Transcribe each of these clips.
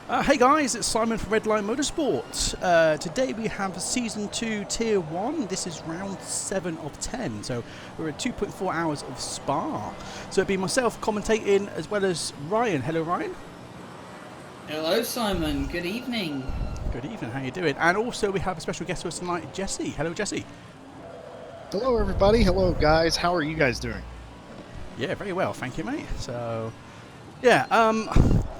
Hey guys, it's Simon from Redline Motorsport. Today we have Season 2 Tier 1. This is round 7 of 10, so we're at 2.4 hours of Spa. So it'd be myself commentating as well as Ryan. Hello Ryan. Hello Simon, good evening. Good evening, how you doing? And also we have a special guest with us tonight, Jesse. Hello Jesse. Hello everybody, hello guys, how are you guys doing? Yeah, very well, thank you mate. So, yeah,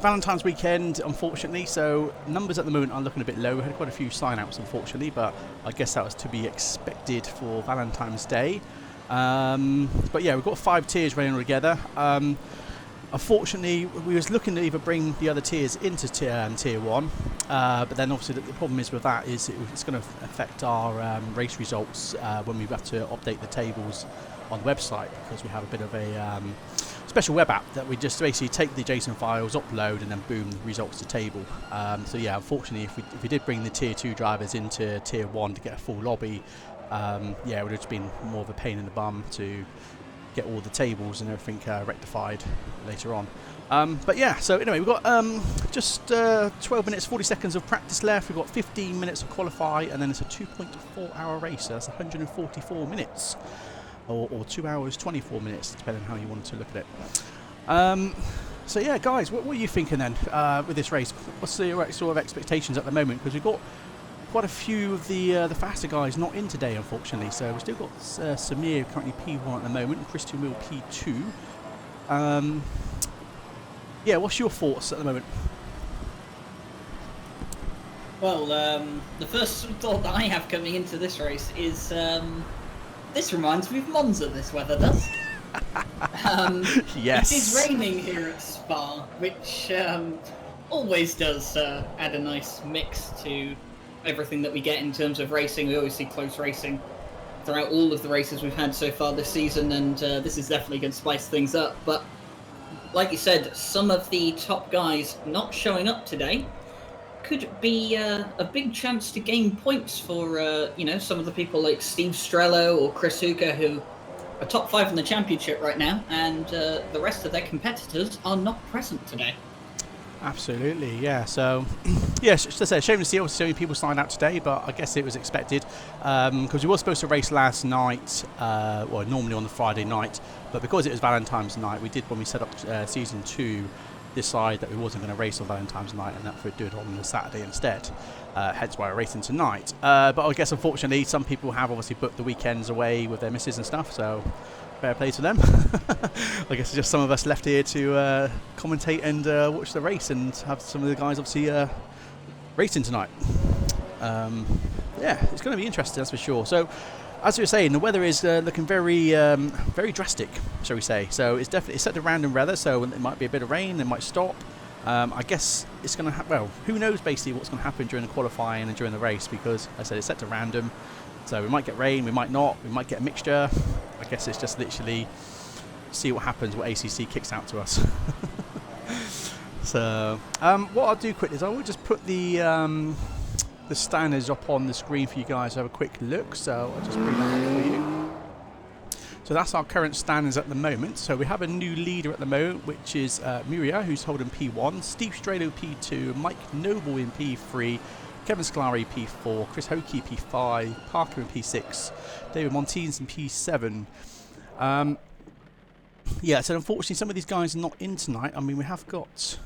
Valentine's weekend, unfortunately, so numbers at the moment are looking a bit low. We had quite a few sign-outs, unfortunately, but I guess that was to be expected for Valentine's Day. But yeah, we've got 5 tiers running all together. Unfortunately, we was looking to either bring the other tiers into tier 1, but then obviously the problem is with that is it's going to affect our race results when we have to update the tables on the website, because we have a bit of a special web app that we just basically take the JSON files, upload, and then boom, the results to table. So yeah, unfortunately, if we did bring the tier 2 drivers into tier 1 to get a full lobby, yeah, it would have just been more of a pain in the bum to get all the tables and everything rectified later on. But yeah, so anyway, we've got just 12 minutes 40 seconds of practice left. We've got 15 minutes to qualify, and then it's a 2.4 hour race, so that's 144 minutes. Or 2 hours 24 minutes, depending on how you want to look at it. So yeah, guys, what are you thinking then with this race? What's the sort of expectations at the moment? Because we've got quite a few of the faster guys not in today, unfortunately. So we've still got Samir currently P1 at the moment, and Christian Will P2. Yeah, what's your thoughts at the moment? Well, the first thought that I have coming into this race is this reminds me of Monza, this weather does. Yes. It is raining here at Spa, which always does add a nice mix to everything that we get in terms of racing. We always see close racing throughout all of the races we've had so far this season, and this is definitely going to spice things up. But like you said, some of the top guys not showing up today could be a big chance to gain points for some of the people like Steve Strello or Chris Hooker, who are top 5 in the championship right now, and the rest of their competitors are not present today. Absolutely, yeah. So, yeah, just to say, shame to see obviously so many people signed out today, but I guess it was expected because we were supposed to race last night, well, normally on the Friday night, but because it was Valentine's night, we did, when we set up season 2, decide that we wasn't going to race on Valentine's night and that we'd do it on the Saturday instead. Hence why we're racing tonight. But I guess unfortunately some people have obviously booked the weekends away with their misses and stuff, so fair play to them. I guess it's just some of us left here to commentate and watch the race, and have some of the guys obviously racing tonight. Yeah, it's going to be interesting, that's for sure. So, as we were saying, the weather is looking very, very drastic, shall we say. So it's definitely set to random weather, so it might be a bit of rain, it might stop. I guess it's going to well, who knows basically what's going to happen during the qualifying and during the race, because I said it's set to random. So we might get rain, we might not, we might get a mixture. I guess it's just literally see what happens, what ACC kicks out to us. So what I'll do quickly is I will just put the standards up on the screen for you guys to have a quick look. So I'll just bring that up for you. So that's our current standings at the moment. So we have a new leader at the moment, which is Muria, who's holding P1, Steve Strado P2, Mike Noble in P3, Kevin Scolari P4, Chris Hokie P5, Parker in P6, David Montines in P7. Yeah, so unfortunately some of these guys are not in tonight. I mean, we have got...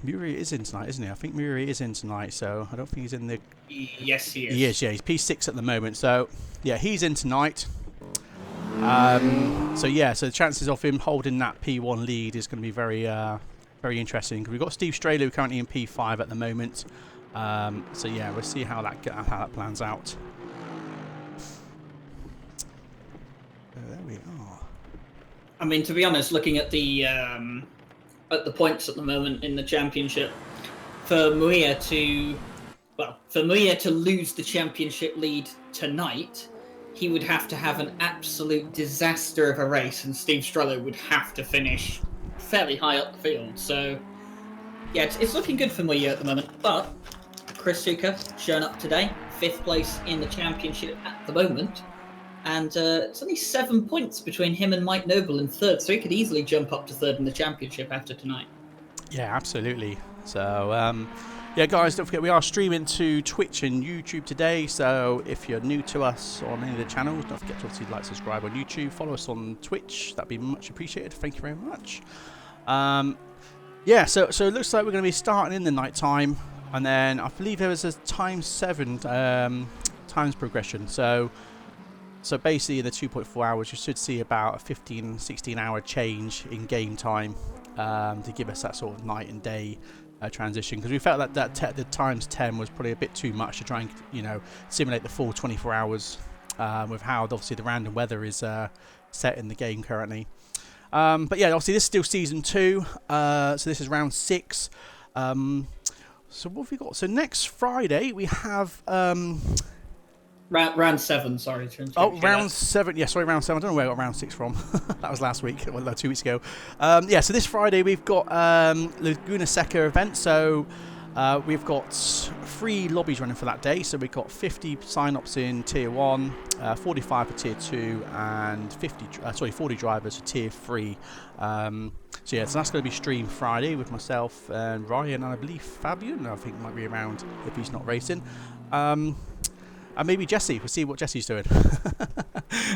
Murray is in tonight, isn't he? I think Murray is in tonight, so I don't think he's in the... Yes, he is. He is, yeah. He's P6 at the moment, so yeah, he's in tonight. So yeah, so the chances of him holding that P1 lead is going to be very, very interesting. We've got Steve Strelo currently in P5 at the moment. So yeah, we'll see how that plans out. There we are. I mean, to be honest, looking at the points at the moment in the championship, for Muia to lose the championship lead tonight, he would have to have an absolute disaster of a race, and Steve Strello would have to finish fairly high up the field. So, yeah, it's looking good for Muia at the moment. But Chris Hooker showing up today, 5th place in the championship at the moment. And it's only 7 points between him and Mike Noble in 3rd, so he could easily jump up to 3rd in the championship after tonight. Yeah, absolutely. So yeah, guys, don't forget we are streaming to Twitch and YouTube today. So if you're new to us on any of the channels, don't forget to obviously like, subscribe on YouTube, follow us on Twitch. That'd be much appreciated. Thank you very much. Yeah, so it looks like we're going to be starting in the night time, and then I believe there was a times 7 times progression. So basically in the 2.4 hours you should see about a 15-16 hour change in game time to give us that sort of night and day transition, because we felt that the times 10 was probably a bit too much to try and, you know, simulate the full 24 hours with how obviously the random weather is set in the game currently. But yeah, obviously this is still season 2, so this is round 6. So what have we got? So next Friday we have round 7. Sorry to interrupt. Oh, round 7. Yeah, sorry, round 7. I don't know where I got round 6 from. That was last week, well, 2 weeks ago. Yeah, so this Friday we've got Laguna Seca event. So we've got 3 lobbies running for that day. So we've got 50 sign-ups in Tier 1, 45 for Tier 2, and 40 drivers for Tier 3. So yeah, so that's going to be streamed Friday with myself and Ryan, and I believe Fabian, I think might be around if he's not racing. And maybe Jesse. We'll see what Jesse's doing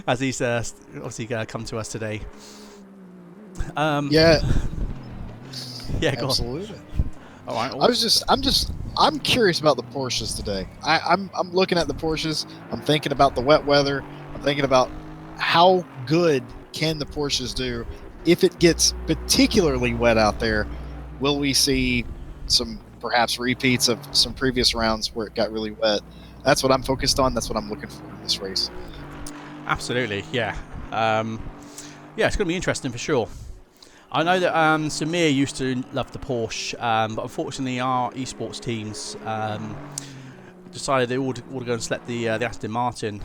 as he's obviously going to come to us today. Yeah. Yeah, go absolutely. On. All right. I'm curious about the Porsches today. I'm looking at the Porsches. I'm thinking about the wet weather. I'm thinking about how good can the Porsches do if it gets particularly wet out there. Will we see some perhaps repeats of some previous rounds where it got really wet? That's what I'm focused on. That's what I'm looking for in this race. Absolutely, yeah. Yeah, it's going to be interesting for sure. I know that Samir used to love the Porsche, but unfortunately our esports teams decided they all to go and select the Aston Martin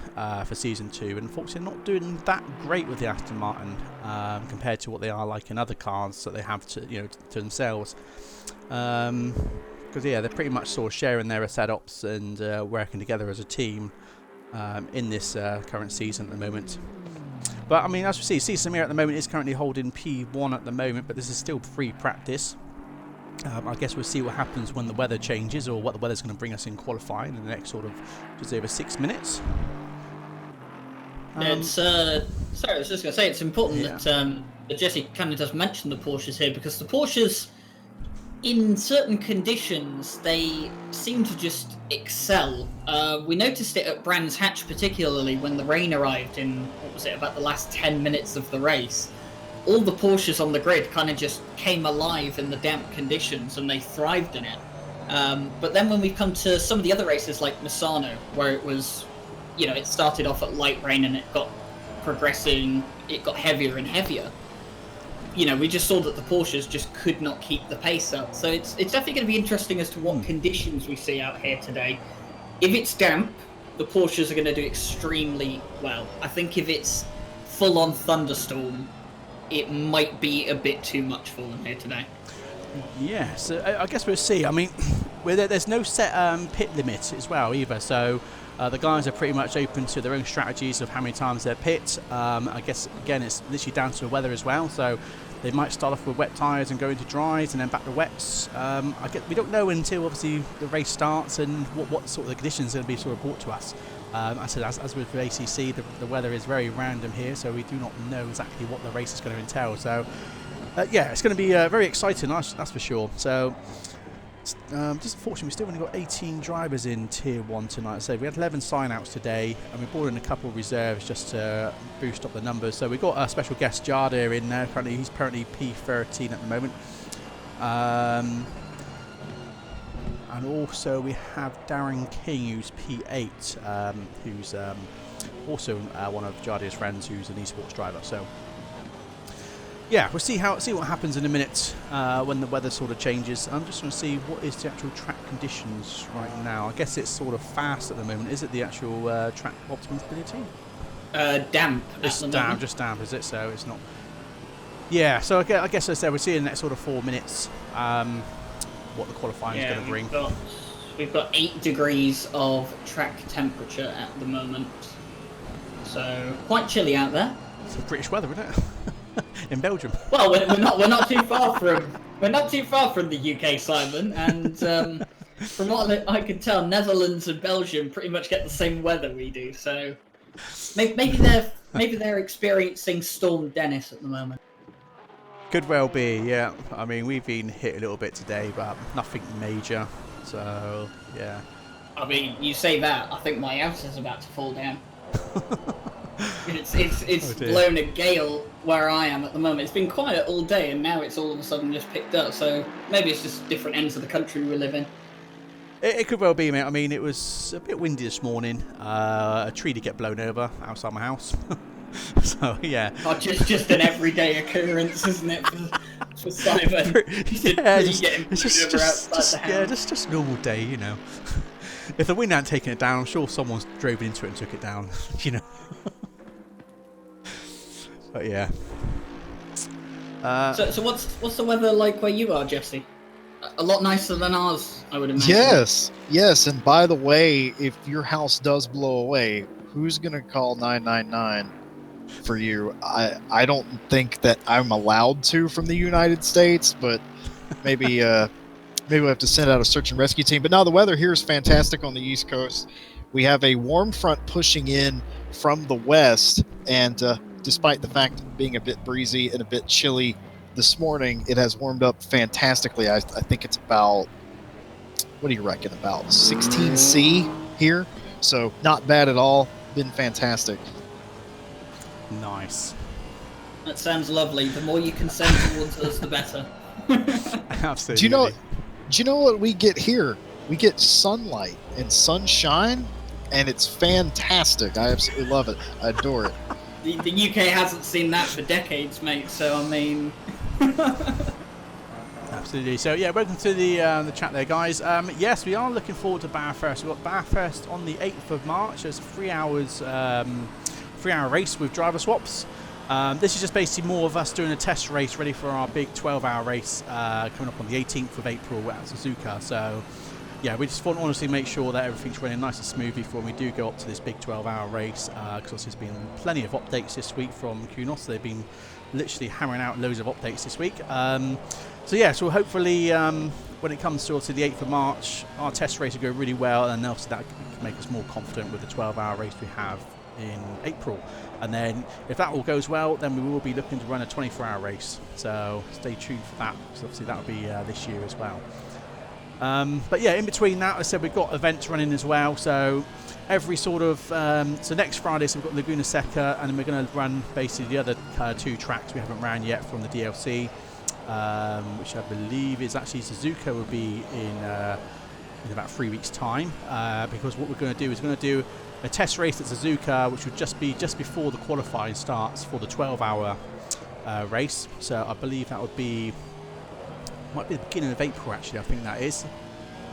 for Season 2, and unfortunately not doing that great with the Aston Martin compared to what they are like in other cars that they have to, you know, to themselves. Because yeah, they're pretty much sort of sharing their setups and working together as a team in this current season at the moment. But I mean, as we see Samir at the moment is currently holding P1 at the moment, but this is still free practice. I guess we'll see what happens when the weather changes, or what the weather's going to bring us in qualifying in the next sort of just over 6 minutes. Sorry, I was just going to say it's important that Jesse kind of does mention the Porsches here, because the Porsches, in certain conditions, they seem to just excel. We noticed it at Brands Hatch particularly when the rain arrived in, what was it, about the last 10 minutes of the race. All the Porsches on the grid kind of just came alive in the damp conditions and they thrived in it. But then when we come to some of the other races like Misano, where it was, you know, it started off at light rain and it got progressing, it got heavier and heavier. You know, we just saw that the Porsches just could not keep the pace up. So it's definitely going to be interesting as to what conditions we see out here today. If it's damp, the Porsches are going to do extremely well. I think if it's full-on thunderstorm, it might be a bit too much for them here today. Yeah, so I guess we'll see. I mean, there's no set pit limit as well either, so the guys are pretty much open to their own strategies of how many times they're pit. I guess, again, it's literally down to the weather as well, so they might start off with wet tyres and go into dries and then back to wets. I guess we don't know until, obviously, the race starts and what sort of the conditions are going to be sort of brought to us. I said, as with ACC, the weather is very random here, so we do not know exactly what the race is going to entail. So, yeah, it's going to be very exciting, that's for sure. So, just unfortunately, we still only got 18 drivers in Tier 1 tonight. So we had 11 sign-outs today, and we brought in a couple of reserves just to boost up the numbers. So we've got a special guest, Jardir, in there. Currently, he's currently P13 at the moment. And also we have Darren King, who's P8, who's also one of Jardir's friends, who's an esports driver. So yeah, we'll see what happens in a minute when the weather sort of changes. I'm just going to see what is the actual track conditions right now. I guess it's sort of fast at the moment. Is it the actual track optimizability? Damp. It's damp, just damp, is it? So it's not. Yeah. So I guess as I said, we'll see in the next sort of 4 minutes what the qualifying is going to bring. We've got 8 degrees of track temperature at the moment, so quite chilly out there. It's British weather, isn't it? In Belgium. Well, we're not too far from We're not too far from the UK, Simon, and from what I can tell, Netherlands and Belgium pretty much get the same weather we do. So maybe they're experiencing Storm Dennis at the moment. Could well be, yeah. I mean, we've been hit a little bit today, but nothing major. So, yeah. I mean, you say that, I think my house is about to fall down. It's blown a gale where I am at the moment. It's been quiet all day, and now it's all of a sudden just picked up. So maybe it's just different ends of the country we live in. It could well be, mate. I mean, it was a bit windy this morning. A tree did get blown over outside my house. So, yeah. Oh, just an everyday occurrence, isn't it, for Simon? Yeah, just normal day, you know. If the wind hadn't taken it down, I'm sure someone's drove into it and took it down, you know. But yeah. So what's the weather like where you are, Jesse? A lot nicer than ours, I would imagine. Yes. And by the way, if your house does blow away, who's gonna call 999 for you? I don't think that I'm allowed to from the United States, but maybe we have to send out a search and rescue team. But now the weather here is fantastic on the East Coast. We have a warm front pushing in from the west, and despite the fact of being a bit breezy and a bit chilly this morning, it has warmed up fantastically. I think it's about, what do you reckon, about 16°C here? So not bad at all. Been fantastic. Nice. That sounds lovely. The more you can send towards us, the better. Absolutely. Do you know what we get here? We get sunlight and sunshine, and it's fantastic. I absolutely love it. I adore it. The UK hasn't seen that for decades, mate. So I mean. Absolutely. So yeah, welcome to the chat there, guys. Yes, we are looking forward to Barfest. We've got Barfest on the 8th of March. It's a 3 hours, 3-hour race with driver swaps. This is just basically more of us doing a test race ready for our big 12-hour race coming up on the 18th of April at Suzuka. So yeah, we just want to honestly make sure that everything's running nice and smoothly before we do go up to this big 12-hour race, because there's been plenty of updates this week from Kunos. They've been literally hammering out loads of updates this week. So yeah, so hopefully when it comes to the 8th of March, our test race will go really well, and also that can make us more confident with the 12-hour race we have in April. And then if that all goes well, then we will be looking to run a 24-hour race. So stay tuned for that, because obviously that will be this year as well. But yeah, in between that, I said we've got events running as well. So every sort of so next Friday, so we've got Laguna Seca, and then we're going to run basically the other 2 tracks we haven't ran yet from the DLC, which I believe is actually Suzuka will be in about 3 weeks' time. Because what we're going to do is do a test race at Suzuka, which would just be before the qualifying starts for the 12-hour race. So I believe that would be. Might be the beginning of April, actually, I think that is.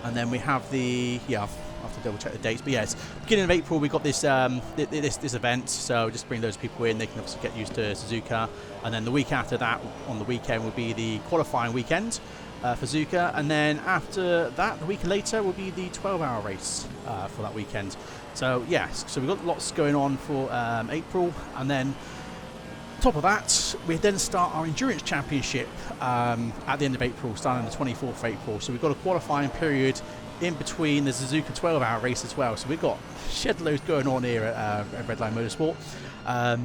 And then we have the... Yeah, I'll have to double check the dates. But yes, beginning of April, we've got this this event. So just bring those people in. They can obviously get used to Suzuka. And then the week after that, on the weekend, will be the qualifying weekend for Suzuka. And then after that, the week later, will be the 12-hour race for that weekend. So, yes, so we've got lots going on for April. And then... on top of that, we then start our endurance championship at the end of April, starting on the 24th of April. So we've got a qualifying period in between the Suzuka 12-hour race as well. So we've got shed loads going on here at Redline Motorsport.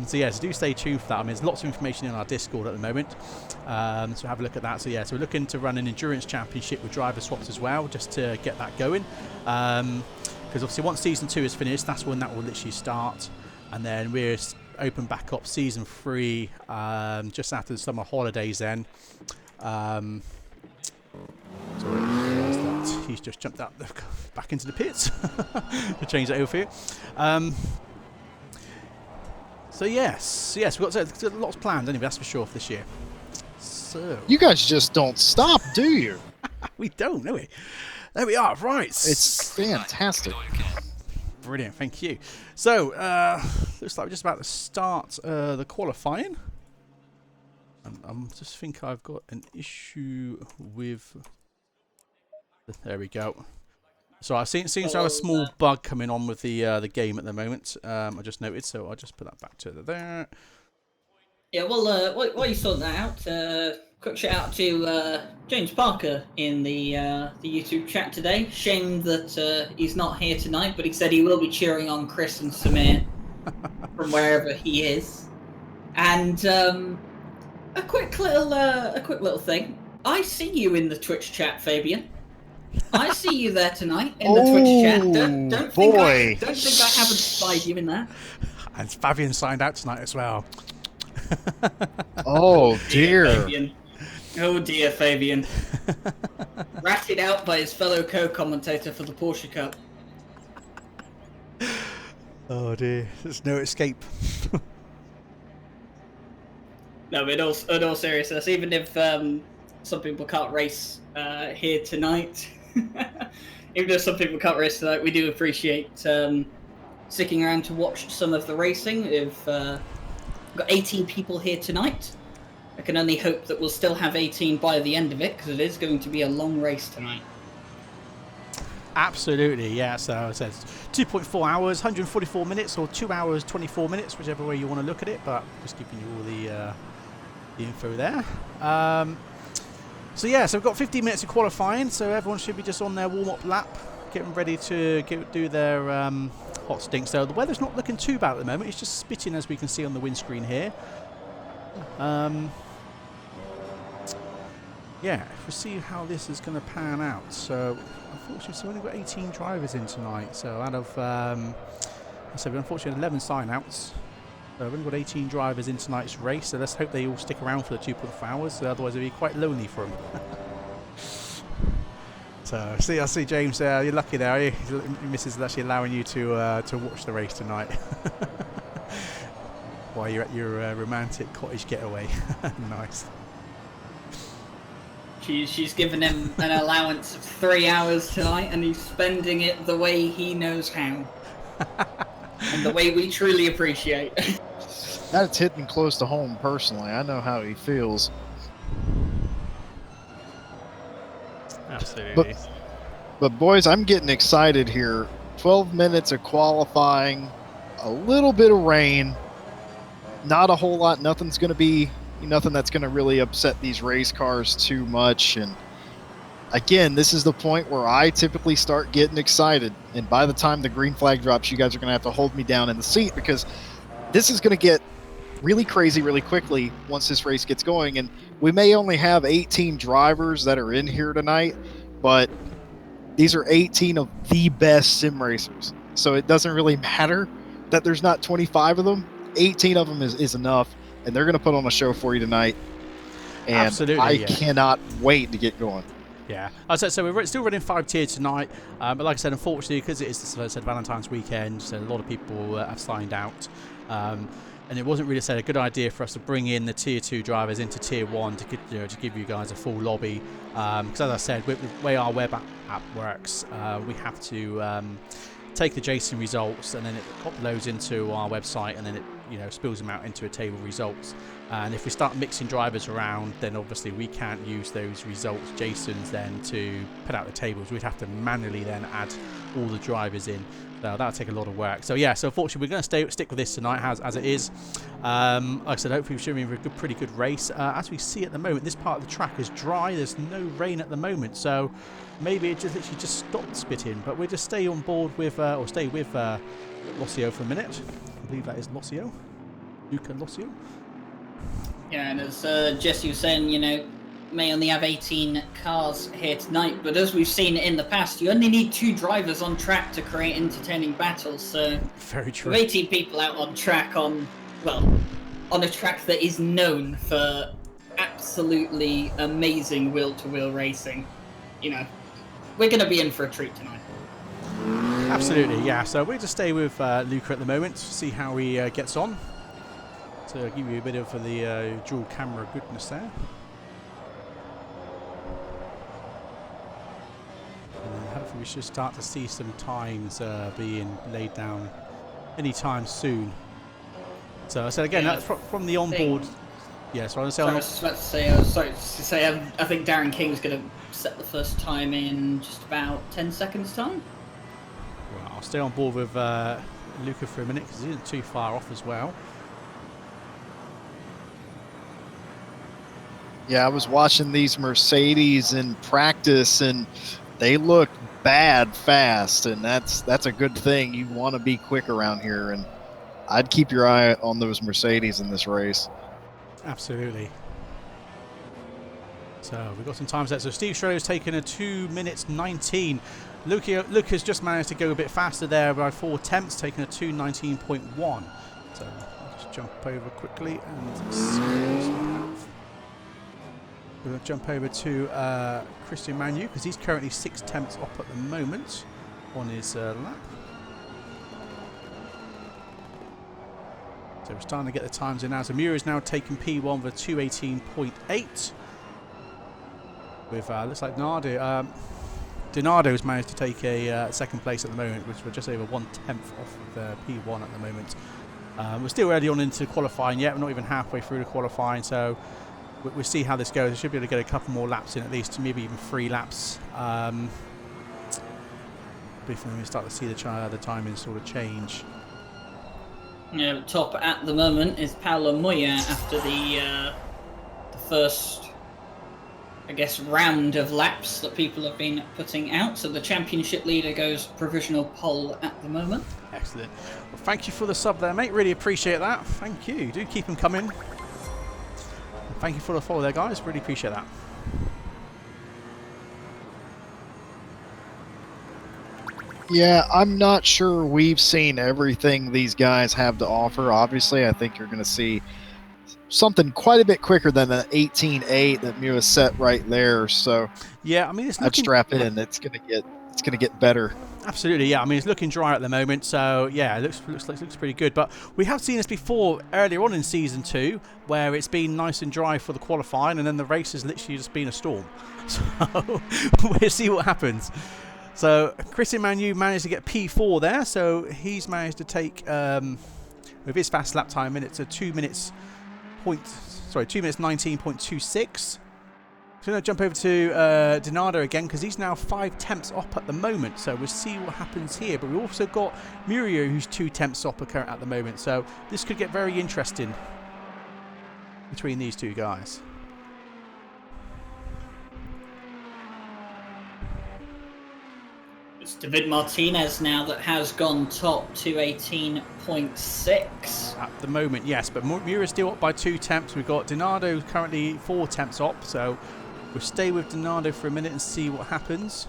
So yeah, so do stay tuned for that. I mean, there's lots of information in our Discord at the moment. So have a look at that. So yeah, so we're looking to run an endurance championship with driver swaps as well, just to get that going. Because obviously once season 2 is finished, that's when that will literally start. And then we're open back up season 3 just after the summer holidays then. So there's that. He's just jumped out back into the pits to change that over for you. So yes, we've got lots planned anyway, that's for sure, for this year. So You guys just don't stop, do you? we don't, do we? There we are, right. It's fantastic. Brilliant, thank you. So, looks like we're just about to start the qualifying. I just think I've got an issue with... There we go. So I seems to have a small bug coming on with the game at the moment. I just noted, so I'll just put that back to there. Yeah, well, while you sort that out, quick shout out to James Parker in the YouTube chat today. Shame that he's not here tonight, but he said he will be cheering on Chris and Samir from wherever he is. And a quick little thing. I see you in the Twitch chat, Fabian. I see you there tonight in the Twitch chat. Don't think I haven't spied you in there. And Fabian signed out tonight as well. Oh dear. Fabian. Oh dear, Fabian. Ratted out by his fellow co-commentator for the Porsche Cup. Oh dear, there's no escape. No, in all seriousness, even if some people can't race here tonight, even if some people can't race tonight, we do appreciate sticking around to watch some of the racing. We've got 18 people here tonight. I can only hope that we'll still have 18 by the end of it, because it is going to be a long race tonight. Absolutely, yeah. So it says 2.4 hours, 144 minutes, or 2 hours, 24 minutes, whichever way you want to look at it. But just giving you all the info there. So yeah, so we've got 15 minutes of qualifying. So everyone should be just on their warm-up lap, getting ready to do their hot stink. So the weather's not looking too bad at the moment. It's just spitting, as we can see on the windscreen here. Yeah, we'll see how this is going to pan out. So, unfortunately, we've only got 18 drivers in tonight. So, out of, we've unfortunately 11 sign-outs. So, we've only got 18 drivers in tonight's race. So, let's hope they all stick around for the 2.4 hours. So otherwise, it'll be quite lonely for them. So, I see James. You're lucky there, are you? Your missus is actually allowing you to watch the race tonight. While you're at your romantic cottage getaway. Nice. She's given him an allowance of 3 hours tonight, and he's spending it the way he knows how. And the way we truly appreciate. That's hitting close to home personally. I know how he feels. Absolutely. But boys, I'm getting excited here. 12 minutes of qualifying, a little bit of rain, not a whole lot. Nothing that's going to really upset these race cars too much. And again, this is the point where I typically start getting excited. And by the time the green flag drops, you guys are going to have to hold me down in the seat, because this is going to get really crazy really quickly once this race gets going. And we may only have 18 drivers that are in here tonight, but these are 18 of the best sim racers. So it doesn't really matter that there's not 25 of them. 18 of them is enough. And they're going to put on a show for you tonight. And absolutely, I cannot wait to get going. Yeah. So we're still running 5 tiers tonight. But like I said, unfortunately, because it is, as I said, Valentine's weekend, so a lot of people have signed out. And it wasn't really a good idea for us to bring in the tier 2 drivers into tier 1 to give you guys a full lobby. Because as I said, with the way our web app works, we have to take the JSON results, and then it uploads into our website, and then it spills them out into a table of results. And if we start mixing drivers around, then obviously we can't use those results JSONs then to put out the tables. We'd have to manually then add all the drivers in. So that'll take a lot of work. So yeah, so unfortunately we're going to stick with this tonight as it is. Like I said, hopefully we're showing you a pretty good race. As we see at the moment, this part of the track is dry. There's no rain at the moment, so maybe it just literally just stopped spitting. But we'll just stay on board with, or stay with Lossio for a minute. I believe that is Lossio. Luca Lossio. Yeah, and as Jesse was saying, may only have 18 cars here tonight, but as we've seen in the past, you only need 2 drivers on track to create entertaining battles. So very true. With 18 people out on track on a track that is known for absolutely amazing wheel-to-wheel racing, we're going to be in for a treat tonight. Absolutely, yeah. So we'll just stay with Luca at the moment to see how he gets on. To give you a bit of the dual camera goodness there. And then hopefully we should start to see some times being laid down anytime soon. So I said again, that's from the onboard. Yeah, so I was about to say, I think Darren King's going to set the first time in just about 10 seconds time. Well, I'll stay on board with Luca for a minute because he isn't too far off as well. Yeah, I was watching these Mercedes in practice, and they look bad fast, and that's a good thing. You want to be quick around here, and I'd keep your eye on those Mercedes in this race. Absolutely. So we've got some time set. So Steve Schroeder's taken a 2 minutes 19. Luca's just managed to go a bit faster there by 4 tenths, taking a 2:19.1. So I'll just jump over quickly and see what we have. We're going to jump over to Christian Manu because he's currently 6 tenths up at the moment on his lap. So we're starting to get the times in now. So Mura is now taking P1 with a 2:18.8. With looks like Donado's managed to take a second place at the moment, which we're just over 1/10 off of P1 at the moment. We're still early on into qualifying yet. We're not even halfway through the qualifying, so we'll see how this goes. We should be able to get a couple more laps in, at least maybe even 3 laps before we start to see the timing sort of change. Yeah, top at the moment is Paulo Moya after the first, I guess, round of laps that people have been putting out. So the championship leader goes provisional pole at the moment. Excellent. Well, thank you for the sub there, mate. Really appreciate that. Thank you. Do keep them coming. Thank you for the follow there, guys. Really appreciate that. Yeah, I'm not sure we've seen everything these guys have to offer. Obviously, I think you're going to see something quite a bit quicker than the 18.8 that Mua set right there. So yeah, I mean, it's looking, I'd strap in. It's going to get better. Absolutely, yeah. I mean, it's looking dry at the moment, so yeah, it looks pretty good. But we have seen this before earlier on in season 2, where it's been nice and dry for the qualifying, and then the race has literally just been a storm. So we'll see what happens. So Christian Manu managed to get P4 there, so he's managed to take with his fast lap time minutes a 2 minutes 19.26. So I'm going to jump over to Donato again because he's now 5 tenths up at the moment. So we'll see what happens here. But we've also got Murillo who's 2 tenths up at the moment. So this could get very interesting between these two guys. It's David Martinez now that has gone top, 2:18.6. At the moment, yes. But Mura's still up by 2 tenths. We've got Donato currently 4 tenths up. So we'll stay with Donato for a minute and see what happens.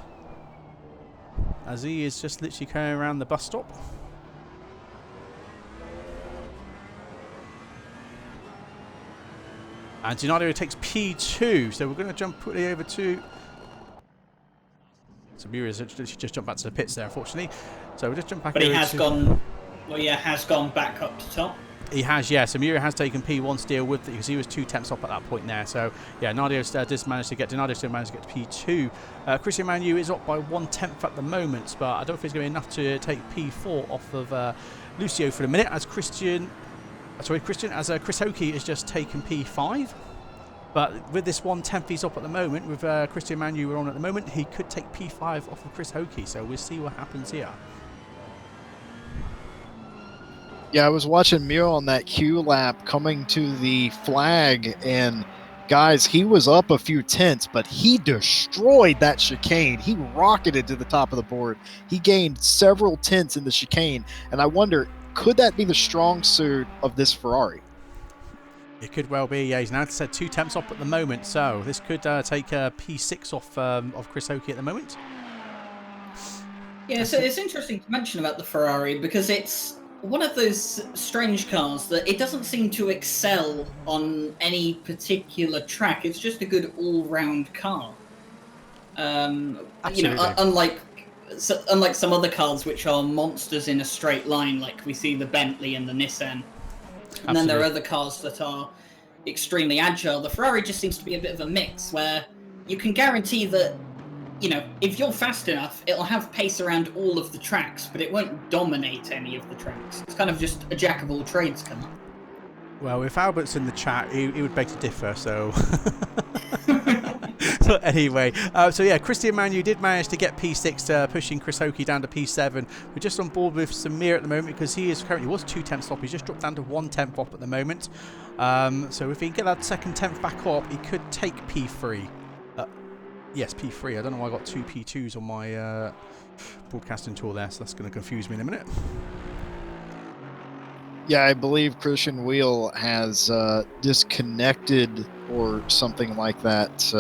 As he is just literally going around the bus stop. And Donato takes P2. So we're going to jump quickly over to... So Mura's just jumped back to the pits there, unfortunately. So we'll just jump back over But he has gone... Well, yeah, has gone back up to top. He has, yeah. So Mura has taken P1 still with it because he was 2 tenths up at that point there. So yeah, Donato still managed to get to P2. Christian Manu is up by 1 tenth at the moment, but I don't think it's going to be enough to take P4 off of Lucio for the minute. As Chris Hockey has just taken P5. But with this 1 tenth he's up at the moment, with Christian Manu we're on at the moment, he could take P5 off of Chris Hockey. So we'll see what happens here. Yeah, I was watching Mio on that Q lap coming to the flag, and guys, he was up a few tenths, but he destroyed that chicane. He rocketed to the top of the board. He gained several tenths in the chicane, and I wonder, could that be the strong suit of this Ferrari? It could well be, yeah. He's now said 2 tenths up at the moment, so this could take P6 off of Chris Hockey at the moment. Yeah, so it's interesting to mention about the Ferrari because it's one of those strange cars that it doesn't seem to excel on any particular track. It's just a good all-round car. You know, unlike some other cars which are monsters in a straight line, like we see the Bentley and the Nissan. And then there are other cars that are extremely agile. The Ferrari just seems to be a bit of a mix where you can guarantee that, you know, if you're fast enough, it'll have pace around all of the tracks, but it won't dominate any of the tracks. It's kind of just a jack of all trades car. Well, if Albert's in the chat, he would beg to differ, so... So But anyway, so yeah, Christian Manu did manage to get P6, pushing Chris Hokie down to P7. We're just on board with Samir at the moment because he is currently was 2 tenths off. He's just dropped down to 1 tenth off at the moment. So if he can get that second tenth back up, he could take P3. Yes, P3. I don't know why I got 2 P2s on my broadcasting tool there, so that's going to confuse me in a minute. Yeah, I believe Christian Wheel has disconnected or something like that,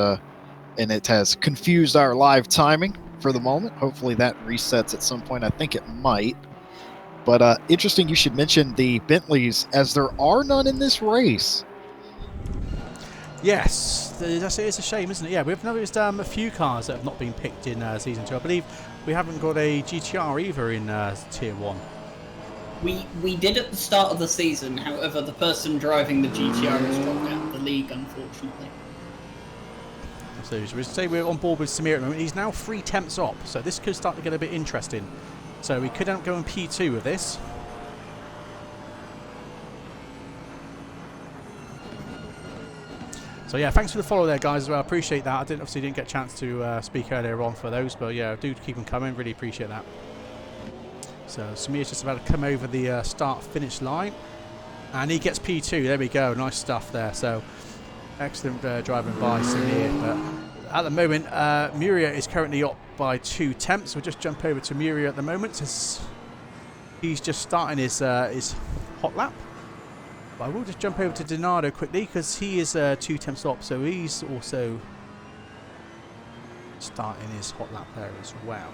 and it has confused our live timing for the moment. Hopefully that resets at some point. I think it might. But interesting you should mention the Bentleys, as there are none in this race. Yes, it's a shame, isn't it? Yeah, we've noticed a few cars that have not been picked in Season 2. I believe we haven't got a GTR either in Tier 1. We did at the start of the season, however, the person driving the GTR has dropped out of the league, unfortunately. So we say we're on board with Samir at the moment. He's now 3 tenths up, so this could start to get a bit interesting. So we could end up going P2 with this. So yeah, thanks for the follow there, guys, as well. I appreciate that. I obviously didn't get a chance to speak earlier on for those, but yeah, do keep them coming. Really appreciate that. So Samir's just about to come over the start-finish line, and he gets P2. There we go. Nice stuff there. So excellent driving by Samir. But at the moment, Muria is currently up by 2 tenths. We'll just jump over to Muria at the moment. He's just starting his hot lap. But I will just jump over to Donardo quickly because he is 2 tenths up. So he's also starting his hot lap there as well.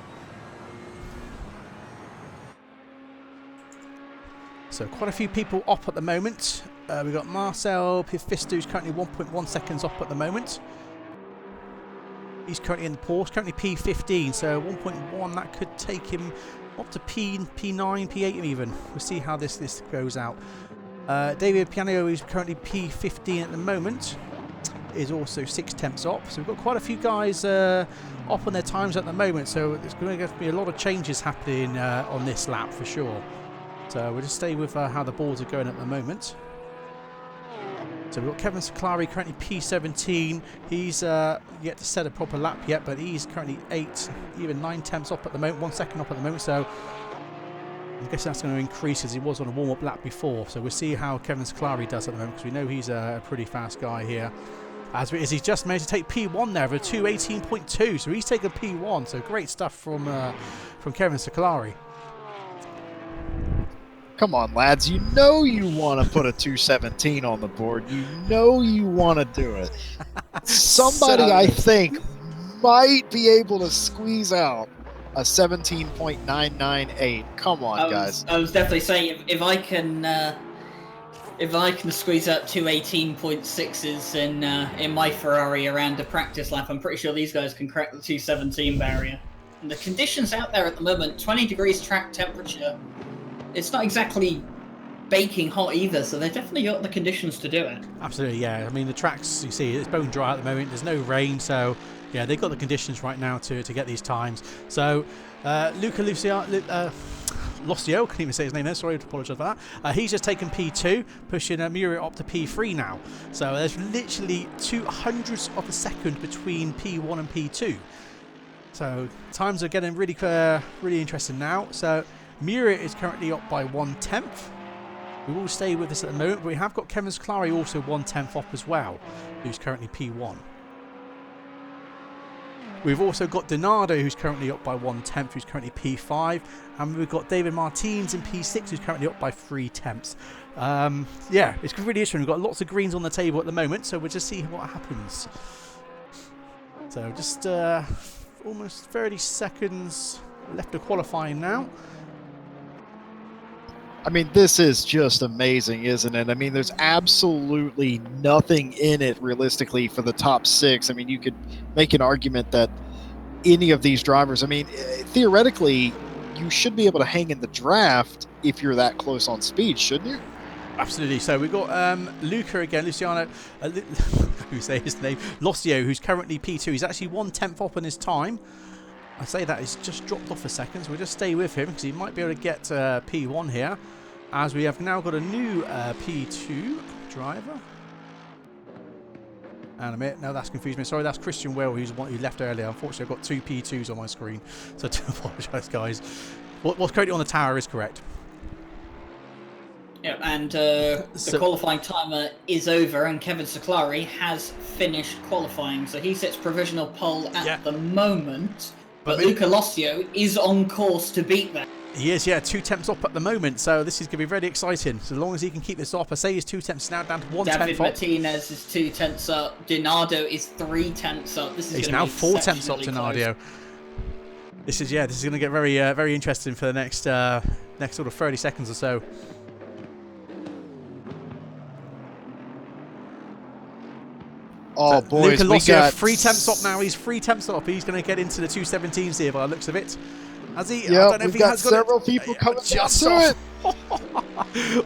So quite a few people up at the moment. We've got Marcel Pifisto, who's currently 1.1 seconds up at the moment. He's currently in the Porsche, currently P15, so 1.1, that could take him up to P9, P8 even. We'll see how this goes out. David Piano, who's currently P15 at the moment, is also 6 tenths up. So we've got quite a few guys up on their times at the moment, so there's going to be a lot of changes happening on this lap for sure. So we'll just stay with how the boards are going at the moment. So we've got Kevin Siclari currently P17. He's yet to set a proper lap yet, but he's currently 8, even 9 tenths up at the moment, 1 second up at the moment. So I'm guessing that's going to increase as he was on a warm-up lap before. So we'll see how Kevin Siclari does at the moment, because we know he's a pretty fast guy here. As he's just managed to take P1 there with a 2:18.2. So he's taken P1. So great stuff from Kevin Siclari. Come on, lads. You know you want to put a 217 on the board. You know you want to do it. Somebody, I think, might be able to squeeze out a 17.998. Come on, guys. I was definitely saying, if I can squeeze out 2:18.6s in my Ferrari around a practice lap, I'm pretty sure these guys can crack the 217 barrier. And the conditions out there at the moment, 20 degrees track temperature. It's not exactly baking hot either, so they've definitely got the conditions to do it. Absolutely, yeah. I mean, the tracks, you see, it's bone dry at the moment. There's no rain, so yeah, they've got the conditions right now to get these times. So Luca Locio, can't even say his name there, sorry to apologise for that. He's just taken P2, pushing Muria up to P3 now. So there's literally 200ths of a second between P1 and P2. So times are getting really interesting now. So Muria is currently up by 1 tenth. We will stay with this at the moment, but we have got Kevin Siclari also 1 tenth up as well, who's currently P1. We've also got Donardo, who's currently up by 1 tenth, who's currently P5, and we've got David Martins in P6, who's currently up by 3 tenths. Yeah, it's really interesting. We've got lots of greens on the table at the moment, so we'll just see what happens. So just almost 30 seconds left of qualifying now. I mean, this is just amazing, isn't it? I mean, there's absolutely nothing in it realistically for the top 6. I mean, you could make an argument that any of these drivers, I mean, theoretically, you should be able to hang in the draft if you're that close on speed, shouldn't you? Absolutely. So we've got Luca again, Luciano, who say his name, Locio, who's currently P2. He's actually 1 tenth up on his time. I say that he's just dropped off a second, so we'll just stay with him because he might be able to get P1 here, as we have now got a new P2 driver. And a minute. No, that's confused me. Sorry, that's Christian Will, who's one who left earlier. Unfortunately, I've got two P2s on my screen, so I do apologise, guys. What's currently on the tower is correct. Yeah, and the qualifying timer is over, and Kevin Saklari has finished qualifying, so he sits provisional pole at the moment. But Luca Lossio is on course to beat that. He is, yeah, 2 temps up at the moment, so this is going to be very exciting. So long as he can keep this up, I say his 2 temps now down to 1 temp up. David Martinez is 2 temps up. Dinardo is 3 temps up. This is He's now 4 temps up, Dinardo. This is going to get very interesting for the next sort of 30 seconds or so. Oh, boys, Luca Lossio, we got 3 temps up now. He's 3 temps up. He's going to get into the 217s here by the looks of it. Has he? Yep, I don't know if we've got has several people coming just to it.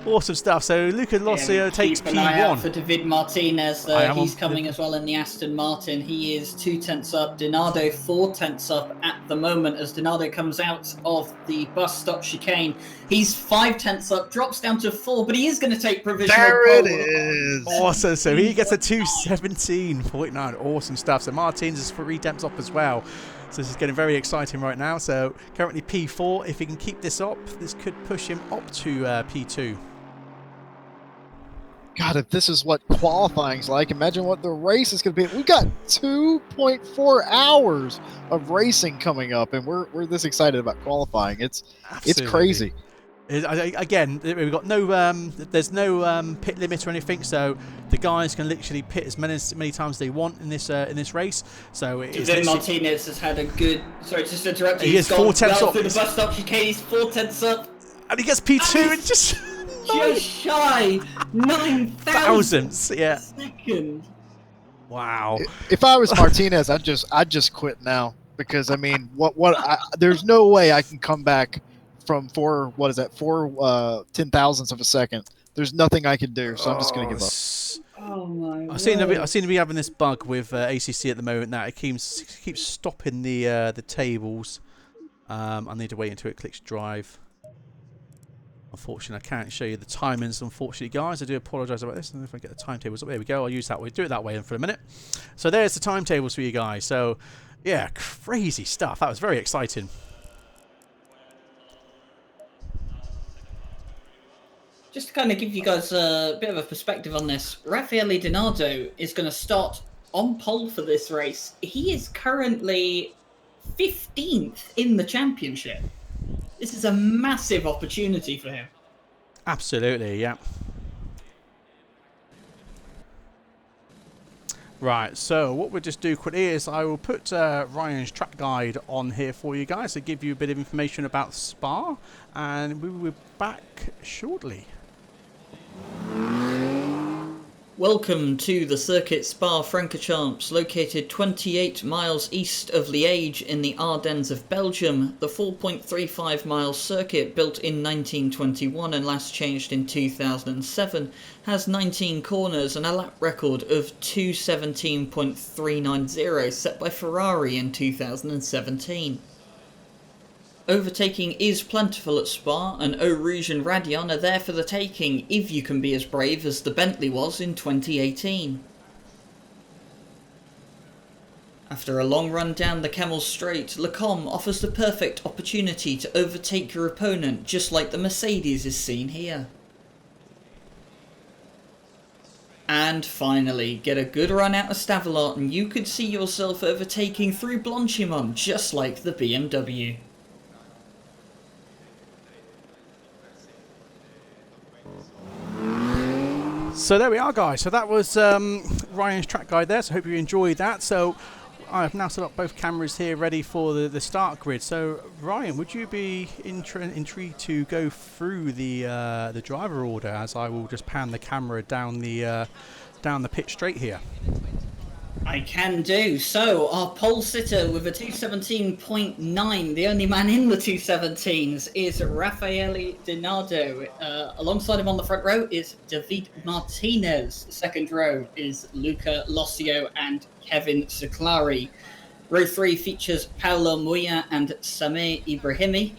Awesome stuff. So Luca Lossio takes Keep an eye out P1. for David Martinez. He's coming as well in the Aston Martin. He is 2 tenths up. Dinardo 4 tenths up at the moment as Dinardo comes out of the bus stop chicane. He's 5 tenths up, drops down to 4, but he is going to take provisional There it pole. is. Awesome. So he gets a 217.9. Awesome stuff. So Martins is 3 temps up as well. So this is getting very exciting right now. So currently P4. If he can keep this up, this could push him up to P2. God, if this is what qualifying's like, imagine what the race is going to be. We've got 2.4 hours of racing coming up, and we're this excited about qualifying. It's crazy. Again, we've got no there's no pit limit or anything, so the guys can literally pit as many times as they want in this race. So David Martinez has had a good. Sorry, just to interrupt you. He has 4 tenths up through the bus stop chicane. He's 4 tenths up, and he gets P2 and just shy 9 thousandths. Yeah. Second. Wow. If I was Martinez, I'd just quit now, because I mean, there's no way I can come back from 4 10,000ths of a second. There's nothing I can do, so I'm just going to give up. Oh my! I seem to be having this bug with ACC at the moment that it keeps stopping the tables. I need to wait until it clicks drive. Unfortunately, I can't show you the timings. Unfortunately, guys, I do apologise about this. And if I get the timetables up, there we go. I'll use that way. Do it that way for a minute. So there's the timetables for you guys. So yeah, crazy stuff. That was very exciting. Just to kind of give you guys a bit of a perspective on this, Raffaele Dinardo is going to start on pole for this race. He is currently 15th in the championship. This is a massive opportunity for him. Absolutely, yeah. Right, so what we'll just do quickly is I will put Ryan's track guide on here for you guys to give you a bit of information about Spa, and we will be back shortly. Welcome to the circuit Spa-Francorchamps, located 28 miles east of Liège in the Ardennes of Belgium. The 4.35 mile circuit, built in 1921 and last changed in 2007, has 19 corners and a lap record of 2:17.390 set by Ferrari in 2017. Overtaking is plentiful at Spa, and Eau Rouge and Radion are there for the taking if you can be as brave as the Bentley was in 2018. After a long run down the Camel Straight, Lecombe offers the perfect opportunity to overtake your opponent, just like the Mercedes is seen here. And finally, get a good run out of Stavelot and you could see yourself overtaking through Blanchimont, just like the BMW. So there we are, guys. So that was Ryan's track guide there. So I hope you enjoyed that. So I have now set up both cameras here ready for the start grid. So Ryan, would you be intrigued to go through the driver order as I will just pan the camera down the pit straight here? I can do. So, our pole sitter with a 217.9, the only man in the 217s, is Raffaele Dinardo. Alongside him on the front row is David Martinez. The second row is Luca Lossio and Kevin Saklari. Row 3 features Paolo Muya and Sameh Ibrahimi.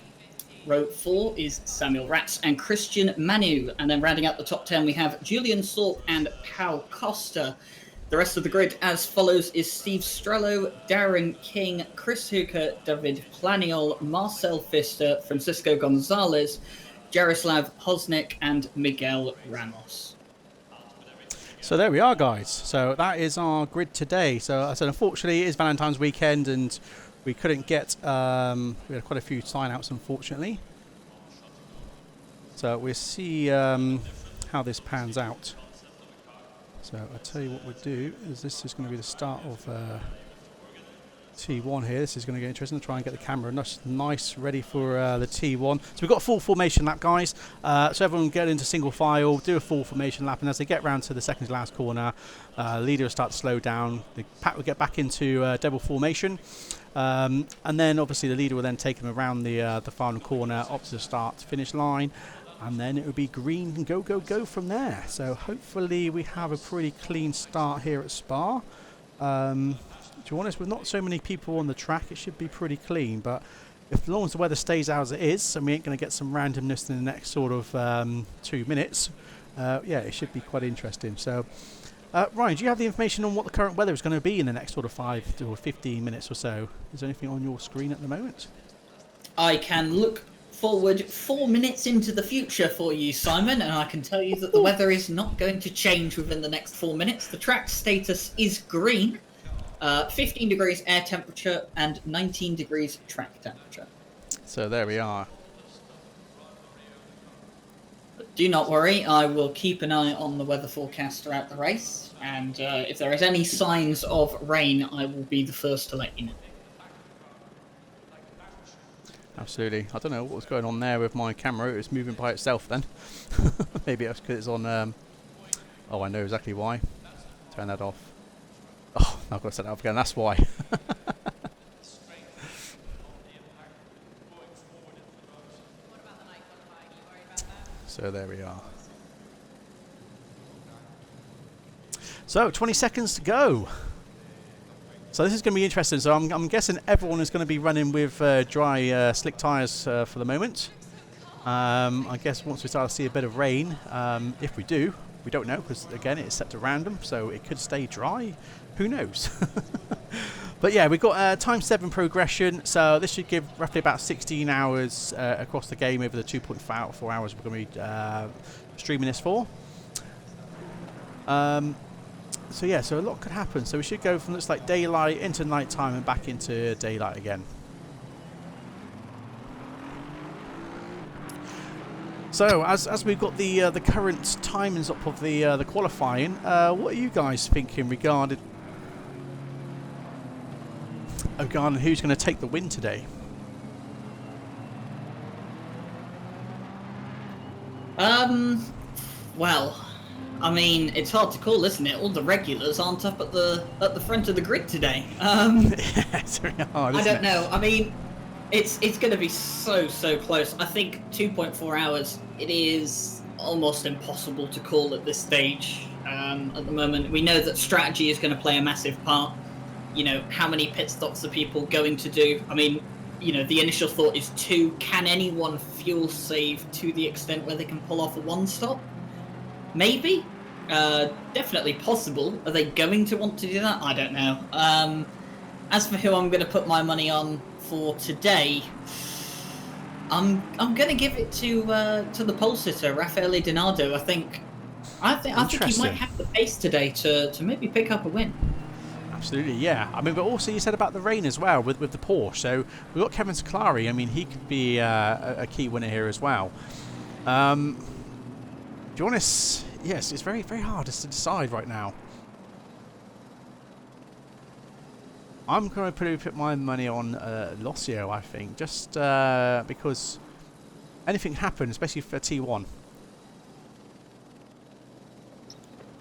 Row 4 is Samuel Ratz and Christian Manu. And then rounding out the top 10, we have Julian Salk and Pau Costa. The rest of the grid as follows is Steve Strello, Darren King, Chris Hooker, David Planiol, Marcel Pfister, Francisco Gonzalez, Jaroslav Hosnik, and Miguel Ramos. So there we are, guys. So that is our grid today. So unfortunately it is Valentine's weekend and we couldn't get, we had quite a few sign-outs unfortunately. So we'll see how this pans out. So I'll tell you what we'll do is this is going to be the start of T1 here. This is going to get interesting. Try and get the camera nice ready for the T1. So we've got a full formation lap, guys. So everyone get into single file, do a full formation lap, and as they get round to the second to last corner, leader will start to slow down. The pack will get back into double formation, and then obviously the leader will then take them around the final corner up to the start to finish line. And then it will be green and go from there. So hopefully we have a pretty clean start here at Spa. To be honest, with not so many people on the track, it should be pretty clean. But as long as the weather stays as it is, and we ain't going to get some randomness in the next sort of 2 minutes, yeah, it should be quite interesting. So, Ryan, do you have the information on what the current weather is going to be in the next sort of 5 to 15 minutes or so? Is there anything on your screen at the moment? I can look forward 4 minutes into the future for you, Simon, and I can tell you that the weather is not going to change within the next 4 minutes. The track status is green, 15 degrees air temperature and 19 degrees track temperature. So there we are. But do not worry, I will keep an eye on the weather forecast throughout the race, and if there is any signs of rain, I will be the first to let you know. Absolutely. I don't know what was going on there with my camera. It was moving by itself then. Maybe it's because it's on... oh, I know exactly why. Turn that off. Oh, now I've got to set that up again. That's why. So there we are. So 20 seconds to go. So this is going to be interesting. So I'm guessing everyone is going to be running with dry, slick tyres for the moment. I guess once we start to see a bit of rain, if we do, we don't know because again it's set to random, so it could stay dry. Who knows? But yeah, we've got time 7 progression, so this should give roughly about 16 hours across the game over the 2.4 hours we're going to be streaming this for. So yeah, so a lot could happen. So we should go from looks like daylight into nighttime and back into daylight again. So as we've got the current timings up of the qualifying, what are you guys thinking regarding who's going to take the win today? Well, I mean, it's hard to call, isn't it? All the regulars aren't up at the front of the grid today. It's very hard, I don't know. I mean, it's going to be so close. I think 2.4 hours. It is almost impossible to call at this stage. At the moment, we know that strategy is going to play a massive part. You know, how many pit stops are people going to do? I mean, you know, the initial thought is 2. Can anyone fuel save to the extent where they can pull off a 1 stop? Maybe. Definitely possible. Are they going to want to do that? I don't know. As for who I'm going to put my money on for today, I'm going to give it to the pole sitter, Raffaele Donardo. I think he might have the pace today to maybe pick up a win. Absolutely, yeah. I mean, but also you said about the rain as well with the Porsche. So we've got Kevin Scolari. I mean, he could be a key winner here as well. Do you want to... Yes, it's very hard to decide right now. I'm going to put my money on Locio, I think, just because anything happens, especially for T1.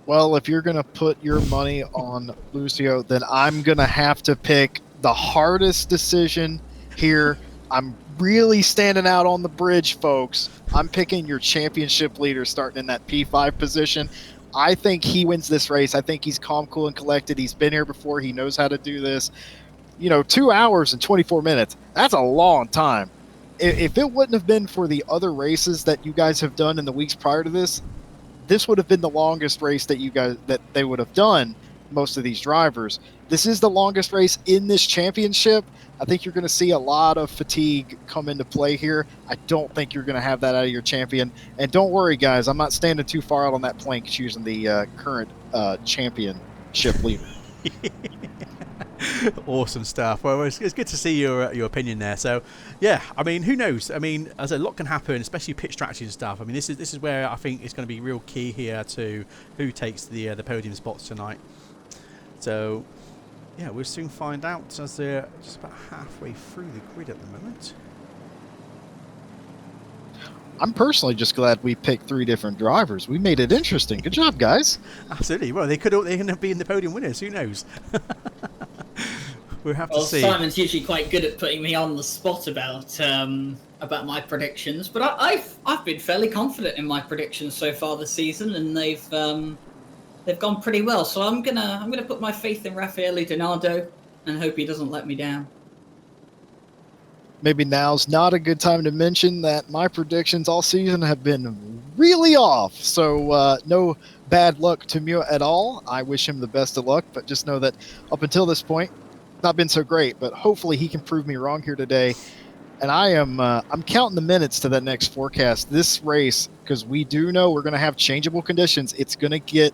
Well, if you're going to put your money on Lucio, then I'm going to have to pick the hardest decision here. I'm really standing out on the bridge, folks. I'm picking your championship leader starting in that P5 position. I think he wins this race. I think he's calm, cool, and collected. He's been here before. He knows how to do this. You know, 2 hours and 24 minutes. That's a long time. If it wouldn't have been for the other races that you guys have done in the weeks prior to this, this would have been the longest race that they would have done. most of these drivers. This is the longest race in this championship. I think you're going to see a lot of fatigue come into play here. I don't think you're going to have that out of your champion. And don't worry, guys, I'm not standing too far out on that plank choosing the current championship leader. Awesome stuff. Well, it's good to see your opinion there. So, yeah, I mean, who knows? I mean, as a lot can happen, especially pit strategy and stuff. I mean, this is where I think it's going to be real key here to who takes the podium spots tonight. So, yeah, we'll soon find out as they're just about halfway through the grid at the moment. I'm personally just glad we picked 3 different drivers. We made it interesting. Good job, guys. Absolutely. Well, they could end up being the podium winners. Who knows? We'll have to see. Simon's usually quite good at putting me on the spot about my predictions, but I've been fairly confident in my predictions so far this season, and they've gone pretty well. So I'm gonna put my faith in Raffaele Donato and hope he doesn't let me down. Maybe now's not a good time to mention that my predictions all season have been really off. So no bad luck to Mio at all. I wish him the best of luck, but just know that up until this point, not been so great. But hopefully he can prove me wrong here today. And I'm counting the minutes to that next forecast. This race, because we do know we're going to have changeable conditions. It's going to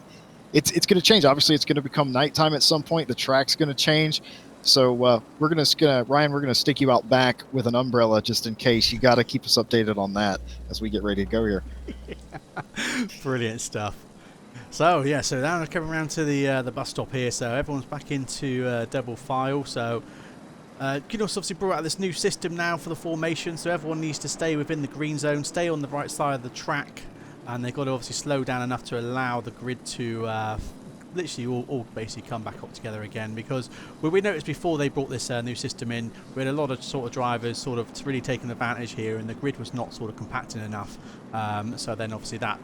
change. Obviously, it's going to become nighttime at some point. The track's going to change. So Ryan, we're going to stick you out back with an umbrella just in case. You got to keep us updated on that as we get ready to go here. Brilliant stuff. So yeah, so now we're coming around to the bus stop here. So everyone's back into double file. So Kudos obviously brought out this new system now for the formation. So everyone needs to stay within the green zone, stay on the right side of the track, and they've got to obviously slow down enough to allow the grid to literally all basically come back up together again, because we noticed before they brought this new system in, we had a lot of sort of drivers sort of really taking advantage here, and the grid was not sort of compacting enough. So then obviously that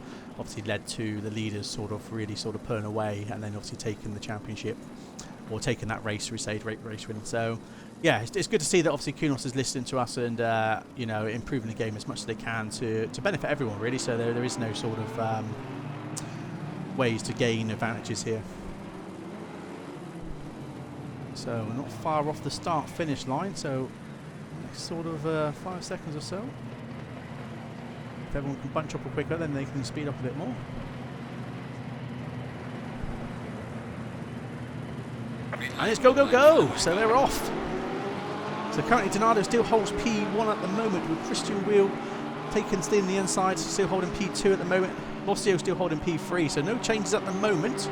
led to the leaders sort of really sort of pulling away, and then obviously taking the championship or taking that race win. So yeah, it's good to see that obviously Kunos is listening to us and you know, improving the game as much as they can to benefit everyone really. So there is no sort of ways to gain advantages here. So we're not far off the start finish line, so next sort of 5 seconds or so. If everyone can bunch up a quicker, then they can speed up a bit more. And it's go, go, go! So they're off. So currently Donato still holds P1 at the moment, with Christian Wheel staying the inside, still holding P2 at the moment. Lossio still holding P3, so no changes at the moment.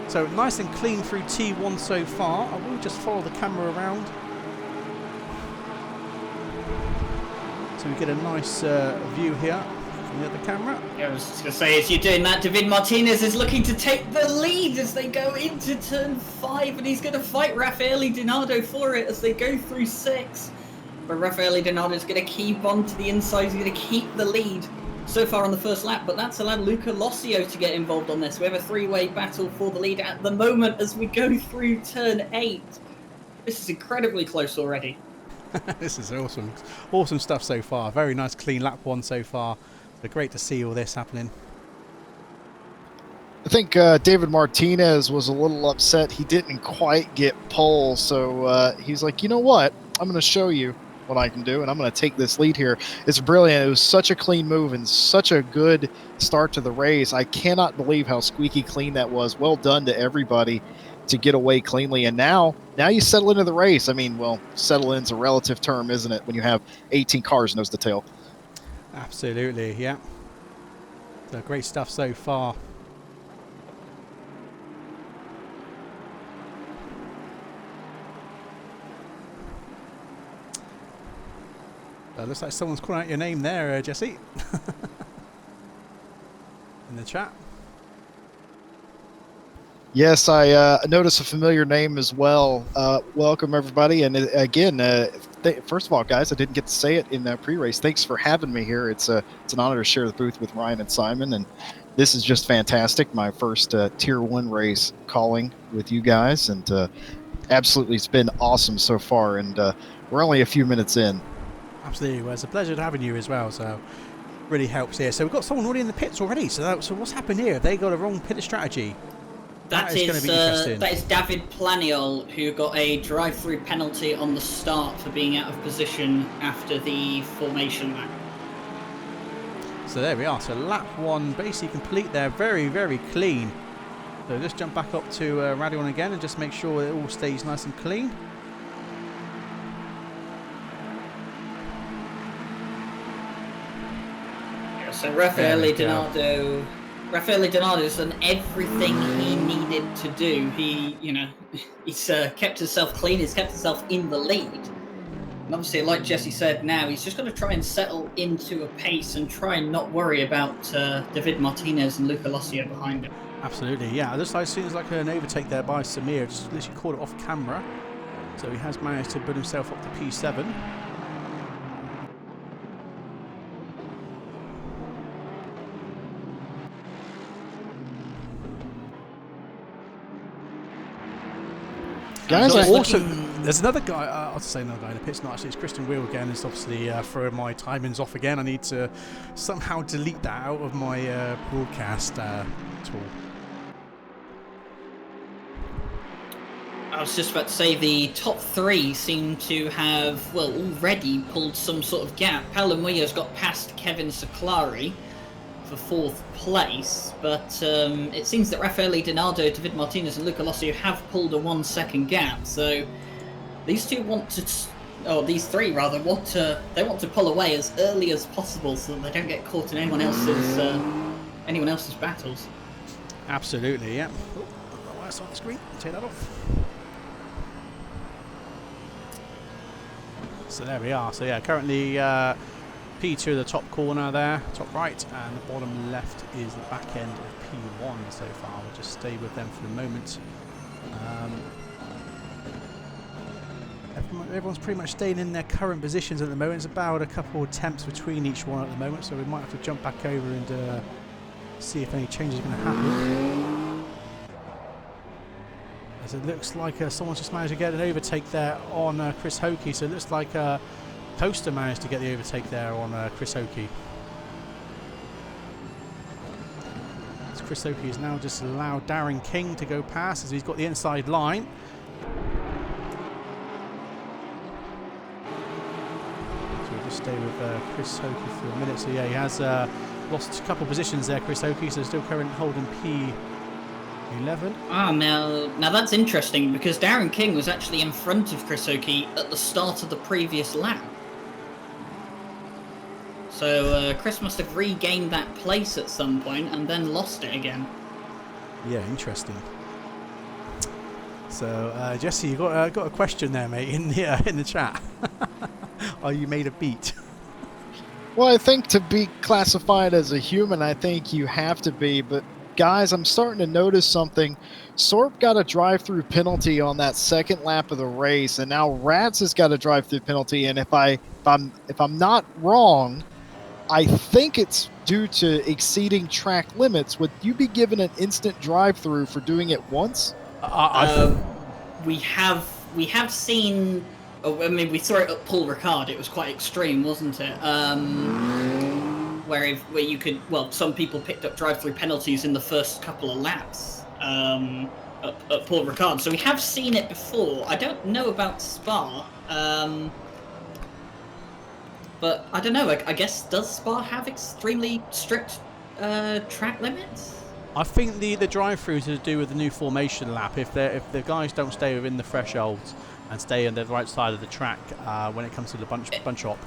So nice and clean through T1 so far. I will just follow the camera around, so we get a nice view here from the other camera. Yeah, I was just going to say, as you're doing that, David Martinez is looking to take the lead as they go into turn 5, and he's going to fight Raffaele Donato for it as they go through 6. But Raffaele Donato is going to keep on to the inside, he's going to keep the lead so far on the first lap, but that's allowed Luca Lossio to get involved on this. We have a three-way battle for the lead at the moment as we go through turn 8. This is incredibly close already. This is awesome. Awesome stuff so far. Very nice clean lap 1 so far. So great to see all this happening. I think David Martinez was a little upset he didn't quite get pole, so he's like, you know what? I'm going to show you what I can do, and I'm going to take this lead here. It's brilliant. It was such a clean move and such a good start to the race. I cannot believe how squeaky clean that was. Well done to everybody to get away cleanly. And now you settle into the race. I mean, well, settle in's a relative term, isn't it, when you have 18 cars nose to tail? Absolutely, yeah. So great stuff so far. Looks like someone's calling out your name there, Jesse. In the chat. Yes, I noticed a familiar name as well. Welcome, everybody. And again, first of all, guys, I didn't get to say it in that pre-race. Thanks for having me here. It's an honor to share the booth with Ryan and Simon. And this is just fantastic. My first Tier 1 race calling with you guys. And absolutely, it's been awesome so far. And we're only a few minutes in. Absolutely. Well, it's a pleasure having you as well. So really helps here. So we've got someone already in the pits already. So what's happened here? Have they got a wrong pit strategy? That is going to be interesting. That is David Planiol, who got a drive-through penalty on the start for being out of position after the formation lap. So there we are. So lap 1 basically complete there. Very, very clean. So just jump back up to Radion again and just make sure it all stays nice and clean. Yeah, so Raffaele Donado's done everything he needed to do. He's kept himself clean. He's kept himself in the lead. And obviously, like Jesse said, now he's just going to try and settle into a pace and try and not worry about David Martinez and Luca Lossio behind him. Absolutely, yeah. This seems like an overtake there by Samir. Just literally caught it off camera. So he has managed to put himself up to P7. Guys, So also, there's another guy, I'll say another guy in the pits, not actually, it's Christian Wheel again. It's obviously throwing my timings off again. I need to somehow delete that out of my broadcast tool. I was just about to say the top 3 seem to have, well, already pulled some sort of gap. Paolo Munoz got past Kevin Siclari for 4th place, but it seems that Raffaele Donato, David Martinez and Luca Lossio have pulled a 1-second gap, so these 3 want to pull away as early as possible so that they don't get caught in anyone else's battles. Absolutely, yeah. Oh, that's on the screen. Take that off. So there we are. So yeah, currently P2 the top corner there, top right, and the bottom left is the back end of P1 so far. We'll just stay with them for the moment. Everyone's pretty much staying in their current positions at the moment. It's about a couple of attempts between each one at the moment, so we might have to jump back over and see if any changes are going to happen. As it looks like someone's just managed to get an overtake there on Chris Hokie, so it looks like Poster managed to get the overtake there on Chris Hokie. So Chris Hokie has now just allowed Darren King to go past as he's got the inside line. So we'll just stay with Chris Hokie for a minute. So yeah, he has lost a couple of positions there, Chris Hokie, so still currently holding P11. Now that's interesting because Darren King was actually in front of Chris Hokie at the start of the previous lap. So Chris must have regained that place at some point and then lost it again. Yeah, interesting. So Jesse, you got a question there, mate, in the chat. Are you made a beat? Well, I think to be classified as a human, I think you have to be. But guys, I'm starting to notice something. Sorp got a drive-through penalty on that second lap of the race, and now Rats has got a drive-through penalty. And if I'm not wrong, I think it's due to exceeding track limits. Would you be given an instant drive-through for doing it once? We have seen. I mean, we saw it at Paul Ricard. It was quite extreme, wasn't it? Where you could, well, some people picked up drive-through penalties in the first couple of laps at Paul Ricard. So we have seen it before. I don't know about Spa. But I don't know. I guess does Spa have extremely strict track limits? I think the drive-throughs are to do with the new formation lap. If the guys don't stay within the thresholds and stay on the right side of the track when it comes to the bunch hop,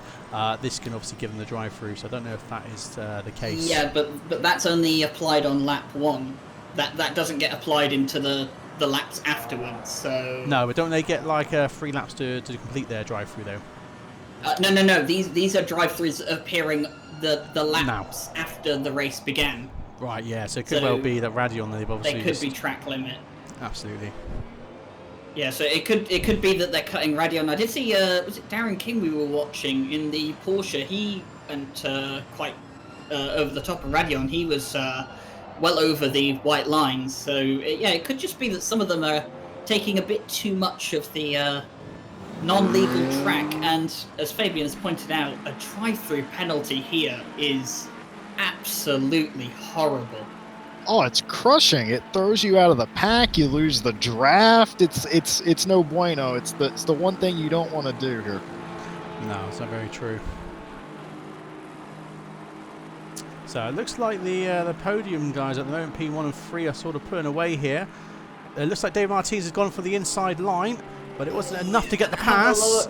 this can obviously give them the drive-through. So I don't know if that is the case. Yeah, but that's only applied on lap 1. That doesn't get applied into the laps afterwards. So no, but don't they get like 3 laps to complete their drive-through though? No. These are drive-throughs appearing the laps after the race began. Right, yeah. So it could well be that Radion they've obviously. They could be track limit. Absolutely. Yeah, so it could be that they're cutting Radion. I did see was it Darren King we were watching in the Porsche? He went quite over the top of Radion. He was well over the white lines. So it could just be that some of them are taking a bit too much of the non-legal track, and as Fabian has pointed out, a drive-through penalty here is absolutely horrible. Oh, it's crushing. It throws you out of the pack. You lose the draft. It's no bueno. It's the one thing you don't want to do here. No, it's not very true. So it looks like the podium guys at the moment, P1 and 3, are sort of pulling away here. It looks like David Martinez has gone for the inside line, but it wasn't enough to get the pass.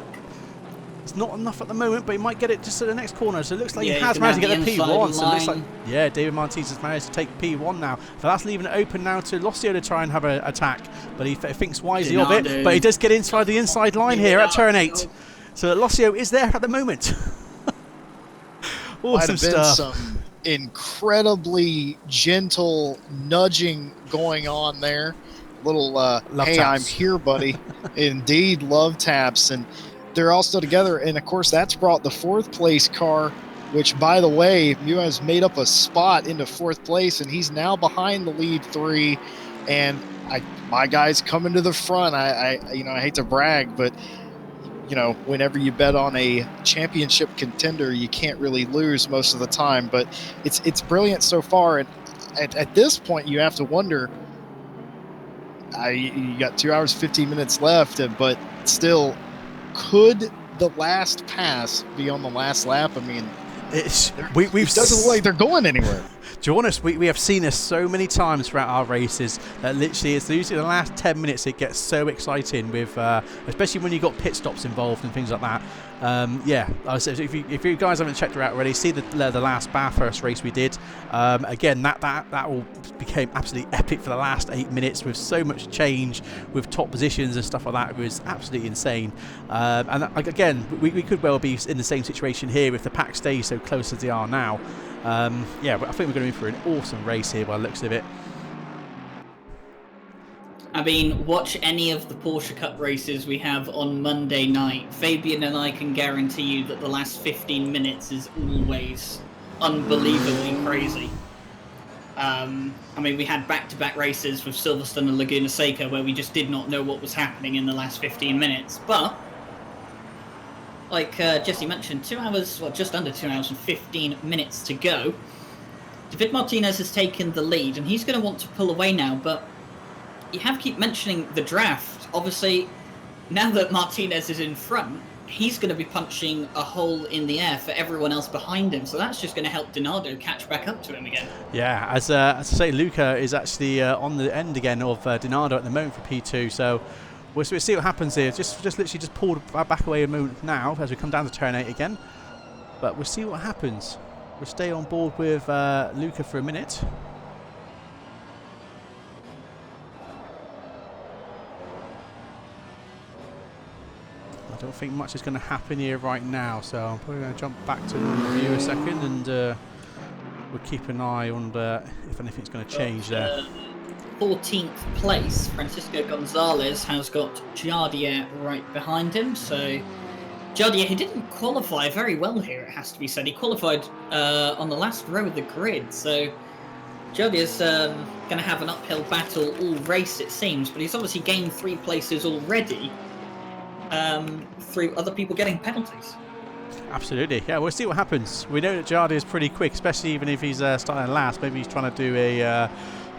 It's not enough at the moment, but he might get it just at the next corner. So it looks like he has managed to get the P1. So it looks like, yeah, David Martinez has managed to take P1 now. But that's leaving it open now to Lossio to try and have an attack. But he thinks wisely of it. But he does get inside the inside line here at turn 8. So Lossio is there at the moment. Awesome Might have been stuff. some incredibly gentle nudging going on there. Little, hey, taps. I'm here, buddy. Indeed, love taps. And they're all still together, and of course that's brought the 4th place car, which, by the way, Mua has made up a spot into 4th place, and he's now behind the lead 3. And my guy's coming to the front. I hate to brag, but whenever you bet on a championship contender, you can't really lose most of the time. But it's brilliant so far, and at this point you have to wonder. You got 2 hours 15 minutes left, but still. Could the last pass be on the last lap? I mean, it doesn't look like they're going anywhere. To be honest, we have seen this so many times throughout our races that literally it's usually the last 10 minutes it gets so exciting with, especially when you've got pit stops involved and things like that. Yeah, if you guys haven't checked it out already, see the last Bathurst race we did. Again, that all became absolutely epic for the last 8 minutes with so much change with top positions and stuff like that. It was absolutely insane. And again, we could well be in the same situation here if the pack stays so close as they are now. Yeah, but I think we're going to be for an awesome race here by the looks of it. I mean, watch any of the Porsche Cup races we have on Monday night. Fabian and I can guarantee you that the last 15 minutes is always unbelievably crazy. I mean, we had back-to-back races with Silverstone and Laguna Seca where we just did not know what was happening in the last 15 minutes. But, like Jesse mentioned, 2 hours, well, just under 2 hours and 15 minutes to go. David Martinez has taken the lead, and he's going to want to pull away now, but you have to keep mentioning the draft. Obviously, now that Martinez is in front, he's going to be punching a hole in the air for everyone else behind him, so that's just going to help Donardo catch back up to him again. Yeah, as I say, Luca is actually on the end again of Donardo at the moment for P2, so we'll see what happens here. Just literally pulled back away a moment now as we come down to turn 8 again, but we'll see what happens. We'll stay on board with Luca for a minute. I don't think much is going to happen here right now, so I'm probably going to jump back to the review a second, and we'll keep an eye on if anything's going to change there. 14th place, Francisco Gonzalez has got Jardier right behind him, so Jardier, he didn't qualify very well here, it has to be said. He qualified on the last row of the grid, so Jardier's going to have an uphill battle all race, it seems, but he's obviously gained 3 places already through other people getting penalties. Absolutely, yeah, we'll see what happens. We know that Jardier is pretty quick, especially even if he's starting last. Maybe he's trying to do a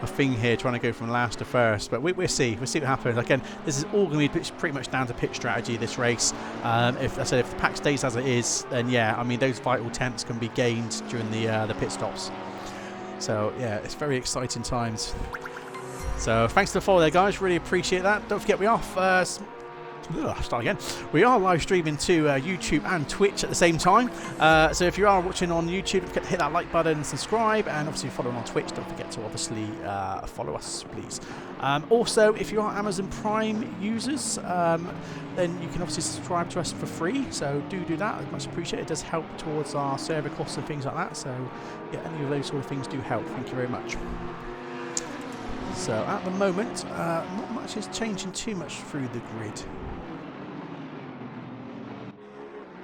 thing here, trying to go from last to first, but we'll see what happens. Again, this is all going to be pretty much down to pit strategy, this race. If the pack stays as it is, then yeah, I mean, those vital tenths can be gained during the pit stops. So yeah, it's very exciting times. So thanks for the follow there, guys, really appreciate that. Don't forget, we are we are live streaming to YouTube and Twitch at the same time, so if you are watching on YouTube, don't forget to hit that like button and subscribe, and obviously following on Twitch, don't forget to obviously follow us, please. Also, if you are Amazon Prime users, then you can obviously subscribe to us for free, so do that. It's much appreciated. It does help towards our server costs and things like that, so yeah, any of those sort of things do help. Thank you very much. So at the moment, not much is changing too much through the grid.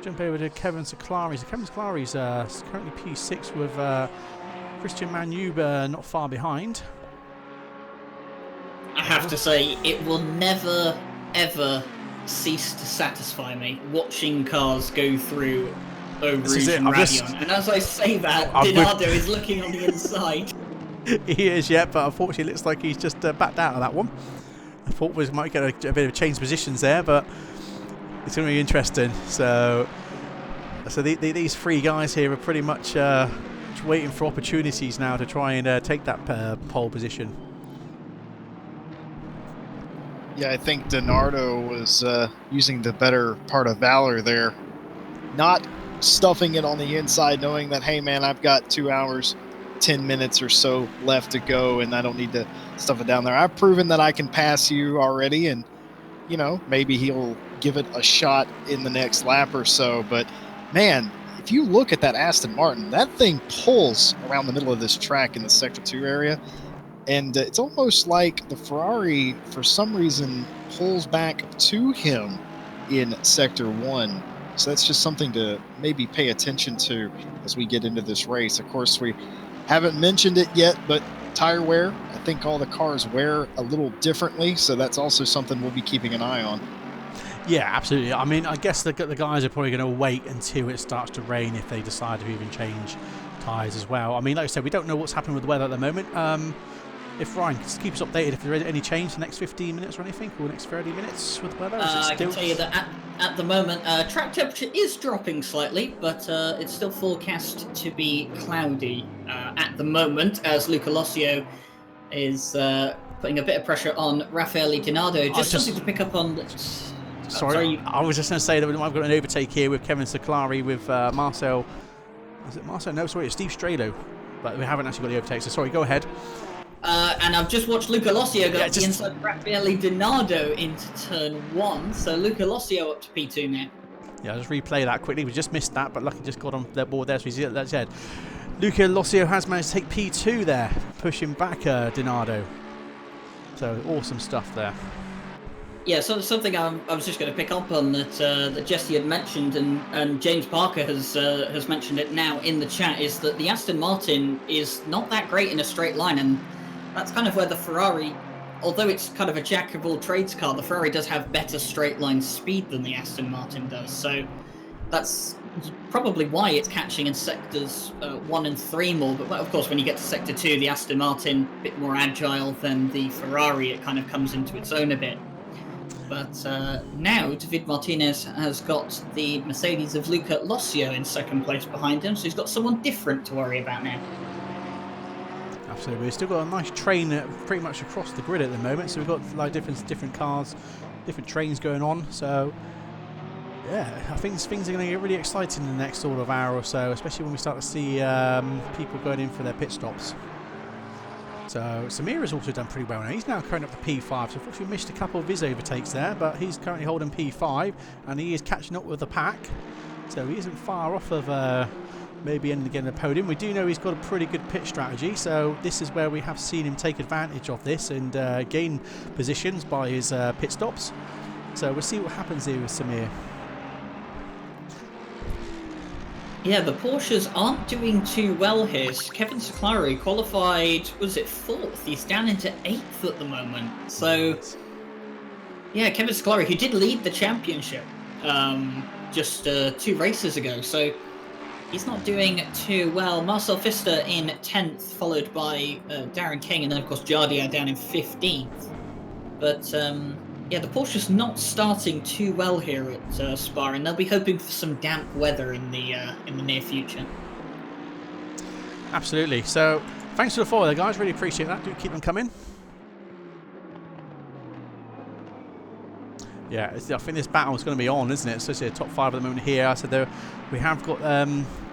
Jump over to Kevin Seclari. So Kevin Seclari's currently P6 with Christian Manuba not far behind. I have to say, it will never, ever cease to satisfy me watching cars go through Eau Rouge and Rayon. And as I say that, Dinardo is looking on the inside. He is, yeah, but unfortunately it looks like he's just backed out of that one. I thought we might get a bit of change positions there, but it's going to be interesting. So these three guys here are pretty much just waiting for opportunities now to try and take that pole position. Yeah, I think DiNardo was using the better part of valor there. Not stuffing it on the inside, knowing that, hey, man, I've got 2 hours, 10 minutes or so left to go, and I don't need to stuff it down there. I've proven that I can pass you already, and, you know, maybe he'll give it a shot in the next lap or so. But, man, if you look at that Aston Martin, that thing pulls around the middle of this track in the Sector 2 area. And it's almost like the Ferrari, for some reason, pulls back to him in Sector 1. So that's just something to maybe pay attention to as we get into this race. Of course, we haven't mentioned it yet, but tire wear, I think all the cars wear a little differently. So that's also something we'll be keeping an eye on. Yeah, absolutely. I mean, I guess the guys are probably going to wait until it starts to rain if they decide to even change tyres as well. I mean, like I said, we don't know what's happening with the weather at the moment. If Ryan can keep us updated if there is any change in the next 15 minutes or anything, or the next 30 minutes with the weather. I can tell you that at the moment, track temperature is dropping slightly, but it's still forecast to be cloudy at the moment, as Luca Lossio is putting a bit of pressure on Raffaele DiNardo. Just something to pick up on. Sorry, I was just going to say that I've got an overtake here with Kevin Seclari with Marcel. Is it Marcel? No, sorry, it's Steve Strelo. But we haven't actually got the overtake, so sorry, go ahead. And I've just watched Luca Lossio go up the inside of Raffaele DiNardo into turn 1. So Luca Lossio up to P2 now. Yeah, I'll just replay that quickly. We just missed that, but luckily just got on the board there. So we see that's it. Luca Lossio has managed to take P2 there, pushing back DiNardo. So awesome stuff there. Yeah, so something I was just going to pick up on that Jesse had mentioned, and James Parker has mentioned it now in the chat, is that the Aston Martin is not that great in a straight line, and that's kind of where the Ferrari, although it's kind of a jack of all trades car, the Ferrari does have better straight line speed than the Aston Martin does. So that's probably why it's catching in sectors 1 and 3 more. But of course, when you get to sector 2, the Aston Martin a bit more agile than the Ferrari. It kind of comes into its own a bit. But now David Martinez has got the Mercedes of Luca Lossio in second place behind him, so he's got someone different to worry about now. Absolutely, we've still got a nice train pretty much across the grid at the moment. So we've got like different cars, different trains going on. So yeah, I think things are going to get really exciting in the next sort of hour or so, especially when we start to see people going in for their pit stops. So Samir has also done pretty well now. He's now currently up to P5, so unfortunately we missed a couple of his overtakes there, but he's currently holding P5 and he is catching up with the pack. So he isn't far off of maybe ending again the podium. We do know he's got a pretty good pit strategy, so this is where we have seen him take advantage of this and gain positions by his pit stops. So we'll see what happens here with Samir. Yeah, the Porsches aren't doing too well here. Kevin Seclari qualified, was it 4th? He's down into 8th at the moment. So, yeah, Kevin Seclari, who did lead the championship just 2 races ago. So he's not doing too well. Marcel Pfister in 10th, followed by Darren King, and then, of course, Jardier down in 15th. But yeah, the Porsche's not starting too well here at Spa, and they'll be hoping for some damp weather in the near future. Absolutely. So, thanks for the follow there, guys. Really appreciate that. Do keep them coming. Yeah, I think this battle is going to be on, isn't it? So it's the top 5 at the moment here. So we have got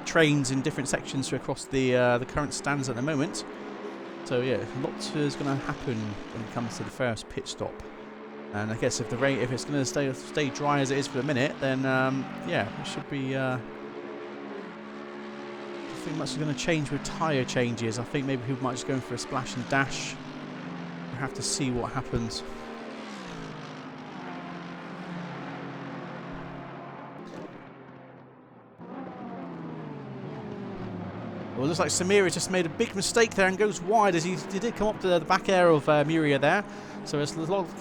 trains in different sections across the current stands at the moment. So yeah, lots is going to happen when it comes to the first pit stop. And I guess if it's going to stay dry as it is for a minute, then yeah, it should be. I think much is going to change with tyre changes. I think maybe people might just go in for a splash and dash. We'll have to see what happens. Well, it looks like Samir has just made a big mistake there and goes wide as he did come up to the back air of Muria there. So it's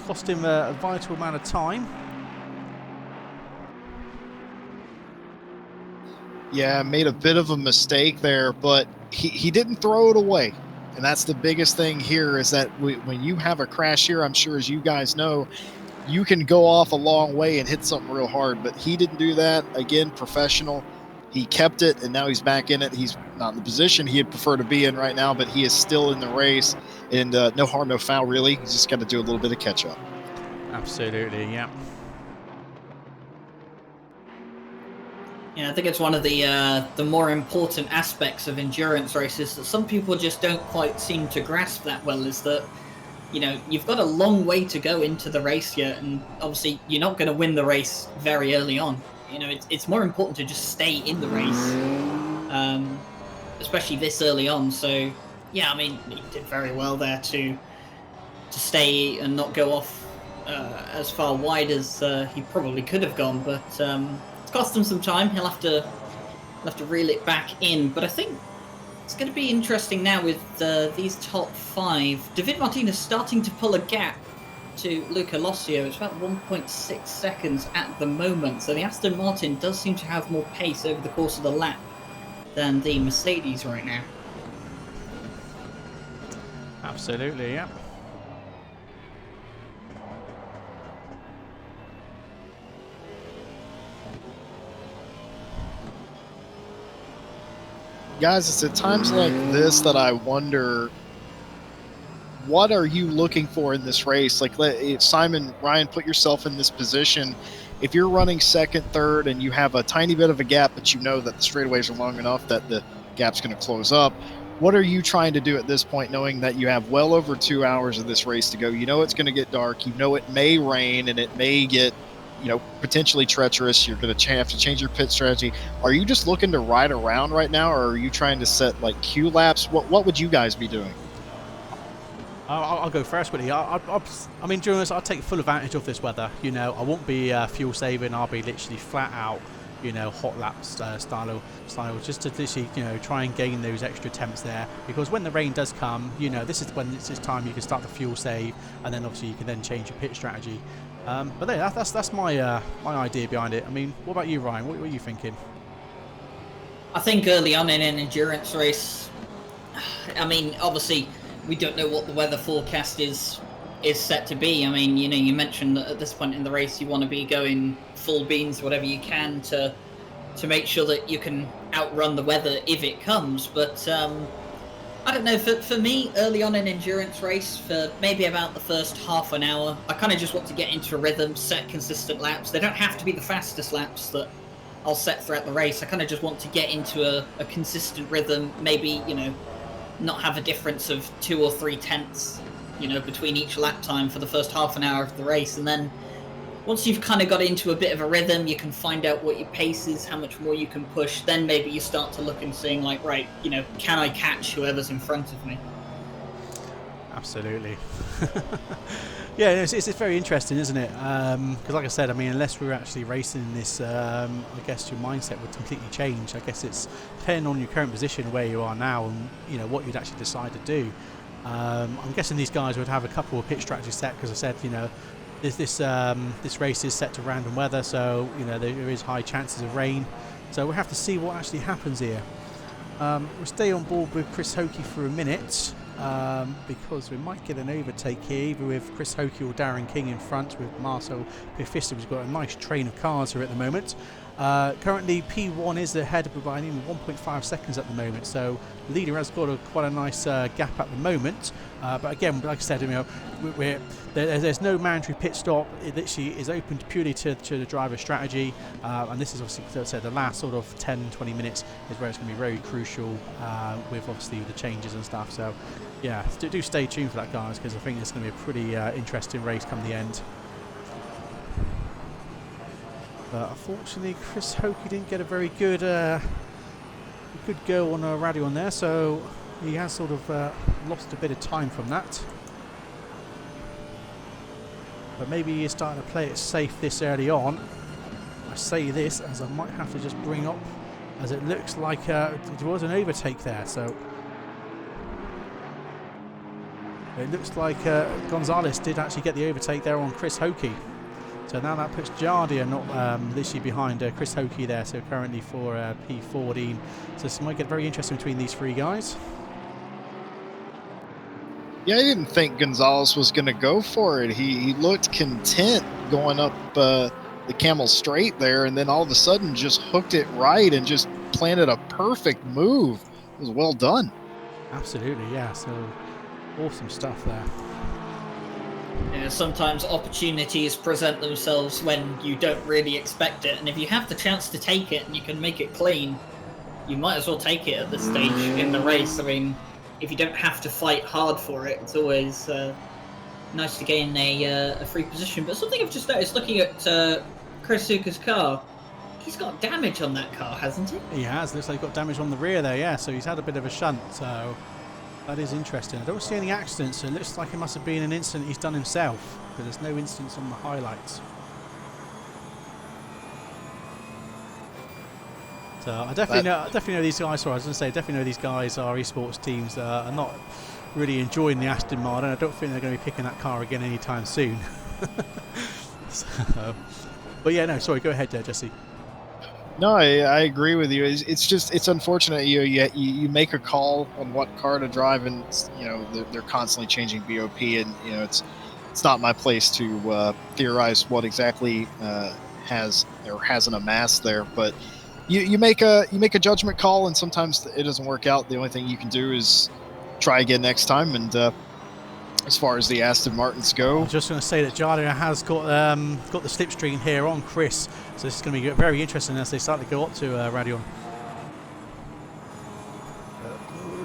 cost him a vital amount of time. Yeah, made a bit of a mistake there, but he didn't throw it away. And that's the biggest thing here is that when you have a crash here, I'm sure as you guys know, you can go off a long way and hit something real hard, but he didn't do that. Again, professional. He kept it, and now he's back in it. He's not in the position he'd prefer to be in right now, but he is still in the race, and no harm, no foul, really. He's just got to do a little bit of catch-up. Absolutely, yeah. Yeah, I think it's one of the more important aspects of endurance races that some people just don't quite seem to grasp that well, is that, you know, you've got a long way to go into the race yet, and obviously you're not going to win the race very early on. You know, it's more important to just stay in the race, especially this early on. So, yeah, I mean, he did very well there to stay and not go off as far wide as he probably could have gone, but it's cost him some time. He'll have to reel it back in. But I think it's going to be interesting now with these top 5. David Martinez starting to pull a gap to Luca Lossio. It's about 1.6 seconds at the moment. So the Aston Martin does seem to have more pace over the course of the lap than the Mercedes right now. Absolutely, yeah. Guys, it's at times like this that I wonder, what are you looking for in this race? Like, Simon, Ryan, put yourself in this position. If you're running second, third, and you have a tiny bit of a gap, but you know that the straightaways are long enough that the gap's going to close up, what are you trying to do at this point, knowing that you have well over 2 hours of this race to go? You know it's going to get dark. You know it may rain, and it may get, you know, potentially treacherous. You're going to have to change your pit strategy. Are you just looking to ride around right now, or are you trying to set like Q laps? What would you guys be doing? I'll go first, Willie. I mean, during this, I'll take full advantage of this weather. You know, I won't be fuel saving. I'll be literally flat out, you know, hot laps style, just to literally, you know, try and gain those extra temps there. Because when the rain does come, you know, this is when it's time you can start the fuel save, and then obviously you can then change your pit strategy. But yeah, that's my my idea behind it. I mean, what about you, Ryan? What are you thinking? I think early on in an endurance race, I mean, obviously we don't know what the weather forecast is set to be. I mean, you know, you mentioned that at this point in the race you want to be going full beans, whatever you can, to make sure that you can outrun the weather if it comes. But I don't know, for me, early on in an endurance race, for maybe about the first half an hour, I kind of just want to get into a rhythm, set consistent laps. They don't have to be the fastest laps that I'll set throughout the race. I kind of just want to get into a consistent rhythm, maybe, you know, not have a difference of 2 or 3 tenths, you know, between each lap time for the first half an hour of the race. And then once you've kind of got into a bit of a rhythm, you can find out what your pace is, how much more you can push. Then maybe you start to look and seeing like, right, you know, can I catch whoever's in front of me? Absolutely. Yeah, it's very interesting, isn't it? Because like I said, I mean, unless we're actually racing in this, I guess your mindset would completely change. I guess it's depending on your current position, where you are now, and you know what you'd actually decide to do. I'm guessing these guys would have a couple of pit strategies set, because I said, you know, this race is set to random weather, so you know there is high chances of rain. So we'll have to see what actually happens here. We'll stay on board with Chris Hokie for a minute. Because we might get an overtake here, either with Chris Hokie or Darren King in front, with Marcel Pifista, who's got a nice train of cars here at the moment. Currently P1 is ahead by 1.5 seconds at the moment, so the leader has got quite a nice gap at the moment. But again, like I said, you know, there's no mandatory pit stop. It literally is open purely to the driver strategy, and this is obviously, as I said, the last sort of 10-20 minutes is where it's going to be very crucial, with obviously the changes and stuff. So yeah, do stay tuned for that, guys, because I think it's going to be a pretty interesting race come the end. But unfortunately, Chris Hokie didn't get a very good go on a radio on there, so he has sort of lost a bit of time from that. But maybe he's starting to play it safe this early on. I say this as I might have to just bring up, as it looks like there was an overtake there, so it looks like Gonzalez did actually get the overtake there on Chris Hokie. So now that puts Jardia not literally behind Chris Hokie there, so currently for P14. So this might get very interesting between these three guys. Yeah, I didn't think Gonzalez was going to go for it. He looked content going up the Camel Straight there, and then all of a sudden just hooked it right and just planted a perfect move. It was well done. Absolutely, yeah. So awesome stuff there. Yeah, sometimes opportunities present themselves when you don't really expect it, and if you have the chance to take it and you can make it clean, you might as well take it at this stage in the race. I mean, if you don't have to fight hard for it, it's always nice to gain a free position. But something I've just noticed looking at Chris Suka's car, he's got damage on that car, hasn't he? He has. Looks like he's got damage on the rear there, yeah. So he's had a bit of a shunt. So that is interesting. I don't see any accidents. So it looks like it must have been an incident he's done himself, but there's no incidents on the highlights. So I definitely know these guys. Sorry, I was going to say, definitely know these guys are esports teams are not really enjoying the Aston Martin. I don't think they're going to be picking that car again anytime soon. So, but yeah, no, sorry, go ahead there, Jesse. No, I agree with you. It's unfortunate you make a call on what car to drive, and they're constantly changing BOP, and it's not my place to theorize what exactly has or hasn't amassed there, but you make a judgment call, and sometimes it doesn't work out. The only thing you can do is try again next time. And as far as the Aston Martins go, I was just going to say that Jardia has got the slipstream here on Chris, so this is going to be very interesting as they start to go up to Radion.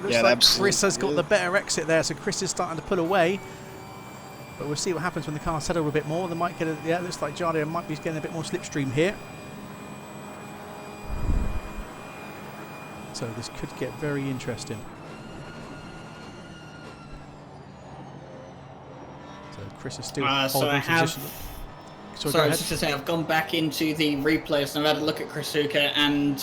Looks like Chris has got the better exit there, so Chris is starting to pull away. But we'll see what happens when the car settle a bit more. They might get it looks like Jardia might be getting a bit more slipstream here. So this could get very interesting. So Chris is still holding position. Sorry, I was just to say, I've gone back into the replays and I've had a look at Chris Suka, and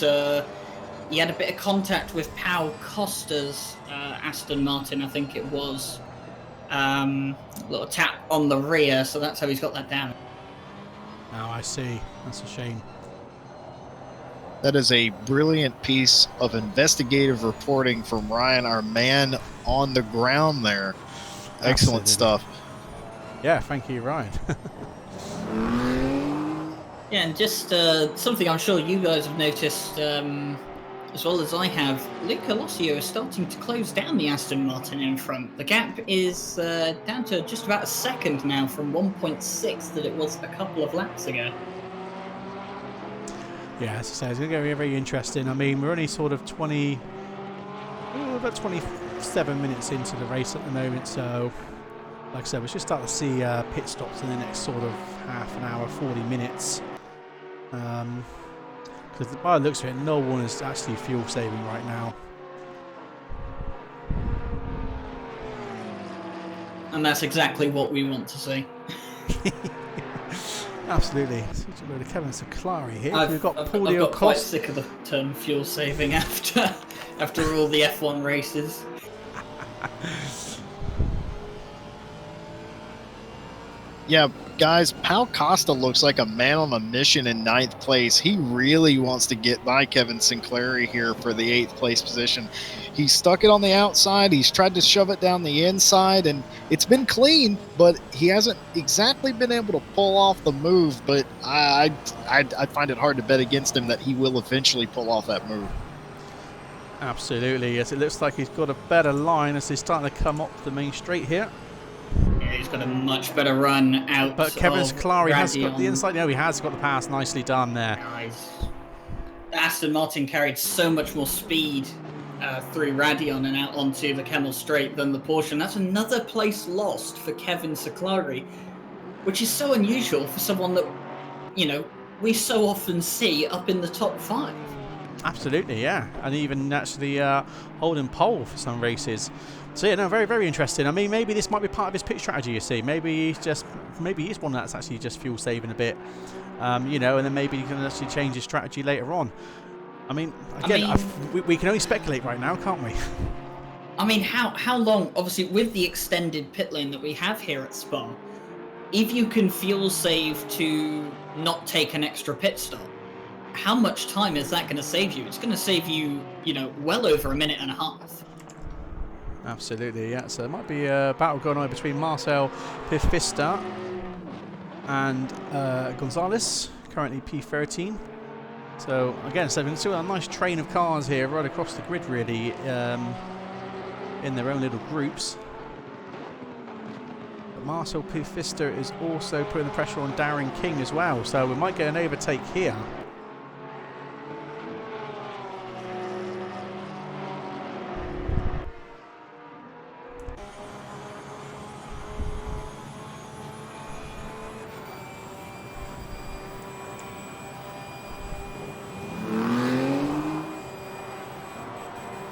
he had a bit of contact with Pau Costa's Aston Martin, I think it was. Little tap on the rear, so that's how he's got that damage. Oh, I see. That's a shame. That is a brilliant piece of investigative reporting from Ryan, our man on the ground there. Excellent stuff. Yeah, thank you, Ryan. Yeah, and just something I'm sure you guys have noticed as well as I have, Luca Lossio is starting to close down the Aston Martin in front. The gap is down to just about a second now from 1.6 that it was a couple of laps ago. Yeah, as I say, it's going to get very, very interesting. I mean, we're only sort of about 27 minutes into the race at the moment, so like I said, we should start to see pit stops in the next sort of half an hour, 40 minutes. Because by the looks of it, no one is actually fuel saving right now. And that's exactly what we want to see. Absolutely. Such a load of Kevin Siclari here. I've got quite sick of the term fuel saving after all the F1 races. Yeah, guys, Pau Costa looks like a man on a mission in 9th place. He really wants to get by Kevin Sinclair here for the 8th place position. He's stuck it on the outside. He's tried to shove it down the inside, and it's been clean, but he hasn't exactly been able to pull off the move. But I find it hard to bet against him that he will eventually pull off that move. Absolutely, yes. It looks like he's got a better line as he's starting to come up the main straight here. Yeah, he's got a much better run out. But Kevin Siclari has got the inside. No, he has got the pass nicely done there. Nice. Aston Martin carried so much more speed through Radion and out onto the Camel Straight than the Porsche. And that's another place lost for Kevin Siclari, which is so unusual for someone that, we so often see up in the top 5. Absolutely, yeah. And even actually holding pole for some races. So yeah, no, very, very interesting. I mean, maybe this might be part of his pit strategy, you see. Maybe he's one that's actually just fuel saving a bit, and then maybe he can actually change his strategy later on. I mean, again, we can only speculate right now, can't we? I mean, how long, obviously, with the extended pit lane that we have here at Spa, if you can fuel save to not take an extra pit stop, how much time is that going to save you? It's going to save you, well over a minute and a half. Absolutely, yeah. So there might be a battle going on between Marcel Pifista and Gonzalez, currently P13. So again, so we can see a nice train of cars here right across the grid, really, in their own little groups. But Marcel Pifista is also putting the pressure on Darren King as well, so we might get an overtake here.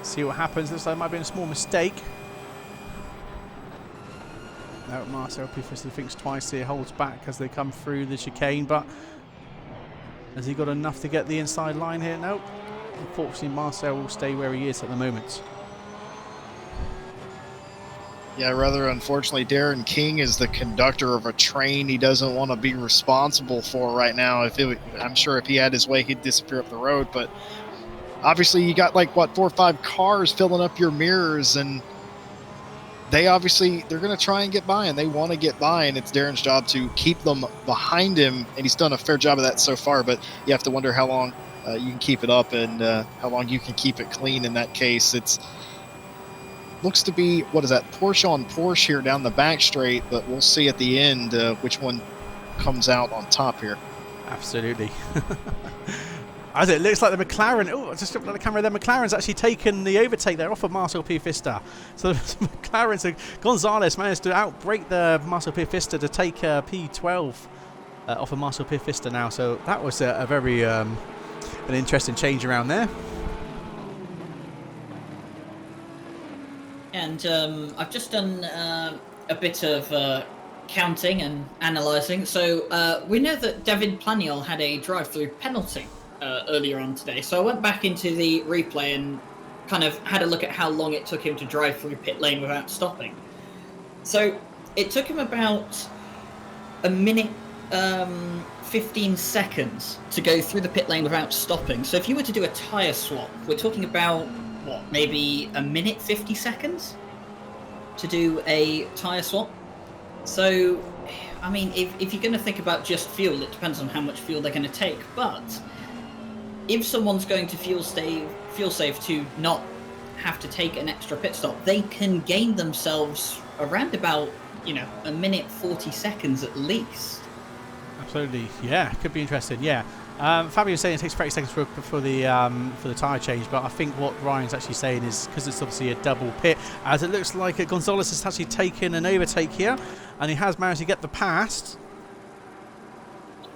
See what happens. Looks like there might be a small mistake. No, Marcel Pifista thinks twice here, holds back as they come through the chicane, but has he got enough to get the inside line here? Nope. Unfortunately, Marcel will stay where he is at the moment. Yeah, rather unfortunately, Darren King is the conductor of a train he doesn't want to be responsible for right now. I'm sure if he had his way, he'd disappear up the road, but obviously you got like, what, 4 or 5 cars filling up your mirrors, and they're going to try and get by, and they want to get by, and it's Darren's job to keep them behind him, and he's done a fair job of that so far, but you have to wonder how long you can keep it up and how long you can keep it clean in that case. It's looks to be, what is that, Porsche on Porsche here down the back straight, but we'll see at the end which one comes out on top here. Absolutely. As it looks like the McLaren, oh, I just looked at the camera there, McLaren's actually taken the overtake there off of Marcel Pifista. So McLaren, so Gonzalez managed to outbrake the Marcel Pifista to take P12 off of Marcel Pifista now. So that was a very an interesting change around there. And I've just done a bit of counting and analysing. So we know that David Planiol had a drive-through penalty earlier on today. So I went back into the replay and kind of had a look at how long it took him to drive through pit lane without stopping. So it took him about a minute 15 seconds to go through the pit lane without stopping. So if you were to do a tyre swap, we're talking about, what, maybe a minute 50 seconds to do a tyre swap. So, I mean, if you're going to think about just fuel, it depends on how much fuel they're going to take. But if someone's going to fuel save to not have to take an extra pit stop, they can gain themselves around about, a minute 40 seconds at least. Absolutely, yeah, could be interesting. Yeah, Fabio was saying it takes 30 seconds for the tyre change, but I think what Ryan's actually saying is because it's obviously a double pit, as it looks like Gonzalez has actually taken an overtake here, and he has managed to get the pass.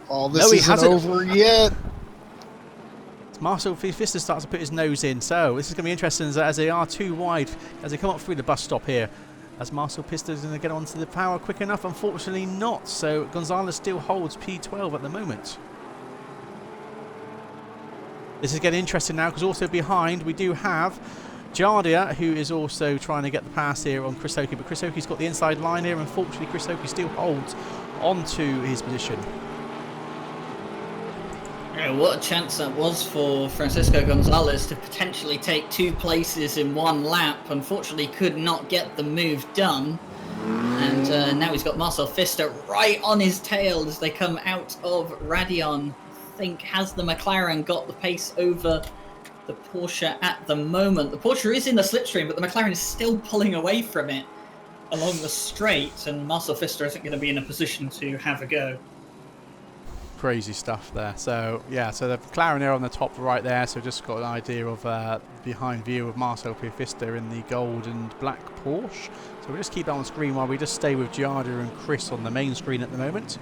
Oh, this isn't over yet. Marcel Pifista starts to put his nose in, so this is going to be interesting as they are too wide as they come up through the bus stop here. As Marcel Pifista is going to get onto the power quick enough, unfortunately not. So Gonzalez still holds P12 at the moment. This is getting interesting now because also behind we do have Jardia, who is also trying to get the pass here on Chris Oakey, but Chris Oakey's got the inside line here. Unfortunately, Chris Oakey still holds onto his position. Yeah, what a chance that was for Francisco Gonzalez to potentially take 2 places in 1 lap. Unfortunately, could not get the move done. And now he's got Marcel Pifista right on his tail as they come out of Radion. I think, has the McLaren got the pace over the Porsche at the moment? The Porsche is in the slipstream, but the McLaren is still pulling away from it along the straight, and Marcel Pifista isn't going to be in a position to have a go. Crazy stuff there. So yeah, so the McLaren there on the top right there, so just got an idea of behind view of Marcel Pifista in the gold and black Porsche. So we'll just keep that on screen while we just stay with Giada and Chris on the main screen at the moment,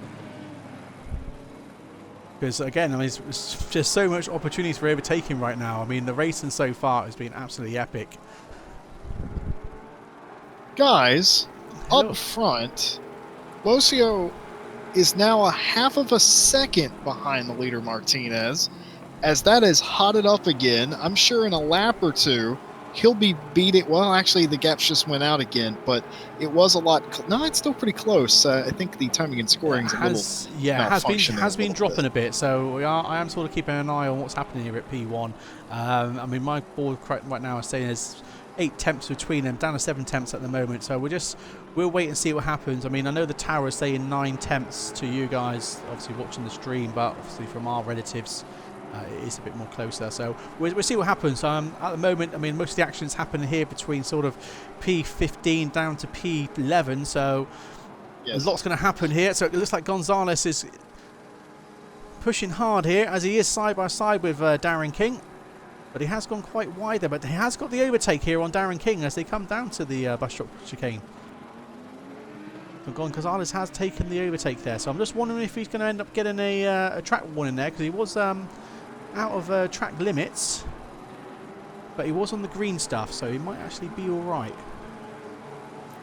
because again, I mean, it's just so much opportunity for overtaking right now. I mean, the racing so far has been absolutely epic. Guys, Hello. Up front, Locio is now a half of a second behind the leader Martinez, as that is hotted up again. I'm sure in a lap or two he'll be beating. Well, actually the gaps just went out again, but it was a lot. No, it's still pretty close. I think the timing and scoring is a little has been dropping a bit. So I am sort of keeping an eye on what's happening here at P1. I mean, my board right now is saying 8 temps between them, down to 7 temps at the moment. So we'll wait and see what happens. I mean, I know the tower is saying 9 temps to you guys, obviously watching the stream, but obviously from our relatives, it is a bit more closer. So we'll see what happens. At the moment, I mean, most of the action's happening here between sort of P15 down to P11. So Yes. a lot's going to happen here. So it looks like Gonzalez is pushing hard here, as he is side by side with Darren King. But he has gone quite wide there, but he has got the overtake here on Darren King as they come down to the bus stop chicane. So Gonzalez has taken the overtake there, so I'm just wondering if he's going to end up getting a track warning there, because he was out of track limits, but he was on the green stuff, so he might actually be all right.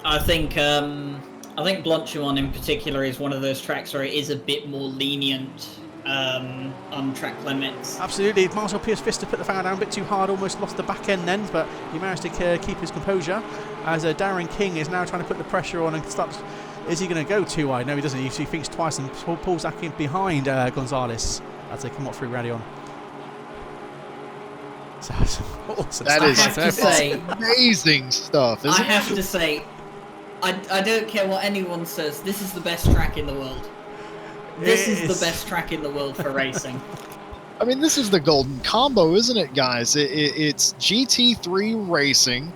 I think Blanchimont in particular is one of those tracks where it is a bit more lenient on track limits. Absolutely. Marcel Pierce-Pfister put the foul down a bit too hard, almost lost the back end then, but he managed to keep his composure as Darren King is now trying to put the pressure on and starts. Is he going to go too wide? No, he doesn't. He thinks twice and pulls back in behind Gonzalez as they come up through Radion. So, awesome That stuff. is amazing stuff. I have to say, I don't care what anyone says, this is the best track in the world. This is the best track in the world for racing. I mean, this is the golden combo, isn't it, guys? It's GT3 racing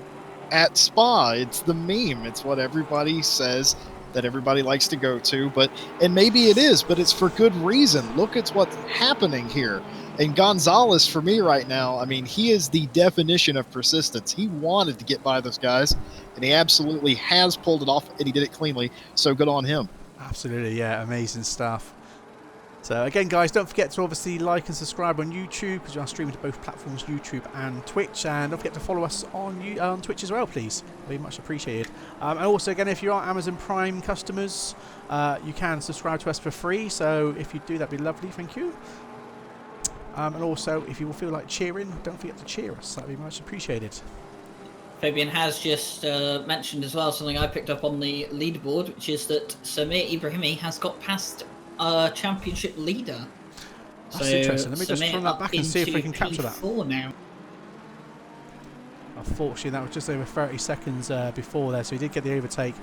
at Spa. It's the meme. It's what everybody says that everybody likes to go to. And maybe it is, but it's for good reason. Look at what's happening here. And Gonzalez, for me right now, I mean, he is the definition of persistence. He wanted to get by those guys, and he absolutely has pulled it off, and he did it cleanly. So good on him. Absolutely, yeah, amazing stuff. So again, guys, don't forget to obviously like and subscribe on YouTube, because we are streaming to both platforms, YouTube and Twitch. And don't forget to follow us on Twitch as well, please. Very much appreciated. And also, again, if you are Amazon Prime customers, you can subscribe to us for free. So if you do, that'd be lovely. Thank you. And also, if you will feel like cheering, don't forget to cheer us. That'd be much appreciated. Fabian has just mentioned as well something I picked up on the leaderboard, which is that Samir Ibrahimi has got past championship leader. That's interesting. Let me just run that back and see if we can capture that. P4 now. Unfortunately, that was just over 30 seconds before there, so he did get the overtake.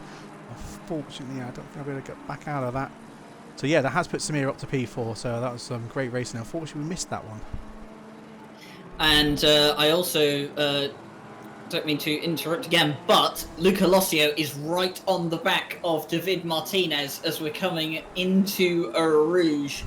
Unfortunately, I don't think I'll be able to get back out of that. So yeah, that has put Samir up to P4, so that was some great racing. Unfortunately, we missed that one. And I also don't mean to interrupt again, but Luca Lossio is right on the back of David Martinez as we're coming into Eau Rouge.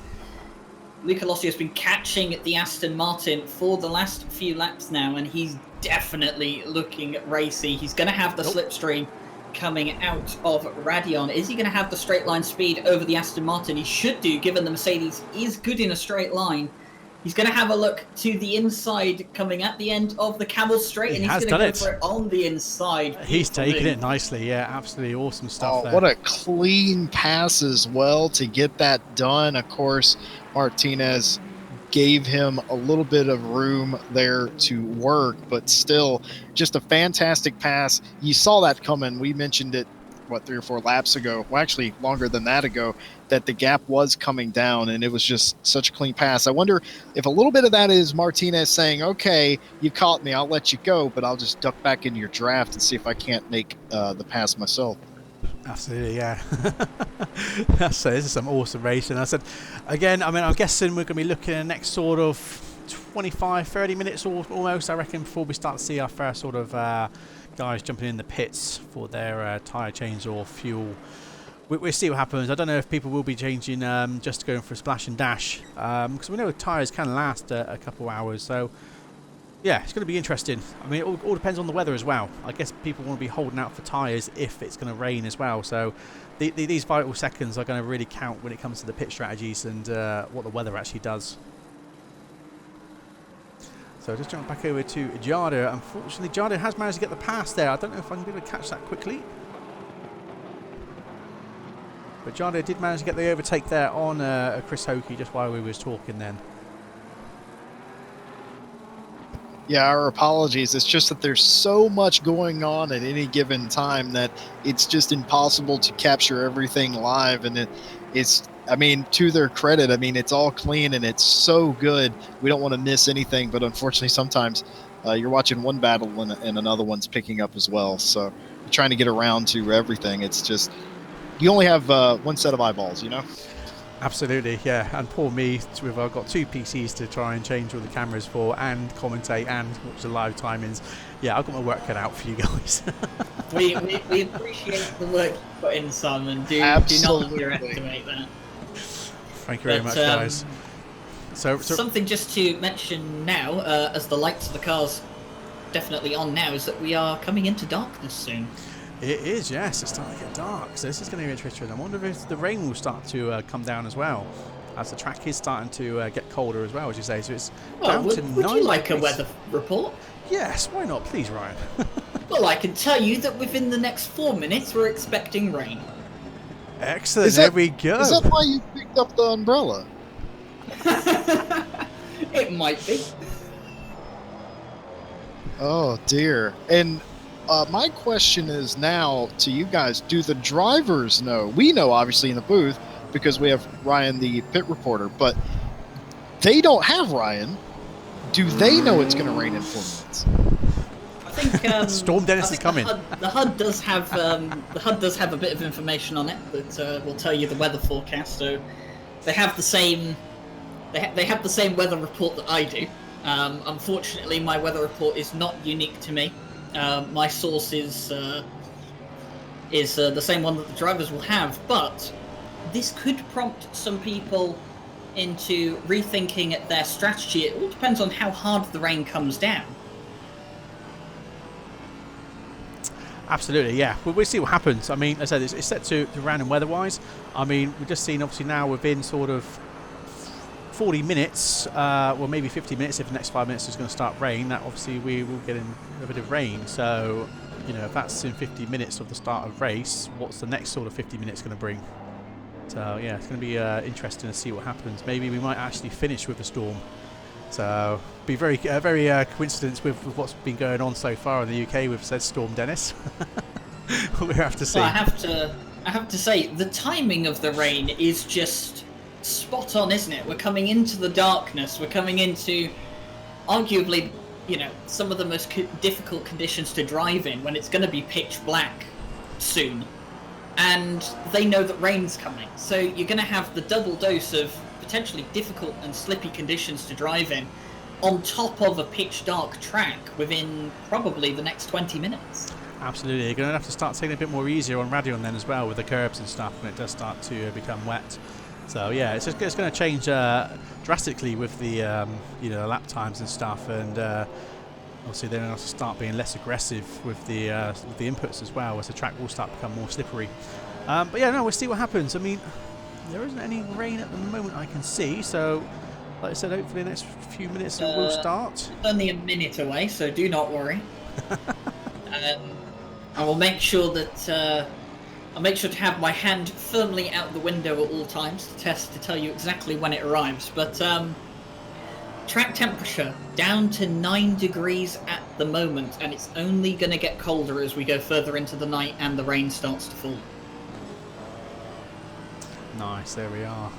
Luca Lossio has been catching the Aston Martin for the last few laps now, and he's definitely looking racy. He's going to have the slipstream coming out of Radion. Is he going to have the straight line speed over the Aston Martin? He should do, given the Mercedes is good in a straight line. He's going to have a look to the inside coming at the end of the Camel Straight, and he's going to go for it on the inside. He's taken it nicely, yeah, absolutely awesome stuff there. What a clean pass as well to get that done. Of course, Martinez gave him a little bit of room there to work, but still just a fantastic pass. You saw that coming. We mentioned it, 3 or 4 laps ago, well, actually longer than that ago, that the gap was coming down, and it was just such a clean pass. I wonder if a little bit of that is Martinez saying, okay, you caught me, I'll let you go, but I'll just duck back in your draft and see if I can't make the pass myself. Absolutely, yeah. So this is some awesome racing. I said, again, I mean, I'm guessing we're going to be looking at the next sort of 25, 30 minutes almost, I reckon, before we start to see our first sort of guys jumping in the pits for their tyre change or fuel. We'll see what happens. I don't know if people will be changing just going for a splash and dash, because we know tyres can last a couple hours. So yeah, it's going to be interesting. I mean, it all depends on the weather as well. I guess people want to be holding out for tyres if it's going to rain as well. So these vital seconds are going to really count when it comes to the pit strategies and what the weather actually does. So just jump back over to Jardo. Unfortunately, Jardo has managed to get the pass there. I don't know if I can be able to catch that quickly. But Jardo did manage to get the overtake there on Chris Hokie just while we was talking then. Yeah, our apologies. It's just that there's so much going on at any given time that it's just impossible to capture everything live. And it's, I mean, to their credit, I mean, it's all clean and it's so good. We don't want to miss anything, but unfortunately sometimes you're watching one battle and another one's picking up as well. So you're trying to get around to everything. It's just you only have one set of eyeballs, you know. Absolutely, yeah. And poor me, I've got 2 PCs to try and change all the cameras for, and commentate, and watch the live timings. Yeah, I've got my work cut out for you guys. we appreciate the work you put in, Simon. Do not underestimate that. Thank you very much, guys. So something just to mention now, as the lights of the car's definitely on now, is that we are coming into darkness soon. It is, yes. It's starting to get dark, so this is going to be interesting. I wonder if the rain will start to come down as well, as the track is starting to get colder as well, as you say. So it's down to 9 would you like a weather report? Yes, why not? Please, Ryan. Well, I can tell you that within the next 4 minutes, we're expecting rain. Excellent, there we go. Is that why you picked up the umbrella? It might be. Oh, dear. And my question is now to you guys, do the drivers know? We know, obviously, in the booth, because we have Ryan, the pit reporter, but they don't have Ryan. Do they know it's going to rain in 4 minutes? I think Storm Dennis is coming. The HUD does have a bit of information on it that will tell you the weather forecast. So they have the same weather report that I do. Unfortunately, my weather report is not unique to me. My source is the same one that the drivers will have, but this could prompt some people into rethinking their strategy. It all depends on how hard the rain comes down. Absolutely, yeah. We'll see what happens. I mean, as I said, it's set to random weather-wise. I mean, we've just seen, obviously, now within sort of 40 minutes, well, maybe 50 minutes, if the next 5 minutes is going to start rain, that obviously we will get in a bit of rain. So, you know, if that's in 50 minutes of the start of race, what's the next sort of 50 minutes going to bring? So, yeah, it's going to be interesting to see what happens. Maybe we might actually finish with a storm. So, be very coincidence with what's been going on so far in the UK with said Storm Dennis. We'll have to see. Well, I have to say, the timing of the rain is just spot on, isn't it? We're coming into the darkness. We're coming into, arguably, you know, some of the most difficult conditions to drive in, when it's going to be pitch black soon. And they know that rain's coming. So you're going to have the double dose of potentially difficult and slippy conditions to drive in, on top of a pitch dark track within probably the next 20 minutes. Absolutely. You're going to have to start taking it a bit more easier on Radion then as well, with the curbs and stuff, when it does start to become wet. So yeah, it's going to change drastically with the you know, lap times and stuff, and obviously they're going to start being less aggressive with the inputs as well, as the track will start to become more slippery. But yeah, no, we'll see what happens. I mean, there isn't any rain at the moment I can see, so like I said, hopefully the next few minutes it will start. It's only a minute away, so do not worry. I will make sure that I'll make sure to have my hand firmly out the window at all times to tell you exactly when it arrives. But track temperature down to 9 degrees at the moment, and it's only going to get colder as we go further into the night and the rain starts to fall. Nice, there we are.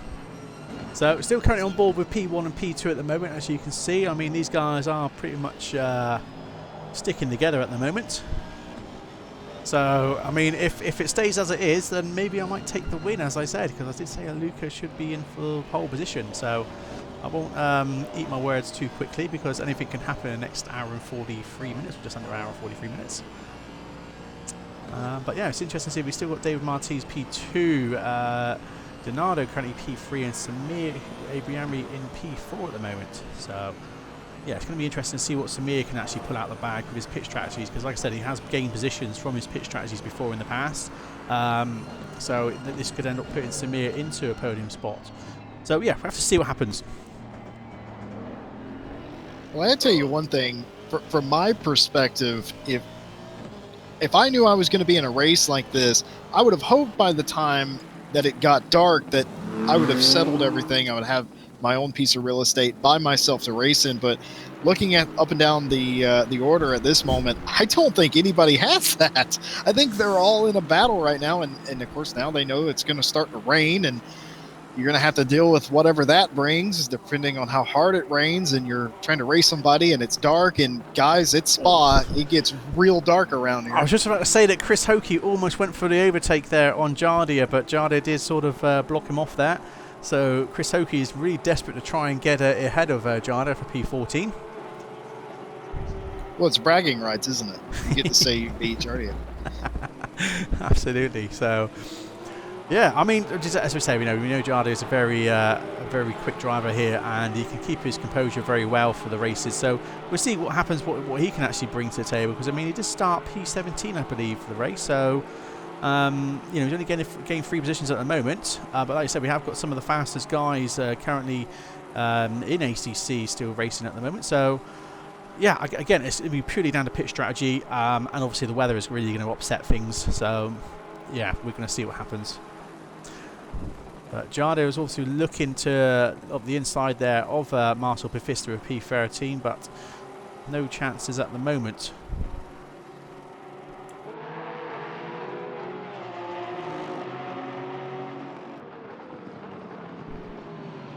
So we're still currently on board with P1 and P2 at the moment, as you can see. I mean, these guys are pretty much sticking together at the moment. So, I mean, if it stays as it is, then maybe I might take the win, as I said, because I did say Luca should be in for pole position. So I won't eat my words too quickly, because anything can happen in the next hour and 43 minutes, just under an hour and 43 minutes. But yeah, it's interesting to see. We've still got David Martins P2, Donato currently P3, and Samir Abriamri in P4 at the moment. So yeah, it's going to be interesting to see what Samir can actually pull out the bag with his pitch strategies, because like I said, he has gained positions from his pitch strategies before in the past. So this could end up putting Samir into a podium spot. So yeah, we'll have to see what happens. Well, I'll tell you one thing. From my perspective, if I knew I was going to be in a race like this, I would have hoped by the time that it got dark that I would have settled everything. I would have my own piece of real estate by myself to race in. But looking at up and down the order at this moment, I don't think anybody has that. I think they're all in a battle right now, and of course now they know it's going to start to rain, and you're going to have to deal with whatever that brings, depending on how hard it rains and you're trying to race somebody and it's dark. And guys, it's Spa. It gets real dark around here. I was just about to say that Chris Hokie almost went for the overtake there on Jardia, but Jardia did sort of block him off there. So Chris Hokie is really desperate to try and get ahead of Jardia for P14. Well, it's bragging rights, isn't it? You get to say you beat Jardia. Absolutely. So, yeah, I mean, just as we say, we know Jardia is a very quick driver here, and he can keep his composure very well for the races. So we'll see what happens, what he can actually bring to the table. Because I mean, he did start P17, I believe, for the race. So, he's only getting 3 positions at the moment. But like I said, we have got some of the fastest guys currently in ACC still racing at the moment. So. Yeah, again, it'll be purely down to pit strategy, and obviously the weather is really going to upset things. So, yeah, we're going to see what happens. But Jardo is also looking to up the inside there of Marcel Pifista with P13, but no chances at the moment.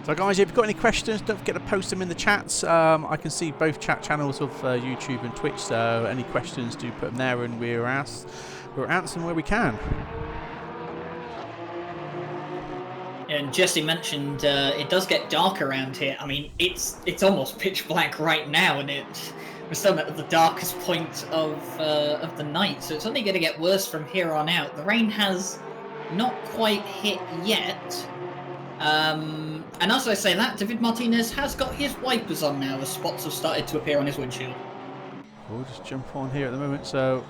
So guys, if you've got any questions, don't forget to post them in the chats. I can see both chat channels of YouTube and Twitch, so any questions, do put them there and we'll answer them where we can. And Jesse mentioned it does get dark around here. I mean, it's almost pitch black right now, and we're still at the darkest point of the night, so it's only going to get worse from here on out. The rain has not quite hit yet. And as I say that, David Martinez has got his wipers on now. The spots have started to appear on his windshield. We'll just jump on here at the moment. So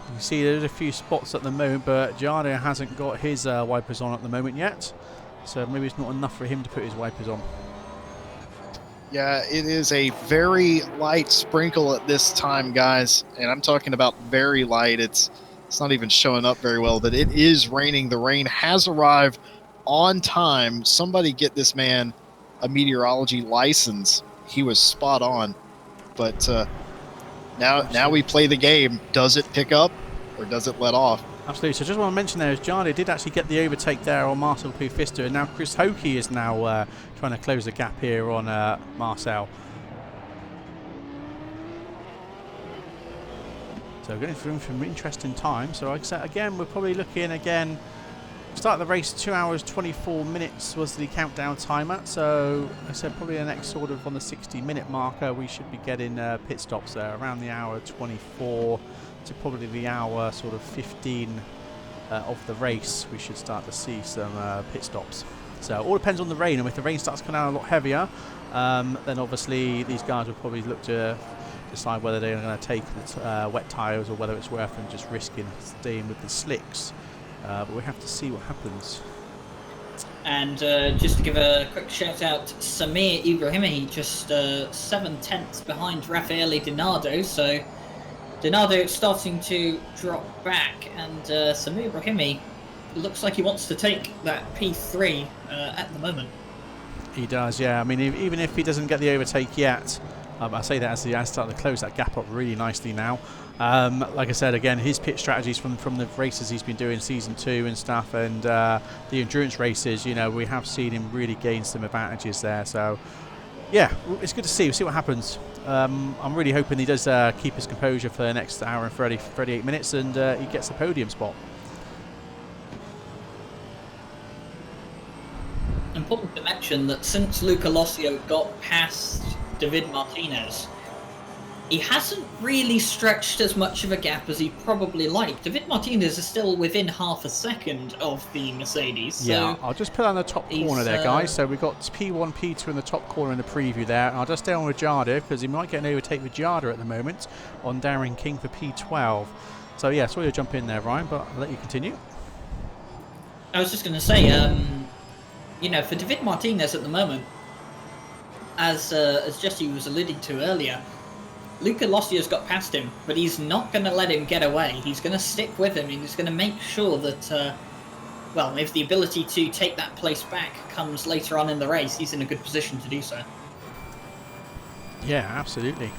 you can see there's a few spots at the moment, but Jarno hasn't got his wipers on at the moment yet. So maybe it's not enough for him to put his wipers on. Yeah, it is a very light sprinkle at this time, guys. And I'm talking about very light. It's not even showing up very well, but it is raining. The rain has arrived on time. Somebody get this man a meteorology license. He was spot on. But now we play the game. Does it pick up or does it let off? Absolutely. So just want to mention there is Jarno did actually get the overtake there on Marcel Pufista, and now Chris Hokie is now trying to close the gap here on Marcel. So going through some interesting time. So like I said, again, we're probably looking again. Start the race 2 hours 24 minutes was the countdown timer. So I said probably the next sort of on the 60-minute marker we should be getting pit stops there around the hour 24 to probably the hour sort of 15 of the race. We should start to see some pit stops. So it all depends on the rain, and if the rain starts coming out a lot heavier, then obviously these guys will probably look to decide whether they're going to take the wet tyres or whether it's worth them just risking staying with the slicks. But we have to see what happens. And just to give a quick shout out, Samir Ibrahimi just 7/10 behind Raffaele Dinardo. So Dinardo starting to drop back, and Samir Ibrahimi looks like he wants to take that P3 at the moment. He does, yeah. I mean, even if he doesn't get the overtake yet, I say that as he has started to close that gap up really nicely now. Like I said, again, his pit strategies from the races he's been doing season 2 and stuff, and the endurance races, you know, we have seen him really gain some advantages there. So, yeah, it's good to see. We'll see what happens. I'm really hoping he does keep his composure for the next hour and 38 minutes, and he gets the podium spot. Important to mention that since Luca Lossio got past David Martinez, he hasn't really stretched as much of a gap as he probably liked. David Martinez is still within half a second of the Mercedes. So yeah, I'll just put on the top corner there, guys. So we've got P1, P2 in the top corner in the preview there. And I'll just stay on with Jarda because he might get an overtake with Jarda at the moment on Darren King for P12. So yeah, sorry to jump in there, Ryan, but I'll let you continue. I was just going to say, you know, for David Martinez at the moment, as Jesse was alluding to earlier, Luca Lossio's got past him, but he's not going to let him get away. He's going to stick with him, and he's going to make sure that, well, if the ability to take that place back comes later on in the race, he's in a good position to do so. Yeah, absolutely.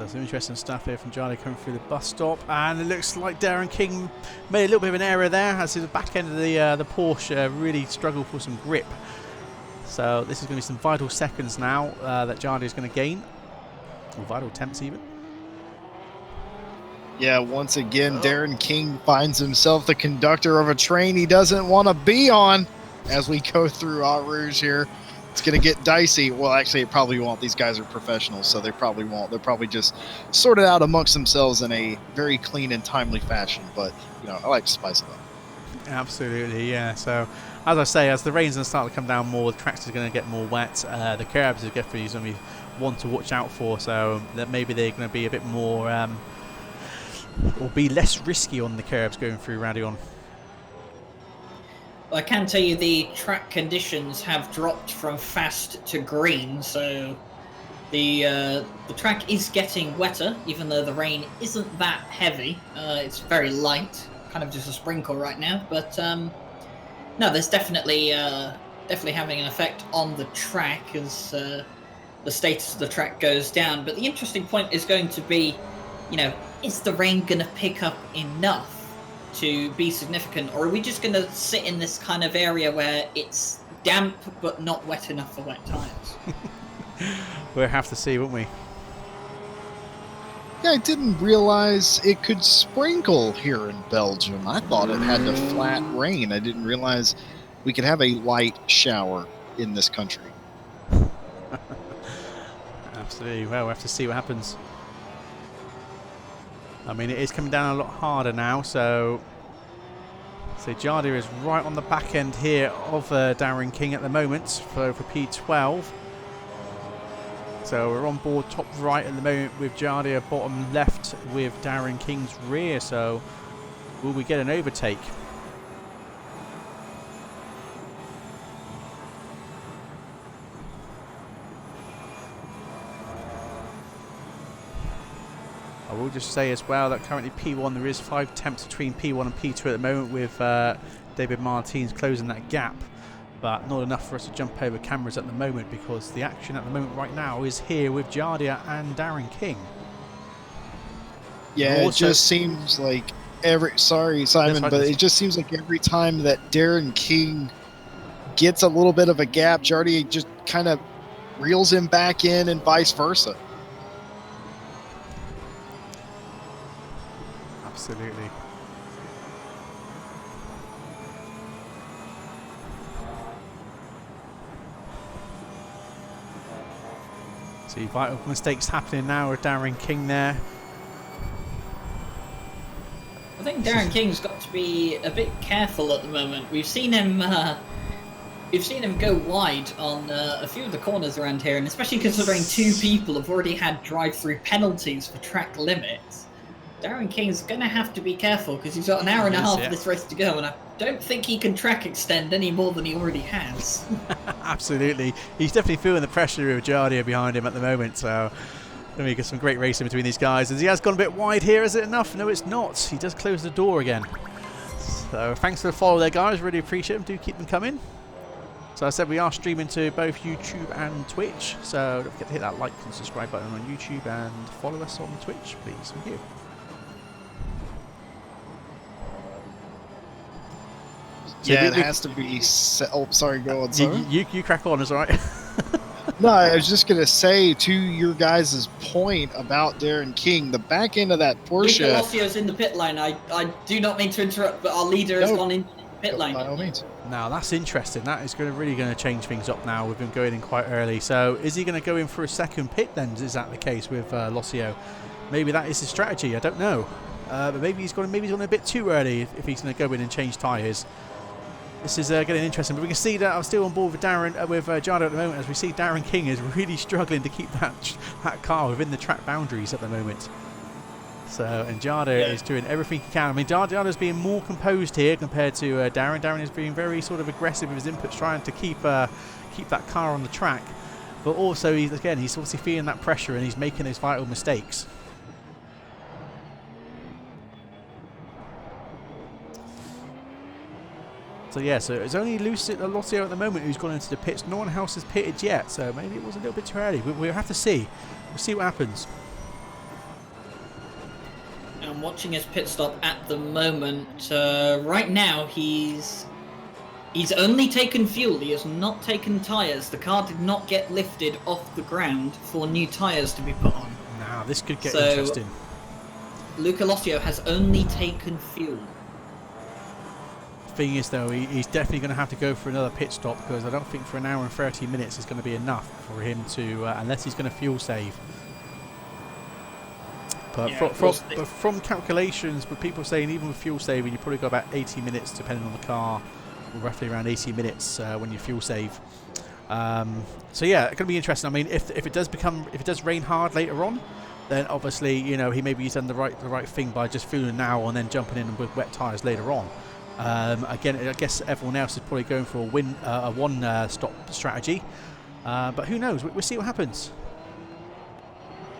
some interesting stuff here from Jardy coming through the bus stop, and it looks like Darren King made a little bit of an error there as the back end of the Porsche really struggled for some grip. So this is going to be some vital seconds now that Jardy is going to gain, or vital attempts even. Yeah, once again, Darren King finds himself the conductor of a train he doesn't want to be on as we go through Eau Rouge here. It's going to get dicey. Well, actually, it probably won't. These guys are professionals, so they probably won't. They'll probably just sort it out amongst themselves in a very clean and timely fashion. But, you know, I like to spice it up. Absolutely, yeah. So, as I say, as the rain's going to start to come down more, the tracks are going to get more wet. The curbs are definitely going to be one to watch out for, so that maybe they're going to be a bit more... or be less risky on the curbs going through Radion. I can tell you the track conditions have dropped from fast to green, so the track is getting wetter, even though the rain isn't that heavy. It's very light, kind of just a sprinkle right now. But no, there's definitely having an effect on the track as the status of the track goes down. But the interesting point is going to be, you know, is the rain going to pick up enough to be significant, or are we just going to sit in this kind of area where it's damp but not wet enough for wet tyres? We'll have to see, won't we? Yeah, I didn't realize it could sprinkle here in Belgium. I thought it had to flat rain. I didn't realize we could have a light shower in this country. Absolutely. Well, we'll have to see what happens. I mean, it is coming down a lot harder now, so Jardy is right on the back end here of Darren King at the moment for P12. So we're on board top right at the moment with Jardy at bottom left with Darren King's rear, so will we get an overtake? I will just say as well that currently P1, there is 5 attempts between P1 and P2 at the moment with David Martins closing that gap, but not enough for us to jump over cameras at the moment because the action at the moment right now is here with Jardia and Darren King. Yeah, it just seems like sorry Simon, but it just seems like every time that Darren King gets a little bit of a gap, Jardia just kind of reels him back in and vice versa. Absolutely. See vital mistakes happening now with Darren King there. I think Darren King's got to be a bit careful at the moment. We've seen him go wide on a few of the corners around here, and especially considering 2 people have already had drive-through penalties for track limits. Darren King's going to have to be careful because he's got an hour and a half of this race to go, and I don't think he can track extend any more than he already has. Absolutely. He's definitely feeling the pressure with Jardia behind him at the moment, so we get some great racing between these guys. As he has gone a bit wide here, is it enough? No, it's not. He does close the door again. So thanks for the follow there, guys. Really appreciate them. Do keep them coming. So I said we are streaming to both YouTube and Twitch, so don't forget to hit that like and subscribe button on YouTube and follow us on Twitch, please. Thank you. Yeah, it has to be... Oh, sorry, go on, sorry. You crack on, is all right. No, I was just going to say, to your guys' point about Darren King, the back end of that Porsche... Lucio's in the pit lane. I do not mean to interrupt, but our leader has gone in the pit lane. By all means. Now, that's interesting. That is really going to change things up now. We've been going in quite early. So, is he going to go in for a second pit then? Is that the case with Lucio? Maybe that is his strategy. I don't know. But maybe he's gone a bit too early if he's going to go in and change tyres. This is getting interesting, but we can see that I'm still on board with Darren, with Jardo at the moment, as we see Darren King is really struggling to keep that car within the track boundaries at the moment. So, and Jardo is doing everything he can. I mean, Jardo's being more composed here compared to Darren. Darren is being very sort of aggressive with his inputs, trying to keep that car on the track. But also, he's obviously feeling that pressure and he's making those vital mistakes. So yeah, so it's only Lucio at the moment who's gone into the pits. No one else has pitted yet, so maybe it was a little bit too early. We'll have to see. We'll see what happens. I'm watching his pit stop at the moment. Right now, he's only taken fuel. He has not taken tyres. The car did not get lifted off the ground for new tyres to be put on. Now this could get So, interesting. Luca Lossio has only taken fuel. Thing is, though, he's definitely going to have to go for another pit stop, because I don't think for an hour and 30 minutes is going to be enough for him to, unless he's going to fuel save. But Yeah, from calculations, with people saying even with fuel saving, you probably got about 80 minutes, depending on the car, or roughly around 80 minutes when you fuel save. So yeah, it's going to be interesting. I mean, if it does rain hard later on, then obviously, you know, he maybe he's done the right thing by just fueling now and then jumping in with wet tyres later on. Again, I guess everyone else is probably going for a one-stop strategy, but who knows? We'll see what happens.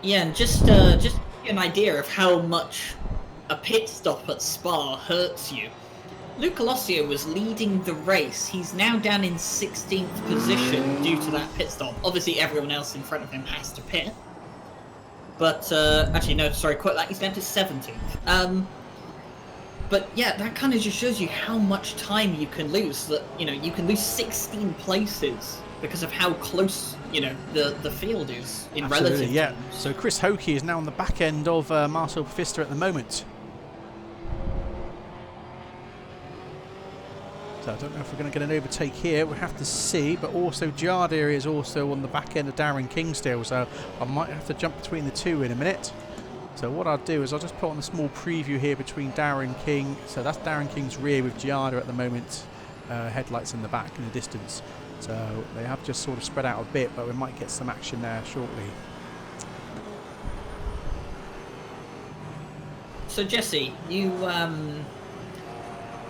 Yeah, and just an idea of how much a pit stop at Spa hurts you. Luca Lossio was leading the race. He's now down in 16th position due to that pit stop. Obviously, everyone else in front of him has to pit. But, actually, no, sorry, quite that. He's down to 17th. But yeah, that kind of just shows you how much time you can lose. That, you know, you can lose 16 places because of how close, you know, the field is in relative yeah. terms. So Chris Hokie is now on the back end of Marcel Pfister at the moment. So I don't know if we're going to get an overtake here. We'll have to see. But also Jardir is also on the back end of Darren King still. So I might have to jump between the two in a minute. So what I'll do is I'll just put on a small preview here between Darren King. So that's Darren King's rear with Giada at the moment. Headlights in the back in the distance. So they have just sort of spread out a bit, but we might get some action there shortly. So Jesse, you've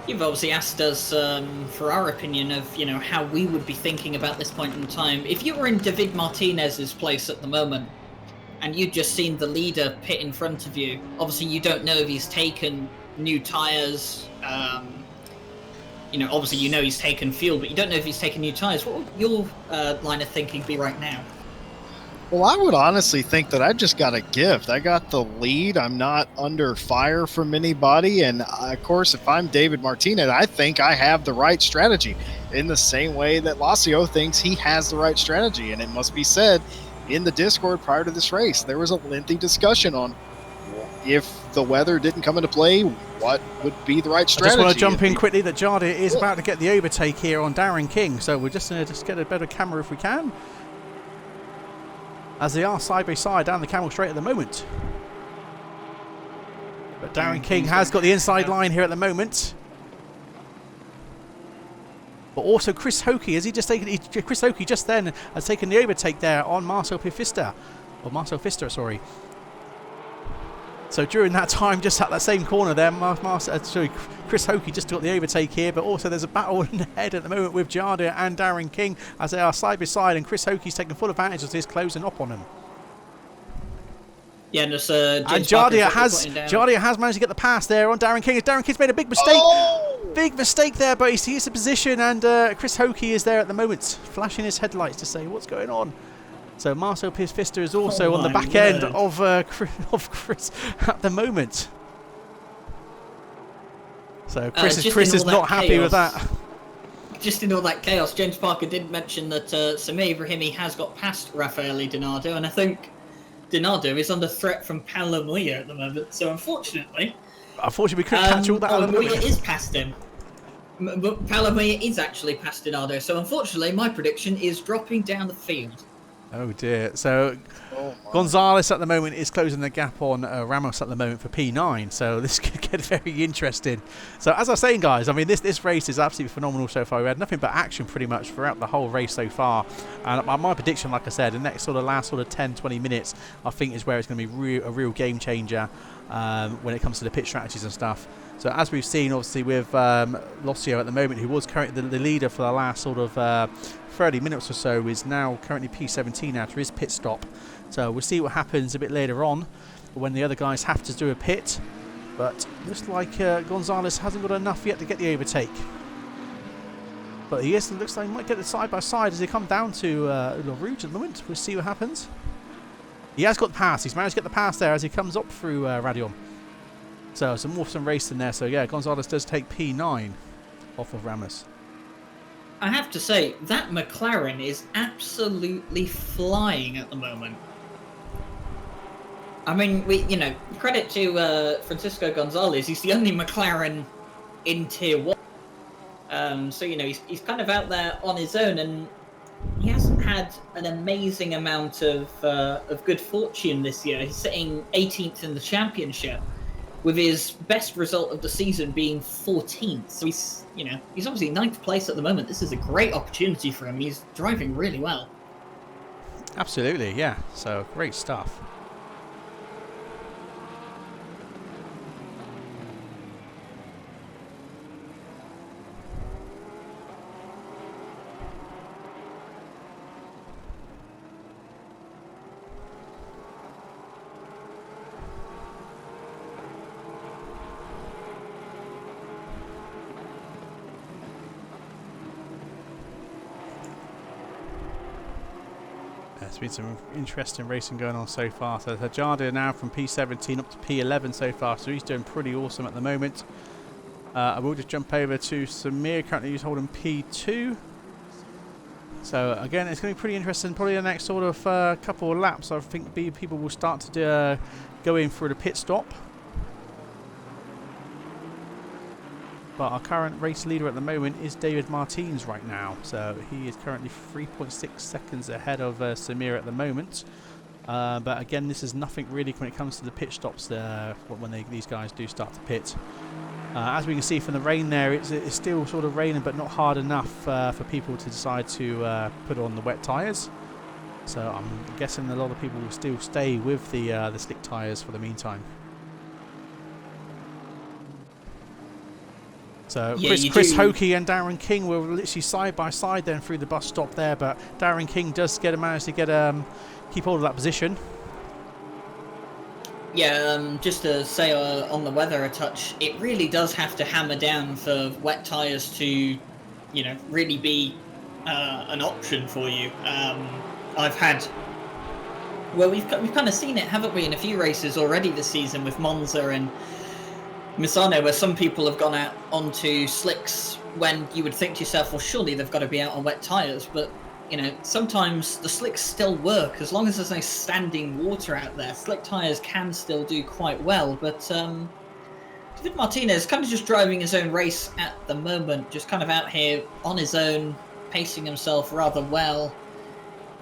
obviously asked us for our opinion of, you know, how we would be thinking about this point in time. If you were in David Martinez's place at the moment, and you'd just seen the leader pit in front of you, obviously you don't know if he's taken new tyres, you know, obviously you know he's taken fuel, but you don't know if he's taken new tyres. What would your line of thinking be right now? Well, I would honestly think that I just got a gift. I got the lead. I'm not under fire from anybody. And, of course, if I'm David Martinez, I think I have the right strategy in the same way that Lossio thinks he has the right strategy. And it must be said, in the Discord prior to this race, there was a lengthy discussion on if the weather didn't come into play, what would be the right strategy. I just want to jump in quickly that Jardir is about to get the overtake here on Darren King. So we're just going to get a better camera if we can, as they are side by side down the Camel Straight at the moment. But Darren King has got the inside line here at the moment. But also Chris Hokie, has he just taken? Chris Hokie just then has taken the overtake there on Marcel Pfister, or Marcel Pfister, sorry. So during that time, just at that same corner there, Chris Hokie just got the overtake here. But also there's a battle ahead at the moment with Jardir and Darren King as they are side by side, and Chris Hokie's taking full advantage of this, closing up on him. Yeah, and Jardir has managed to get the pass there on Darren King. Darren King's made a big mistake. Big mistake there, but he sees the position, and Chris Hokie is there at the moment, flashing his headlights to say what's going on. So Marcel Pfister is also on the back end of Chris at the moment. So Chris is not happy with that. Just in all that chaos, James Parker did mention that Samir Ibrahimi has got past Raffaele Donardo, and I think Donardo is under threat from Paolo Muia at the moment. So unfortunately, we couldn't catch all that. Muia is past him. Paolo Muia is actually past Donardo. So unfortunately, my prediction is dropping down the field. Oh dear. So Gonzalez at the moment is closing the gap on Ramos at the moment for P9. So this could get very interesting. So as I was saying, guys, I mean, this race is absolutely phenomenal so far. We had nothing but action pretty much throughout the whole race so far. And my prediction, like I said, the next last 10-20 minutes, I think is where it's going to be a real game changer when it comes to the pit strategies and stuff. So as we've seen, obviously, with Lossio at the moment, who was currently the leader for the last 30 minutes or so, is now currently P17 after his pit stop. So we'll see what happens a bit later on when the other guys have to do a pit. But looks like Gonzalez hasn't got enough yet to get the overtake. But he looks like he might get it side by side as they come down to La Rouge at the moment. We'll see what happens. He has got the pass. He's managed to get the pass there as he comes up through Radion. So some racing there. So yeah, Gonzalez does take P9 off of Ramos. I have to say, that McLaren is absolutely flying at the moment. I mean, credit to Francisco Gonzalez. He's the only McLaren in Tier 1. So, he's kind of out there on his own, and he hasn't had an amazing amount of good fortune this year. He's sitting 18th in the championship, with his best result of the season being 14th. So he's obviously 9th place at the moment. This is a great opportunity for him. He's driving really well. Absolutely, yeah. So great stuff. There's been some interesting racing going on so far. So Hajarda now from P17 up to P11 so far, so he's doing pretty awesome at the moment. I will just jump over to Samir, currently he's holding P2. So again, it's going to be pretty interesting. Probably the next sort of couple of laps, I think people will start to go in for the pit stop. But our current race leader at the moment is David Martins right now. So he is currently 3.6 seconds ahead of Samir at the moment. But again, this is nothing really when it comes to the pit stops when these guys do start to pit. As we can see from the rain there, it's still sort of raining, but not hard enough for people to decide to put on the wet tyres. So I'm guessing a lot of people will still stay with the slick tyres for the meantime. So yeah, Chris Hokie and Darren King were literally side by side then through the bus stop there, but Darren King does manage to keep hold of that position. Yeah, just to say on the weather a touch, it really does have to hammer down for wet tyres to, really be an option for you. We've kind of seen it, haven't we, in a few races already this season with Monza and Misano, where some people have gone out onto slicks when you would think to yourself, well, surely they've got to be out on wet tyres. But, sometimes the slicks still work. As long as there's no standing water out there, slick tyres can still do quite well. But David Martinez kind of just driving his own race at the moment, just kind of out here on his own, pacing himself rather well.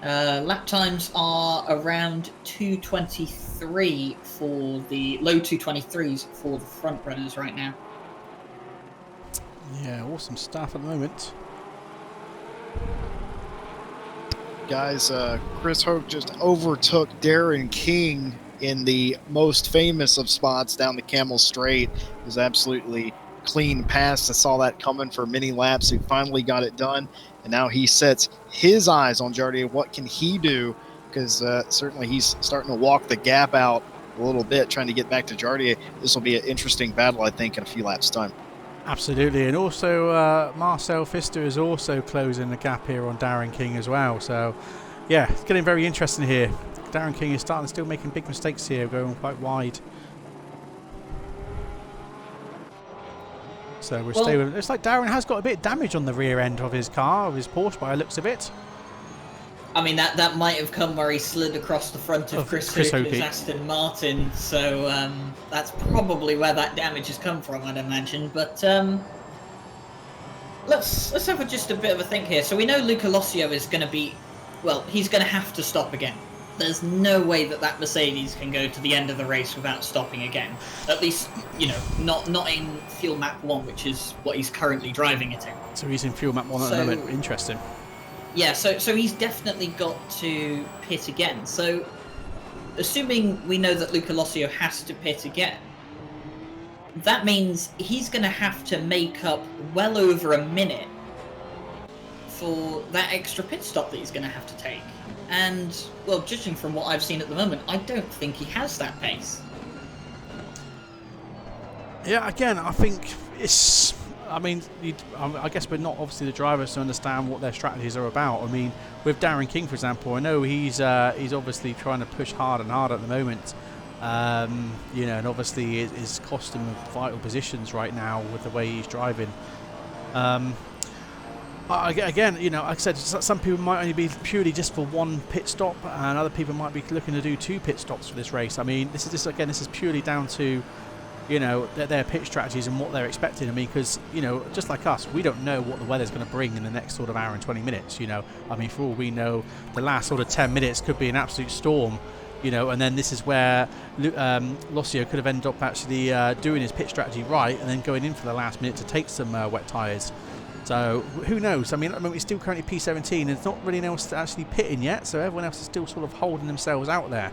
Lap times are around 2:23 for the low 2:23s for the front runners right now. Yeah, awesome stuff at the moment. Guys, Chris Hoke just overtook Darren King in the most famous of spots down the Camel Straight. It was absolutely clean pass. I saw that coming for many laps. He finally got it done. And now he sets his eyes on Jardier. What can he do? Because certainly he's starting to walk the gap out a little bit, trying to get back to Jardier. This will be an interesting battle, I think, in a few laps' time. Absolutely. And also Marcel Pfister is also closing the gap here on Darren King as well. So, yeah, it's getting very interesting here. Darren King is still making big mistakes here, going quite wide. So we'll stay with it. Looks like Darren has got a bit of damage on the rear end of his car, of his Porsche, by the looks of it. I mean, that might have come where he slid across the front of Chris Hookie's Aston Martin, so that's probably where that damage has come from, I'd imagine. But let's have just a bit of a think here. So we know Luca Lossio is going to be, well, he's going to have to stop again. There's no way that Mercedes can go to the end of the race without stopping again. At least, not in Fuel Map 1, which is what he's currently driving it in. So he's in Fuel Map 1 at the moment. Interesting. Yeah, so he's definitely got to pit again. So, assuming we know that Luca Lossio has to pit again, that means he's going to have to make up well over a minute for that extra pit stop that he's going to have to take. And, well, judging from what I've seen at the moment, I don't think he has that pace. Yeah, again, I think it's... I mean, I guess we're not obviously the drivers to understand what their strategies are about. I mean, with Darren King, for example, I know he's obviously trying to push hard and hard at the moment. You know, and obviously it is cost him vital positions right now with the way he's driving. Again, you know, like I said, some people might only be purely just for one pit stop, and other people might be looking to do 2 pit stops for this race. I mean, this is purely down to, you know, their pit strategies and what they're expecting. I mean, because, you know, just like us, we don't know what the weather's going to bring in the next sort of hour and 20 minutes. You know, I mean, for all we know, the last sort of 10 minutes could be an absolute storm. You know, and then this is where Lossio could have ended up actually doing his pit strategy right, and then going in for the last minute to take some wet tyres. So who knows? I mean, at the moment it's still currently P17, and there's not really anyone else actually pitting yet, so everyone else is still sort of holding themselves out there.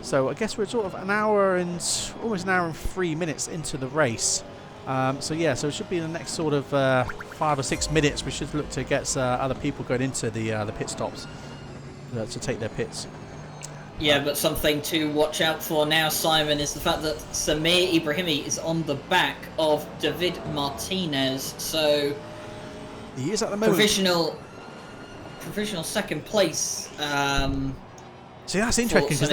So I guess we're sort of almost an hour and 3 minutes into the race. So yeah, so it should be in the next sort of 5 or 6 minutes. We should look to get other people going into the pit stops to take their pits. Yeah, but something to watch out for now, Simon, is the fact that Samir Ibrahimi is on the back of David Martinez. So he is at the moment provisional second place. See, that's interesting because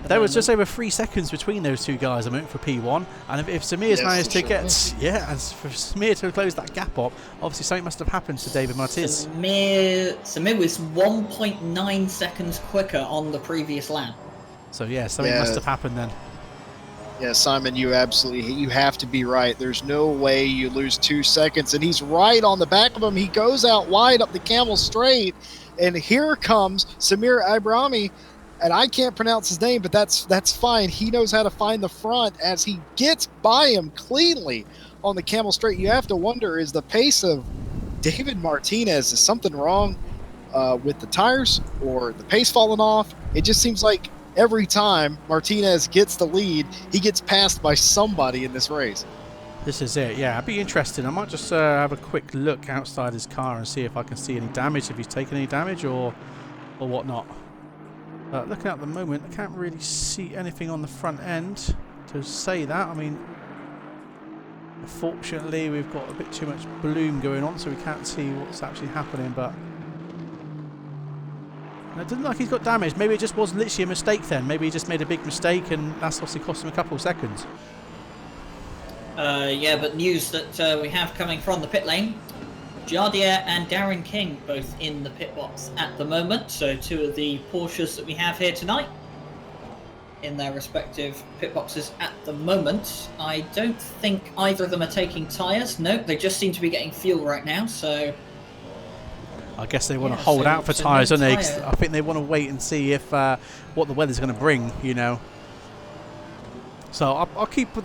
there was just over 3 seconds between those two guys. I mean, for P1, and if Samir's managed to get, and for Samir to close that gap up, obviously something must have happened to David Martinez. Samir was 1.9 seconds quicker on the previous lap. So yeah, something must have happened then. Yeah, Simon, you have to be right. There's no way you lose 2 seconds, and he's right on the back of him. He goes out wide up the Camel Straight. And here comes Samir Ibrahimi, and I can't pronounce his name, but that's fine. He knows how to find the front as he gets by him cleanly on the Camel Straight. You have to wonder, is the pace of David Martinez, is something wrong with the tires or the pace falling off? It just seems like every time Martinez gets the lead, he gets passed by somebody in this race. This is it, yeah. I'd be interested. I might just have a quick look outside his car and see if I can see any damage, if he's taken any damage or whatnot. Looking at the moment, I can't really see anything on the front end to say that. I mean, unfortunately, we've got a bit too much bloom going on, so we can't see what's actually happening, but it doesn't look like he's got damage. Maybe it just was literally a mistake then. Maybe he just made a big mistake, and that's obviously cost him a couple of seconds. Yeah, but news that we have coming from the pit lane. Jardier and Darren King both in the pit box at the moment. So 2 of the Porsches that we have here tonight in their respective pit boxes at the moment. I don't think either of them are taking tyres. No, they just seem to be getting fuel right now. So I guess they want to hold out for tyres, don't they? I think they want to wait and see if what the weather's going to bring, you know. So I'll keep the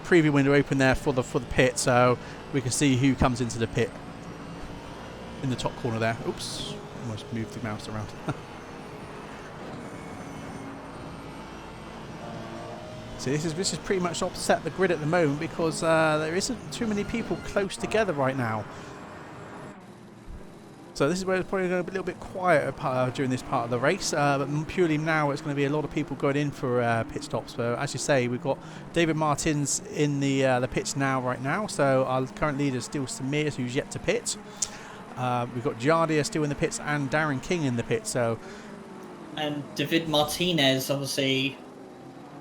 preview window open there for the pit, so we can see who comes into the pit in the top corner there. Oops, almost moved the mouse around. So this is pretty much offset the grid at the moment because there isn't too many people close together right now. So this is where it's probably going to be a little bit quieter during this part of the race, but purely now it's going to be a lot of people going in for pit stops. So as you say, we've got David Martins in the pits right now. So our current leader is still Samir, who's yet to pit. We've got Jardier still in the pits and Darren King in the pits. And David Martinez obviously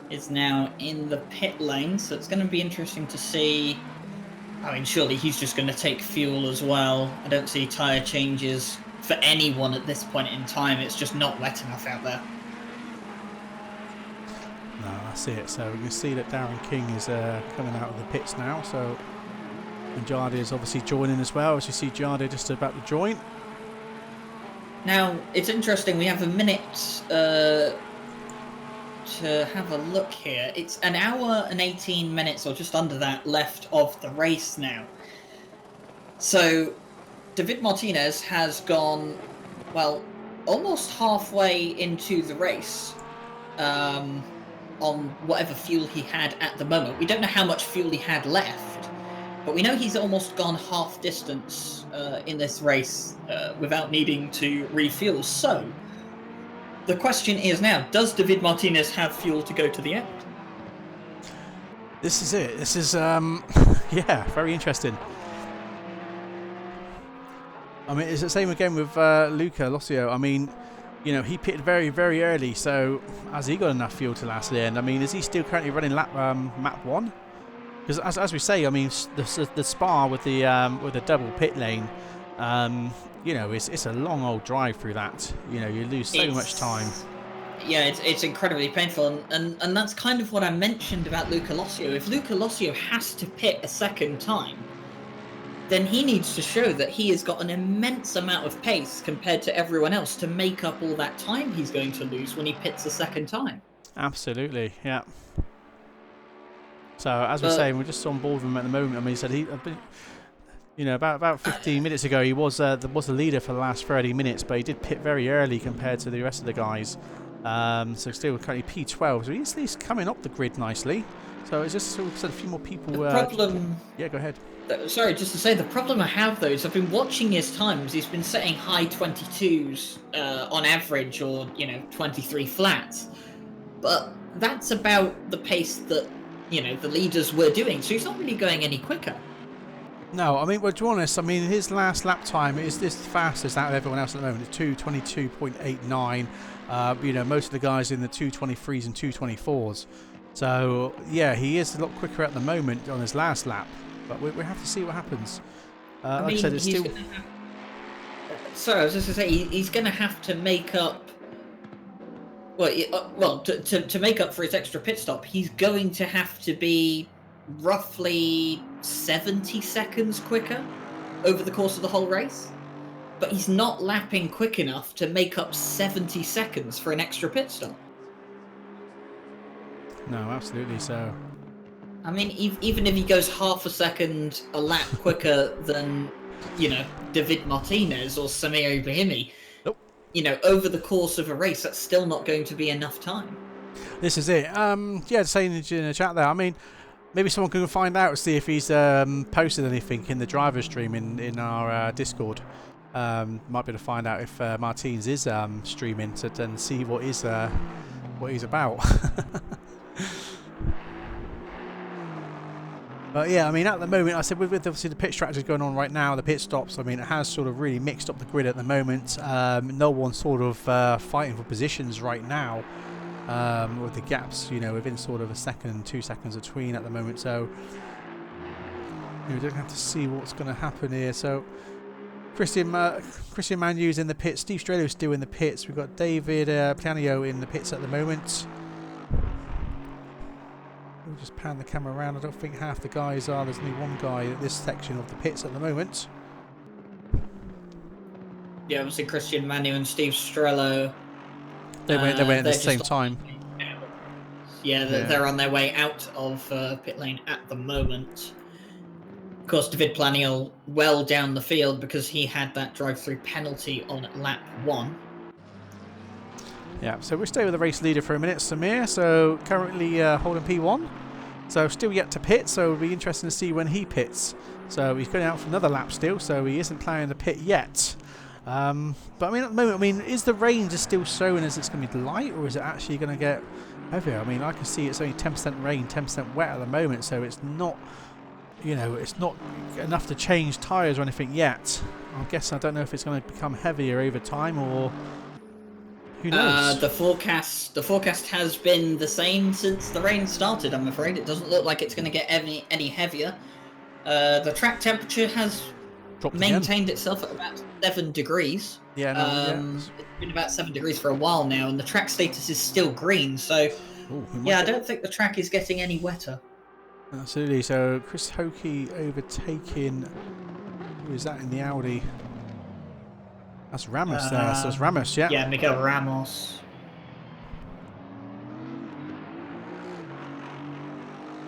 is now in the pit lane, so it's going to be interesting to see. I mean, surely he's just going to take fuel as well. I don't see tyre changes for anyone at this point in time. It's just not wet enough out there. No, that's it. So we can see that Darren King is coming out of the pits now. So, and Jardier is obviously joining as well. As you see, Jardier just about to join. Now, it's interesting. We have a minute to have a look here. It's an hour and 18 minutes or just under that left of the race now. So David Martinez has gone, well, almost halfway into the race on whatever fuel he had at the moment. We don't know how much fuel he had left, but we know he's almost gone half distance in this race without needing to refuel. So the question is now, does David Martinez have fuel to go to the end? This is it. This is, yeah, very interesting. I mean, it's the same again with Luca Lossio. I mean, you know, he pitted very, very early. So has he got enough fuel to last the end? I mean, is he still currently running map 1? Because as we say, I mean, the Spa with the double pit lane, you know, it's a long old drive through that. You know, you lose so much time. Yeah, it's incredibly painful, and that's kind of what I mentioned about Luca Lossio. If Luca Lossio has to pit a second time, then he needs to show that he has got an immense amount of pace compared to everyone else to make up all that time he's going to lose when he pits a second time. Absolutely, yeah. So as we say, we're just on board with him at the moment. I mean, he said you know, about 15 minutes ago, he was the leader for the last 30 minutes, but he did pit very early compared to the rest of the guys. So still currently P12, so he's coming up the grid nicely. So it's just sort of a few more people. The problem. Yeah, go ahead. Sorry, just to say, the problem I have though is I've been watching his times. He's been setting high 22s on average, or 23 flats. But that's about the pace that the leaders were doing. So he's not really going any quicker. No, I mean, well, to be honest, I mean, his last lap time is this fastest out of everyone else at the moment. It's 2:22.89. You know, most of the guys in the 2:23s and 2:24s. So yeah, he is a lot quicker at the moment on his last lap. But we have to see what happens. Like I said, it's still. Sorry, I was just going to say he's going to have to make up. Well, to make up for his extra pit stop, he's going to have to be roughly 70 seconds quicker over the course of the whole race. But he's not lapping quick enough to make up 70 seconds for an extra pit stop. No, absolutely so. I mean, even if he goes half a second a lap quicker than, David Martinez or Samir Ibrahimi, nope. Over the course of a race, that's still not going to be enough time. This is it. Yeah, saying in the chat there, I mean, maybe someone can find out, see if he's posted anything in the driver stream in our Discord. Might be able to find out if Martins is streaming to then see what he's about. But yeah, I mean, at the moment, I said with obviously the pit strategies going on right now, the pit stops, I mean, it has sort of really mixed up the grid at the moment. No one's sort of fighting for positions right now, with the gaps, within sort of a second and 2 seconds between at the moment. So we're going to have to see what's going to happen here. So Christian Manu's in the pits, Steve Strello's still in the pits. We've got David Planio in the pits at the moment. We'll just pan the camera around. I don't think half the guys are. There's only one guy at this section of the pits at the moment. Yeah, obviously Christian Manu and Steve Strello. They went at the same time. Yeah, they're on their way out of pit lane at the moment. Of course, David Planiel well down the field because he had that drive-through penalty on lap 1. Yeah, so we'll stay with the race leader for a minute, Samir. So currently holding P1. So still yet to pit, so it'll be interesting to see when he pits. So he's going out for another lap still, so he isn't planning to pit yet. But I mean, at the moment, is the rain just still showing as it's going to be light, or is it actually going to get heavier? I mean, I can see it's only 10% rain, 10% wet at the moment, so it's not, it's not enough to change tyres or anything yet. I guess I don't know if it's going to become heavier over time, or who knows? The forecast has been the same since the rain started, I'm afraid. It doesn't look like it's going to get any heavier. The track temperature has maintained itself at about 7 degrees. Yeah, It's been about 7 degrees for a while now, and the track status is still green, so I don't think the track is getting any wetter. Absolutely. So Chris Hokie overtaking, who is that in the Audi? That's Ramos there. So it's Ramos, yeah. Yeah, Miguel Ramos.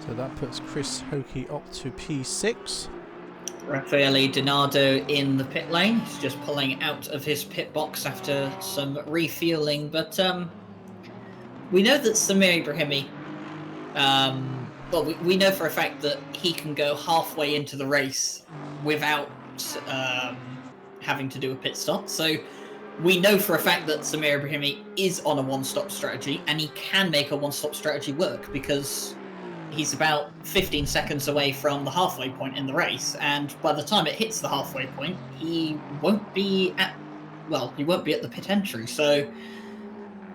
So that puts Chris Hokie up to P6. Raffaele Donardo in the pit lane. He's just pulling out of his pit box after some refueling. But we know that Samir Ibrahimi, we know for a fact that he can go halfway into the race without having to do a pit stop. So we know for a fact that Samir Ibrahimi is on a one-stop strategy, and he can make a one-stop strategy work because he's about 15 seconds away from the halfway point in the race, and by the time it hits the halfway point, he won't be at well, he won't be at the pit entry. So,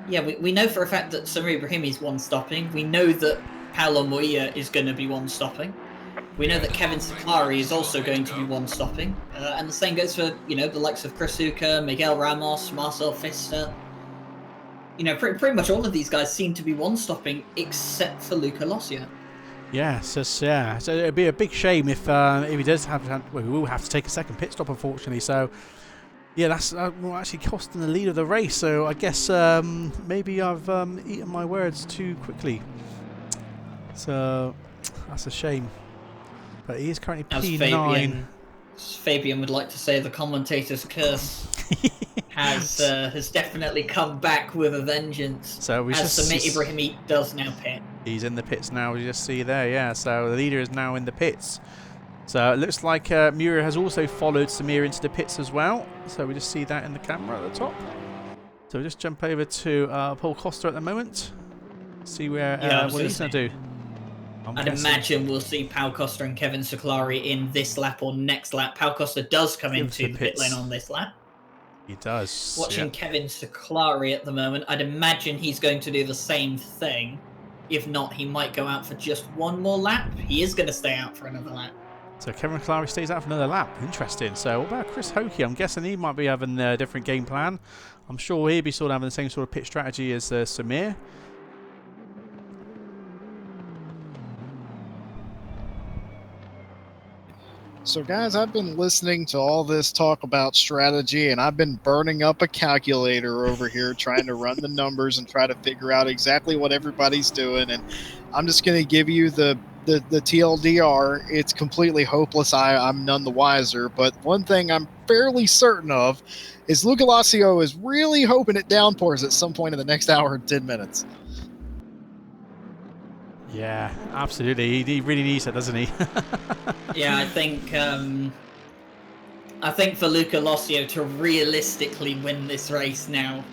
yeah, we know for a fact that Samir Ibrahimi's one-stopping. We know that Paolo Moya is going to be one-stopping. We know that Kevin Saklari is also going to be one-stopping. And the same goes for, the likes of Chris Uca, Miguel Ramos, Marcel Fista. Pretty much all of these guys seem to be one-stopping except for Luca Lossio. Yeah, so it'd be a big shame if he does have to. Well, we will have to take a second pit stop, unfortunately. So, yeah, that's actually costing the lead of the race. So I guess maybe I've eaten my words too quickly. So that's a shame. But he is currently P9. Fabian would like to say the commentator's curse has definitely come back with a vengeance. So Samir Ibrahimi does now pit. He's in the pits now, you just see there, yeah. So the leader is now in the pits. So it looks like Miura has also followed Samir into the pits as well. So we just see that in the camera at the top. So we just jump over to Paul Costa at the moment. See where what he's going to do. I'd imagine we'll see Pau Costa and Kevin Saklari in this lap or next lap. Pau Costa does come into the pit lane on this lap. He does. Watching Kevin Saklari at the moment, I'd imagine he's going to do the same thing. If not, he might go out for just one more lap. He is going to stay out for another lap. So Kevin Saklari stays out for another lap. Interesting. So what about Chris Hokie? I'm guessing he might be having a different game plan. I'm sure he'll be sort of having the same sort of pit strategy as Samir. So guys, I've been listening to all this talk about strategy, and I've been burning up a calculator over here trying to run the numbers and try to figure out exactly what everybody's doing. And I'm just going to give you the TLDR. It's completely hopeless. I'm none the wiser. But one thing I'm fairly certain of is Luca Lossio is really hoping it downpours at some point in the next hour and 10 minutes. Yeah, absolutely. He really needs it, doesn't he? Yeah, I think for Luca Lossio to realistically win this race now,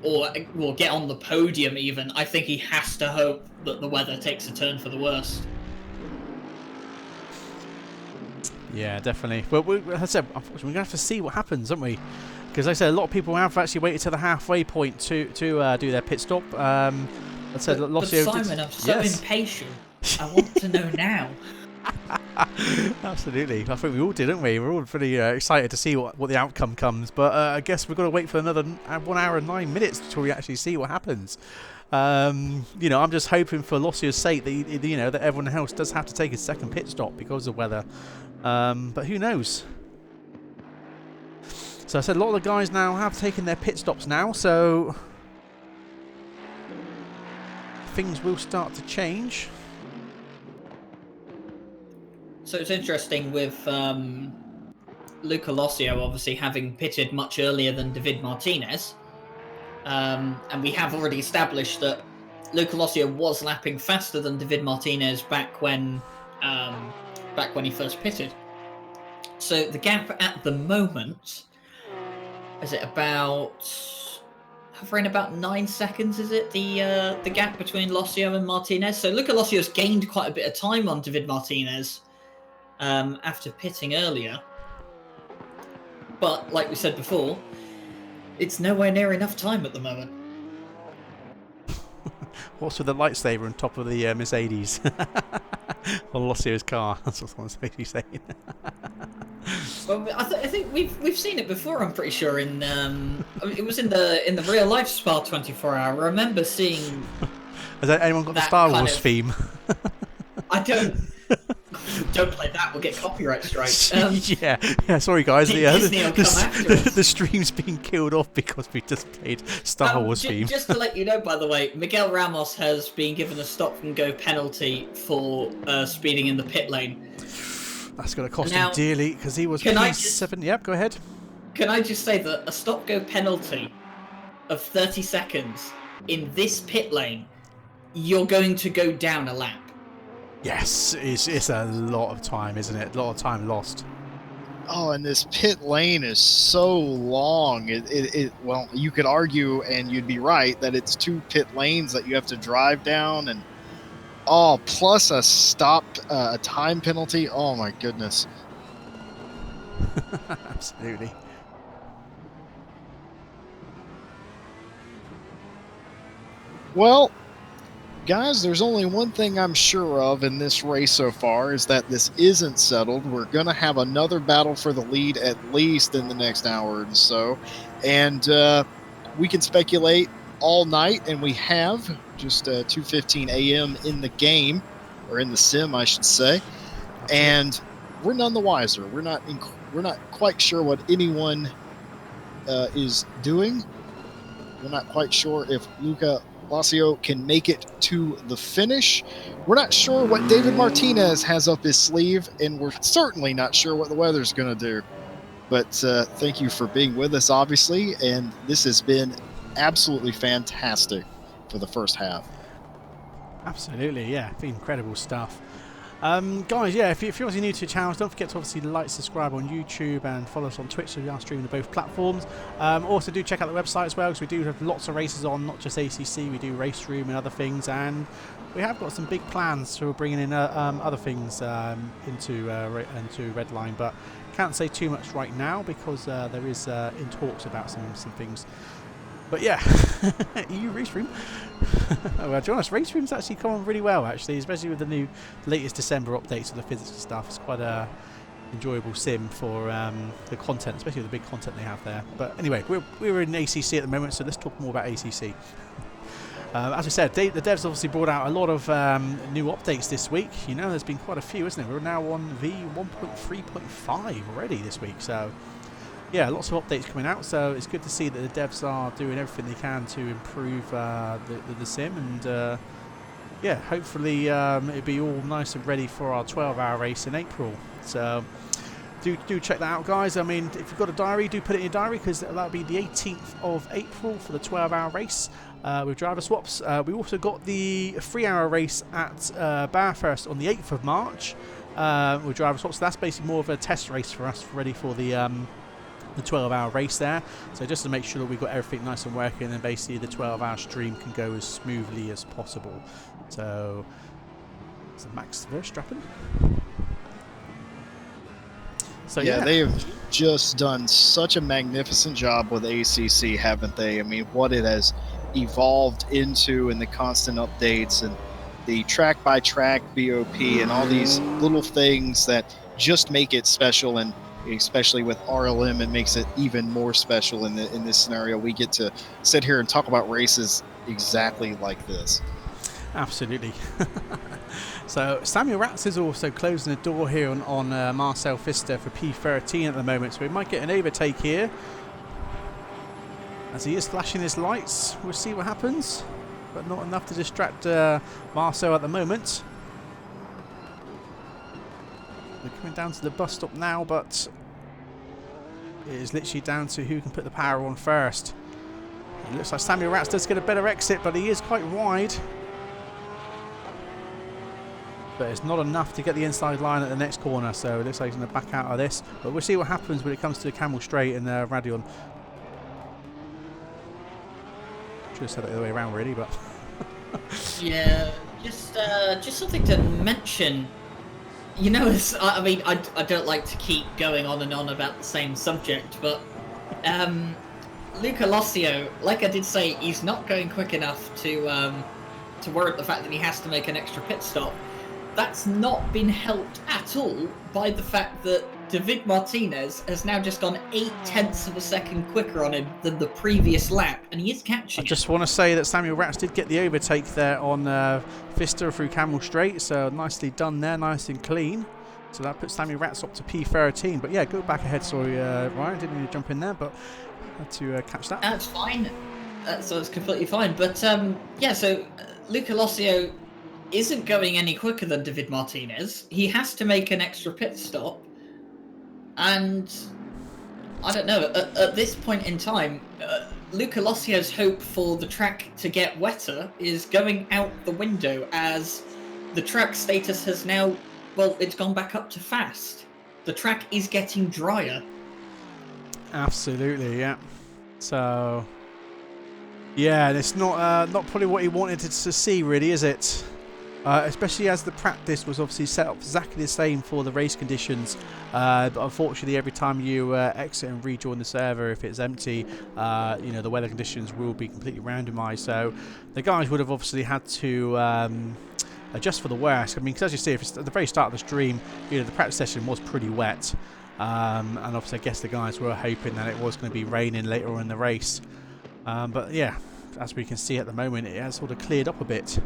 or get on the podium even, I think he has to hope that the weather takes a turn for the worst. Yeah, definitely. Well, as I said, unfortunately, we're going to have to see what happens, aren't we? Because like I said, a lot of people have actually waited to the halfway point to do their pit stop. I said Lossio. But Simon, I'm so impatient. I want to know now. Absolutely. I think we all did, didn't we? We're all pretty excited to see what the outcome comes. But I guess we've got to wait for another 1 hour and 9 minutes until we actually see what happens. I'm just hoping for Lossio's sake that that everyone else does have to take a second pit stop because of weather. But who knows? So I said a lot of the guys now have taken their pit stops now, so things will start to change. So it's interesting with Luca Lossio obviously having pitted much earlier than David Martinez. And we have already established that Luca Lossio was lapping faster than David Martinez back when he first pitted. So the gap at the moment is it hovering about 9 seconds, is it? The gap between Lossio and Martinez. So Luca Lossio's gained quite a bit of time on David Martinez after pitting earlier. But like we said before, it's nowhere near enough time at the moment. What's with the lightsaber on top of the Mercedes? On Lossio's car. That's what someone's basically saying. Well, I think we've seen it before. I'm pretty sure in it was in the real life Spa 24 Hour. I remember seeing. Has anyone got the Star Wars theme? I don't play that. We'll get copyright strikes. Yeah. Sorry, guys. The stream's being killed off because we just played Star Wars theme. Just to let you know, by the way, Miguel Ramos has been given a stop and go penalty for speeding in the pit lane. That's going to cost him dearly because he was P7. Yep, go ahead. Can I just say that a stop-go penalty of 30 seconds in this pit lane, you're going to go down a lap. Yes, it's a lot of time, isn't it? A lot of time lost. Oh, and this pit lane is so long. Well, you could argue, and you'd be right, that it's 2 pit lanes that you have to drive down, and plus a time penalty. Oh my goodness. Absolutely. Well, guys, there's only one thing I'm sure of in this race so far is that this isn't settled. We're going to have another battle for the lead at least in the next hour or so. And we can speculate all night, and we have just 2:15 a.m. in the game, or in the sim, I should say. That's it. And we're none the wiser. We're not quite sure what anyone is doing. We're not quite sure if Luca Lacio can make it to the finish. We're not sure what David Martinez has up his sleeve, and we're certainly not sure what the weather's going to do. But thank you for being with us, obviously, and this has been absolutely fantastic for the first half. Absolutely, yeah, incredible stuff. Guys, yeah, if you're obviously new to the channel, don't forget to obviously like, subscribe on YouTube and follow us on Twitch, so we are streaming to both platforms. Also do check out the website as well, because we do have lots of races on, not just ACC, we do Race Room and other things, and we have got some big plans for bringing in other things into Redline, but can't say too much right now because there is in talks about some things. But yeah, EU Race Room. Well, to be honest, Race Room's actually come really well, actually, especially with the latest December updates of the physics and stuff. It's quite a enjoyable sim for the content, especially with the big content they have there. But anyway, we're in ACC at the moment, so let's talk more about ACC. As I said, the devs obviously brought out a lot of new updates this week. You know, there's been quite a few, isn't it? We're now on V1.3.5 already this week, so yeah, lots of updates coming out, so it's good to see that the devs are doing everything they can to improve the sim, and yeah, hopefully it'll be all nice and ready for our 12-hour race in April. So do check that out, guys. I mean, if you've got a diary, do put it in your diary, because that'll be the 18th of April for the 12-hour race with driver swaps. We also got the 3-hour race at Bathurst on the 8th of March with driver swaps. So that's basically more of a test race for us, ready for the 12-hour race there. So just to make sure that we've got everything nice and working, and basically the 12-hour stream can go as smoothly as possible. So Max Verstappen. So yeah, they have just done such a magnificent job with ACC, haven't they? I mean, what it has evolved into, and the constant updates, and the track-by-track BOP, and all these little things that just make it special. And especially with RLM, it makes it even more special in this scenario. We get to sit here and talk about races exactly like this. Absolutely. So Samuel Ratz is also closing the door here on Marcel Pfister for P13 at the moment, so we might get an overtake here as he is flashing his lights. We'll see what happens, but not enough to distract Marcel at the moment. We're coming down to the bus stop now, but it is literally down to who can put the power on first. It looks like Samuel Ratz does get a better exit, but he is quite wide. But it's not enough to get the inside line at the next corner, so it looks like he's going to back out of this. But we'll see what happens when it comes to the Camel Straight and Radion. Should have said it the other way around, really, but yeah, just something to mention. You know, I mean, I don't like to keep going on and on about the same subject, but Luca Lacio, like I did say, he's not going quick enough to warrant the fact that he has to make an extra pit stop. That's not been helped at all by the fact that David Martinez has now just gone 0.8 of a second quicker on him than the previous lap, and he is catching. I just want to say that Samuel Ratz did get the overtake there on Pfister through Camel Straight, so nicely done there, nice and clean. So that puts Samuel Ratz up to P13. But yeah, go back ahead, sorry, Ryan, didn't mean to jump in there, but had to catch that. That's fine. So it's completely fine. But yeah, so Luca Lacio isn't going any quicker than David Martinez. He has to make an extra pit stop. And I don't know, at this point in time, Luca Lacio's hope for the track to get wetter is going out the window, as the track status has now, well, it's gone back up to fast. The track is getting drier. Absolutely, yeah. So yeah, it's not probably what he wanted to see, really, is it? Especially as the practice was obviously set up exactly the same for the race conditions, but unfortunately every time you exit and rejoin the server, if it's empty, the weather conditions will be completely randomised. So the guys would have obviously had to adjust for the worst. I mean, because as you see, if it's at the very start of the stream, the practice session was pretty wet, and obviously I guess the guys were hoping that it was going to be raining later on in the race. But yeah, as we can see at the moment, it has sort of cleared up a bit.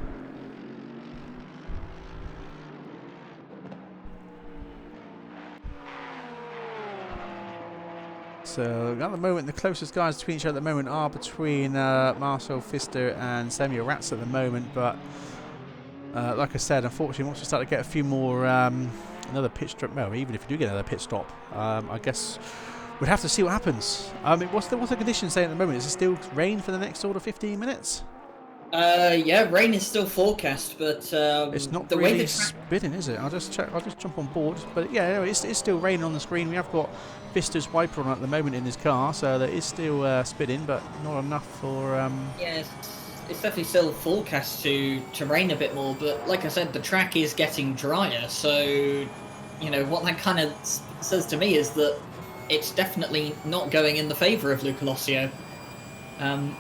So at the moment, the closest guys between each other at the moment are between Marcel Pfister and Samuel Ratz at the moment. But like I said, unfortunately, once we start to get a few more another pit stop, well, even if you do get another pit stop, I guess we'd have to see what happens. What's the conditions saying at the moment? Is it still rain for the next sort of 15 minutes? Yeah, rain is still forecast, but it's not the really way the spinning, is it? I'll just check. I'll just jump on board. But yeah, no, it's still raining on the screen. We have got Vista's wiper on at the moment in his car, so that is still spinning, but not enough for. Yeah, it's definitely still forecast to rain a bit more. But like I said, the track is getting drier, so what that kind of says to me is that it's definitely not going in the favour of Luca Lossio.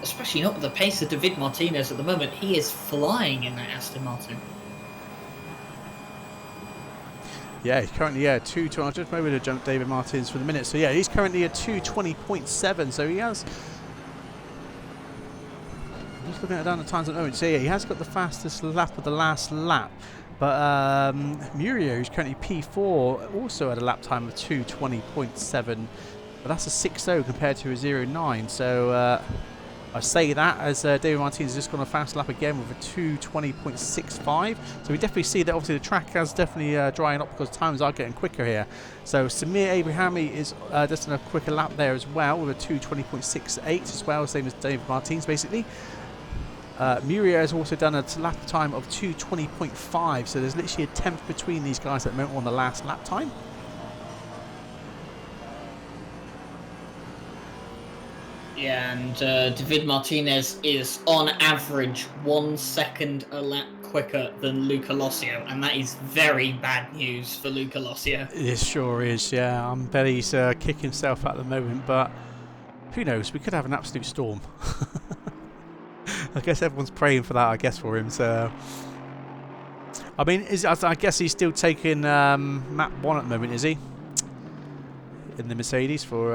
Especially not with the pace of David Martinez at the moment. He is flying in that Aston Martin. Yeah, he's currently I'll just maybe to jump David Martinez for the minute. So yeah, he's currently at 2:20.7. So he has. I'm just looking at down the times at the moment. So yeah, he has got the fastest lap of the last lap. But Murillo is currently P4, also at a lap time of 2:20.7. But that's a 6.0 compared to a 0.9. So I say that as David Martinez has just gone a fast lap again with a 2:20.65. So we definitely see that obviously the track has definitely drying up because times are getting quicker here. So Samir Abrahami is just on a quicker lap there as well with a 2:20.68 as well, same as David Martinez basically. Murillo has also done a lap time of 2:20.5. So there's literally a tenth between these guys at the moment on the last lap time. Yeah, and David Martinez is on average 1 second a lap quicker than Luca Lossio, and that is very bad news for Luca Lossio. It sure is, yeah. I bet he's kicking himself at the moment, but who knows? We could have an absolute storm. I guess everyone's praying for that, I guess, for him. So, I mean, I guess he's still taking map 1 at the moment, is he? In the Mercedes for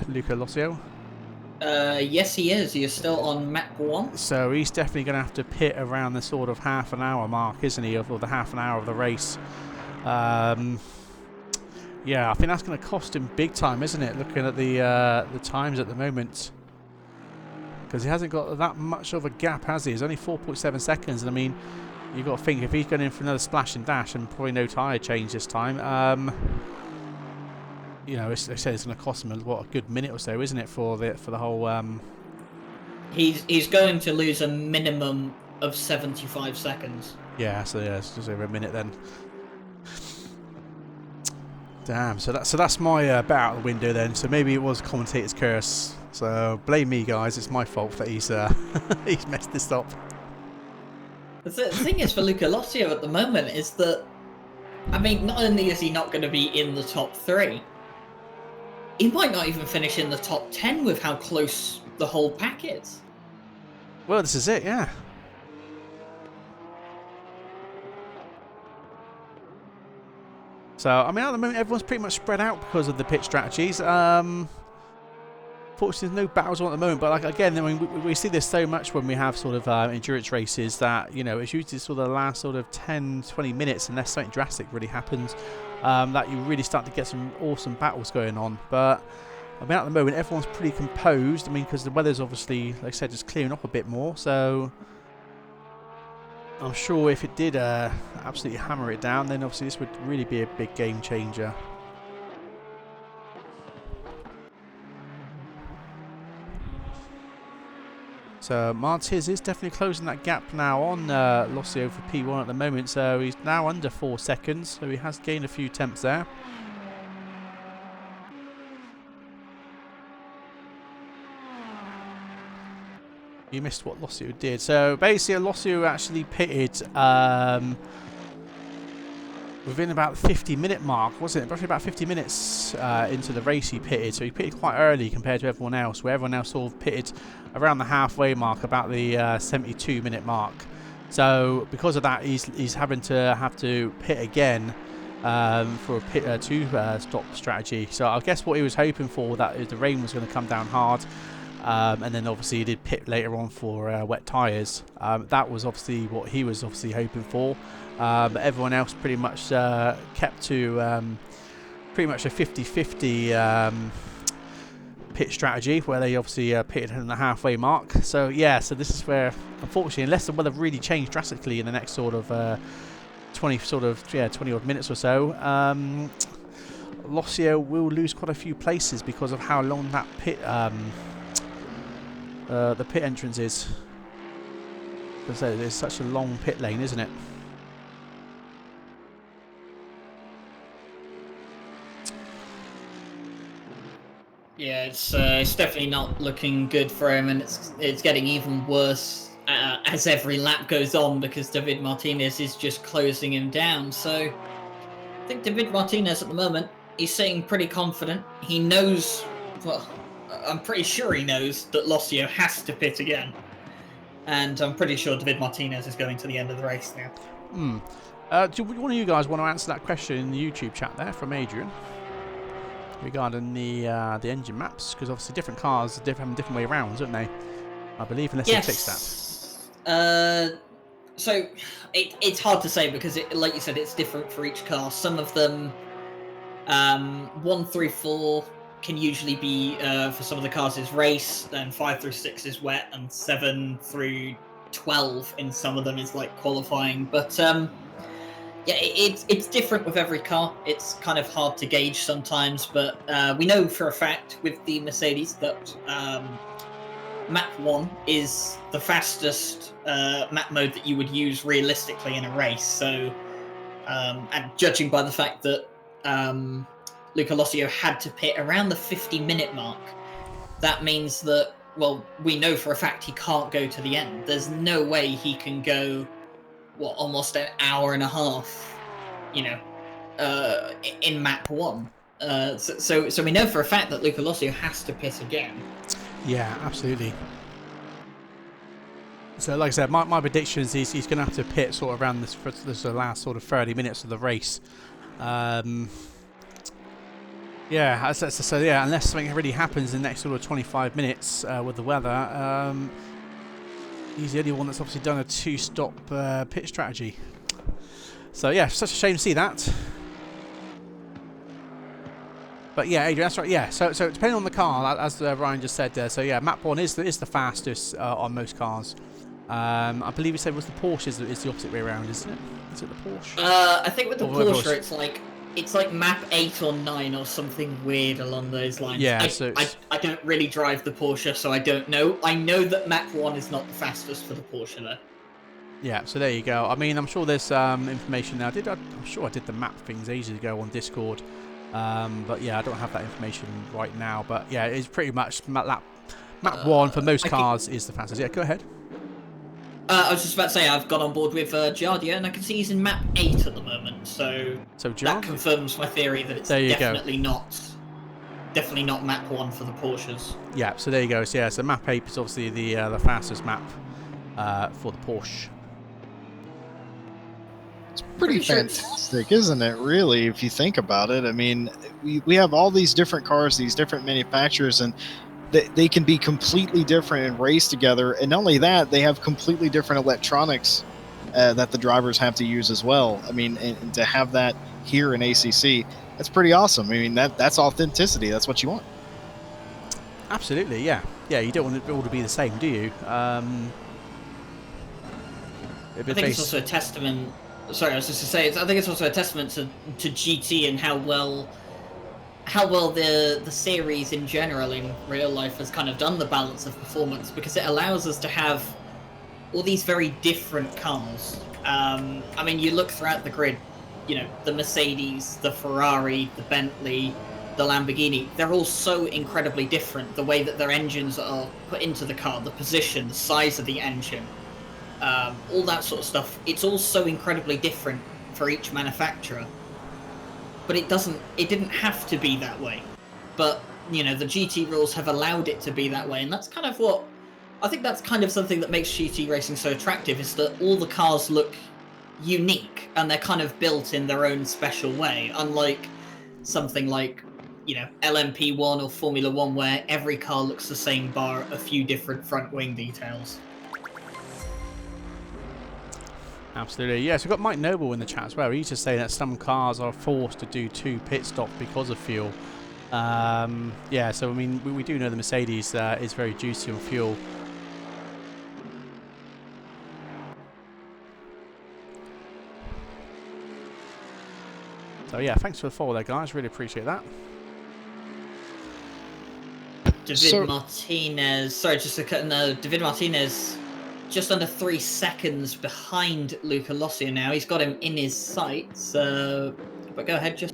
Luca Lossio. Yes, he is. He is still on map 1. So he's definitely going to have to pit around the sort of half an hour mark, isn't he? Or the half an hour of the race. Yeah, I think that's going to cost him big time, isn't it? Looking at the times at the moment. Because he hasn't got that much of a gap, has he? It's only 4.7 seconds. And I mean, you've got to think if he's going in for another splash and dash and probably no tyre change this time. They say it's going to cost him a good minute or so, isn't it, for the whole? He's going to lose a minimum of 75 seconds. Yeah, so yeah, it's just over a minute then. Damn. So that's my bet out the window then. So maybe it was commentator's curse. So blame me, guys. It's my fault that he's he's messed this up. The thing is for Luca Lossio at the moment is that, I mean, not only is he not going to be in the top 3. He might not even finish in the top 10 with how close the whole pack is. Well, this is it, yeah. So, I mean, at the moment, everyone's pretty much spread out because of the pit strategies. Fortunately, there's no battles on at the moment, but like again, I mean, we see this so much when we have sort of endurance races that, it's usually sort of the last sort of 10-20 minutes, unless something drastic really happens, that you really start to get some awesome battles going on. But I mean, at the moment, everyone's pretty composed. I mean, because the weather's obviously, like I said, just clearing up a bit more. So I'm sure if it did absolutely hammer it down, then obviously this would really be a big game changer. So Martinez is definitely closing that gap now on Lossio for P1 at the moment. So he's now under 4 seconds. So he has gained a few tenths there. You missed what Lossio did. So basically, Lossio actually pitted within about the 50-minute mark, wasn't it? Roughly about 50 minutes into the race he pitted. So he pitted quite early compared to everyone else, where everyone else sort of pitted around the halfway mark, about the 72-minute mark. So because of that, he's having to pit again for a two-stop strategy. So I guess what he was hoping for, that is the rain was going to come down hard. And then obviously he did pit later on for wet tyres. That was obviously what he was obviously hoping for. But everyone else pretty much kept to pretty much a 50-50 pit strategy, where they obviously pitted in the halfway mark. So yeah, so this is where, unfortunately, unless the weather really changed drastically in the next sort of 20 odd minutes or so, Lossio will lose quite a few places because of how long that pit the pit entrance is. As I say, there's such a long pit lane, isn't it? Yeah, it's definitely not looking good for him, and it's getting even worse as every lap goes on, because David Martinez is just closing him down. So I think David Martinez at the moment, he's sitting pretty confident. He knows, well, I'm pretty sure he knows that Lossio has to pit again. And I'm pretty sure David Martinez is going to the end of the race now. Do one of you guys want to answer that question in the YouTube chat there from Adrian regarding the engine maps? Because obviously different cars have a different way around, don't they? I believe, unless they fix that. So it's hard to say, because like you said, it's different for each car. Some of them, 1 through 4 can usually be, for some of the cars, is race, then 5 through 6 is wet, and 7 through 12 in some of them is like qualifying. But yeah, it's different with every car. It's kind of hard to gauge sometimes, but we know for a fact with the Mercedes that map 1 is the fastest map mode that you would use realistically in a race. So, and judging by the fact that Luca Lossio had to pit around the 50-minute mark, that means that, well, we know for a fact he can't go to the end. There's no way he can go, almost an hour and a half, in map 1. So we know for a fact that Luca Lossio has to pit again. Yeah, absolutely. So like I said, my prediction is he's going to have to pit sort of around this last sort of 30 minutes of the race. Yeah, so yeah, unless something really happens in the next sort of 25 minutes with the weather, he's the only one that's obviously done a two-stop pit strategy. So yeah, such a shame to see that. But yeah, Adrian, that's right. Yeah, so depending on the car, as Ryan just said there. So yeah, map 1 is the fastest on most cars. I believe he said was the Porsche is the opposite way around, isn't it? Is it the Porsche? I think with the Porsche, it's like map 8 or 9 or something weird along those lines. Yeah, I don't really drive the Porsche, so I don't know. I know that map 1 is not the fastest for the Porsche, though. Yeah, so there you go. I mean, I'm sure there's information now. I'm sure I did the map things ages ago on Discord. But yeah, I don't have that information right now. But yeah, it's pretty much map 1 for most cars is the fastest. Yeah, go ahead. I was just about to say, I've got on board with Giardia, and I can see he's in map 8 at the moment. So that confirms my theory that it's definitely not map 1 for the Porsches. Yeah, so there you go. So yeah, so map 8 is obviously the fastest map for the Porsche. It's pretty fantastic, isn't it, really, if you think about it? I mean, we have all these different cars, these different manufacturers, and they can be completely different and race together. And not only that, they have completely different electronics that the drivers have to use as well. I mean, and to have that here in ACC, that's pretty awesome. I mean, that's authenticity. That's what you want. Absolutely, yeah. Yeah, you don't want it all to be the same, do you? I think it's also a testament... Sorry, I was just going to say, I think it's also a testament to GT and how well the series in general in real life has kind of done the balance of performance, because it allows us to have all these very different cars. I mean, you look throughout the grid, the Mercedes, the Ferrari, the Bentley, the Lamborghini, they're all so incredibly different. The way that their engines are put into the car, the position, the size of the engine, all that sort of stuff. It's all so incredibly different for each manufacturer. But it didn't have to be that way. But, you know, the GT rules have allowed it to be that way, and that's kind of what... I think that's kind of something that makes GT racing so attractive, is that all the cars look unique, and they're kind of built in their own special way, unlike something like, you know, LMP1 or Formula 1, where every car looks the same bar a few different front wing details. Absolutely, yes. We've got Mike Noble in the chat as well. He's just saying that some cars are forced to do 2 pit stops because of fuel. Yeah, so I mean, we do know the Mercedes is very juicy on fuel. So yeah, thanks for the follow there, guys. Really appreciate that. David Martinez, sorry, just to cut in there. David Martinez, just under 3 seconds behind Luca Lossio now. He's got him in his sights. But go ahead, just.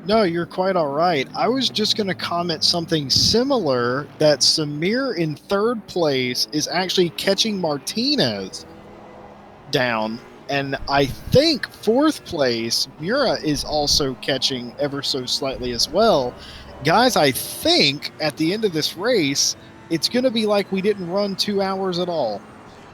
No, you're quite all right. I was just going to comment something similar, that Samir in 3rd place is actually catching Martinez down. And I think 4th place, Mura is also catching ever so slightly as well. Guys, I think at the end of this race, it's going to be like we didn't run 2 hours at all.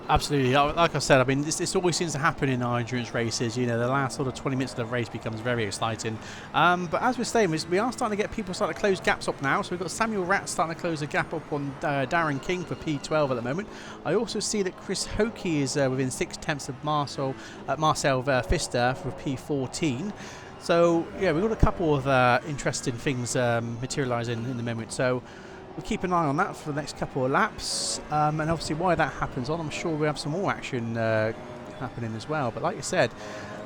Absolutely. Like I said, I mean, this always seems to happen in our endurance races. You know, the last sort of 20 minutes of the race becomes very exciting. But as we're saying, we are starting to get people starting to close gaps up now. So we've got Samuel Ratt starting to close a gap up on Darren King for P12 at the moment. I also see that Chris Hokie is within 6/10 of Marcel Pfister for P14. So, yeah, we've got a couple of interesting things materialising in the moment. So we'll keep an eye on that for the next couple of laps, and obviously while that happens on, I'm sure we'll have some more action happening as well. But like you said,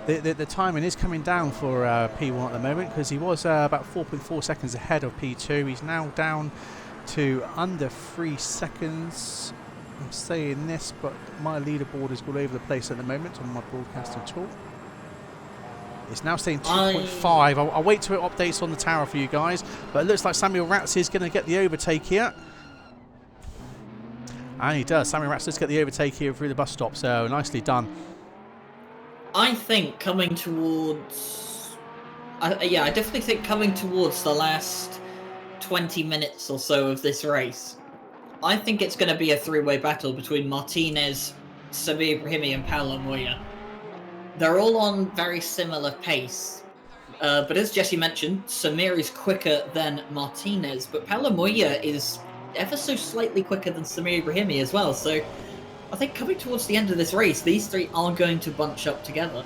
the timing is coming down for P1 at the moment, because he was about 4.4 seconds ahead of P2. He's now down to under 3 seconds. I'm saying this, but my leaderboard is all over the place at the moment on my broadcasting tool. It's now saying 2.5. I'll wait till it updates on the tower for you guys. But it looks like Samuel Ratz is going to get the overtake here. And he does. Samuel Ratz does get the overtake here through the bus stop. So nicely done. I think coming towards... I definitely think coming towards the last 20 minutes or so of this race, I think it's going to be a 3-way battle between Martinez, Samir Ibrahimi and Paulo Moya. They're all on very similar pace, but as Jesse mentioned, Samir is quicker than Martinez, but Paulo Moya is ever so slightly quicker than Samir Ibrahimi as well, so I think coming towards the end of this race, these 3 are going to bunch up together.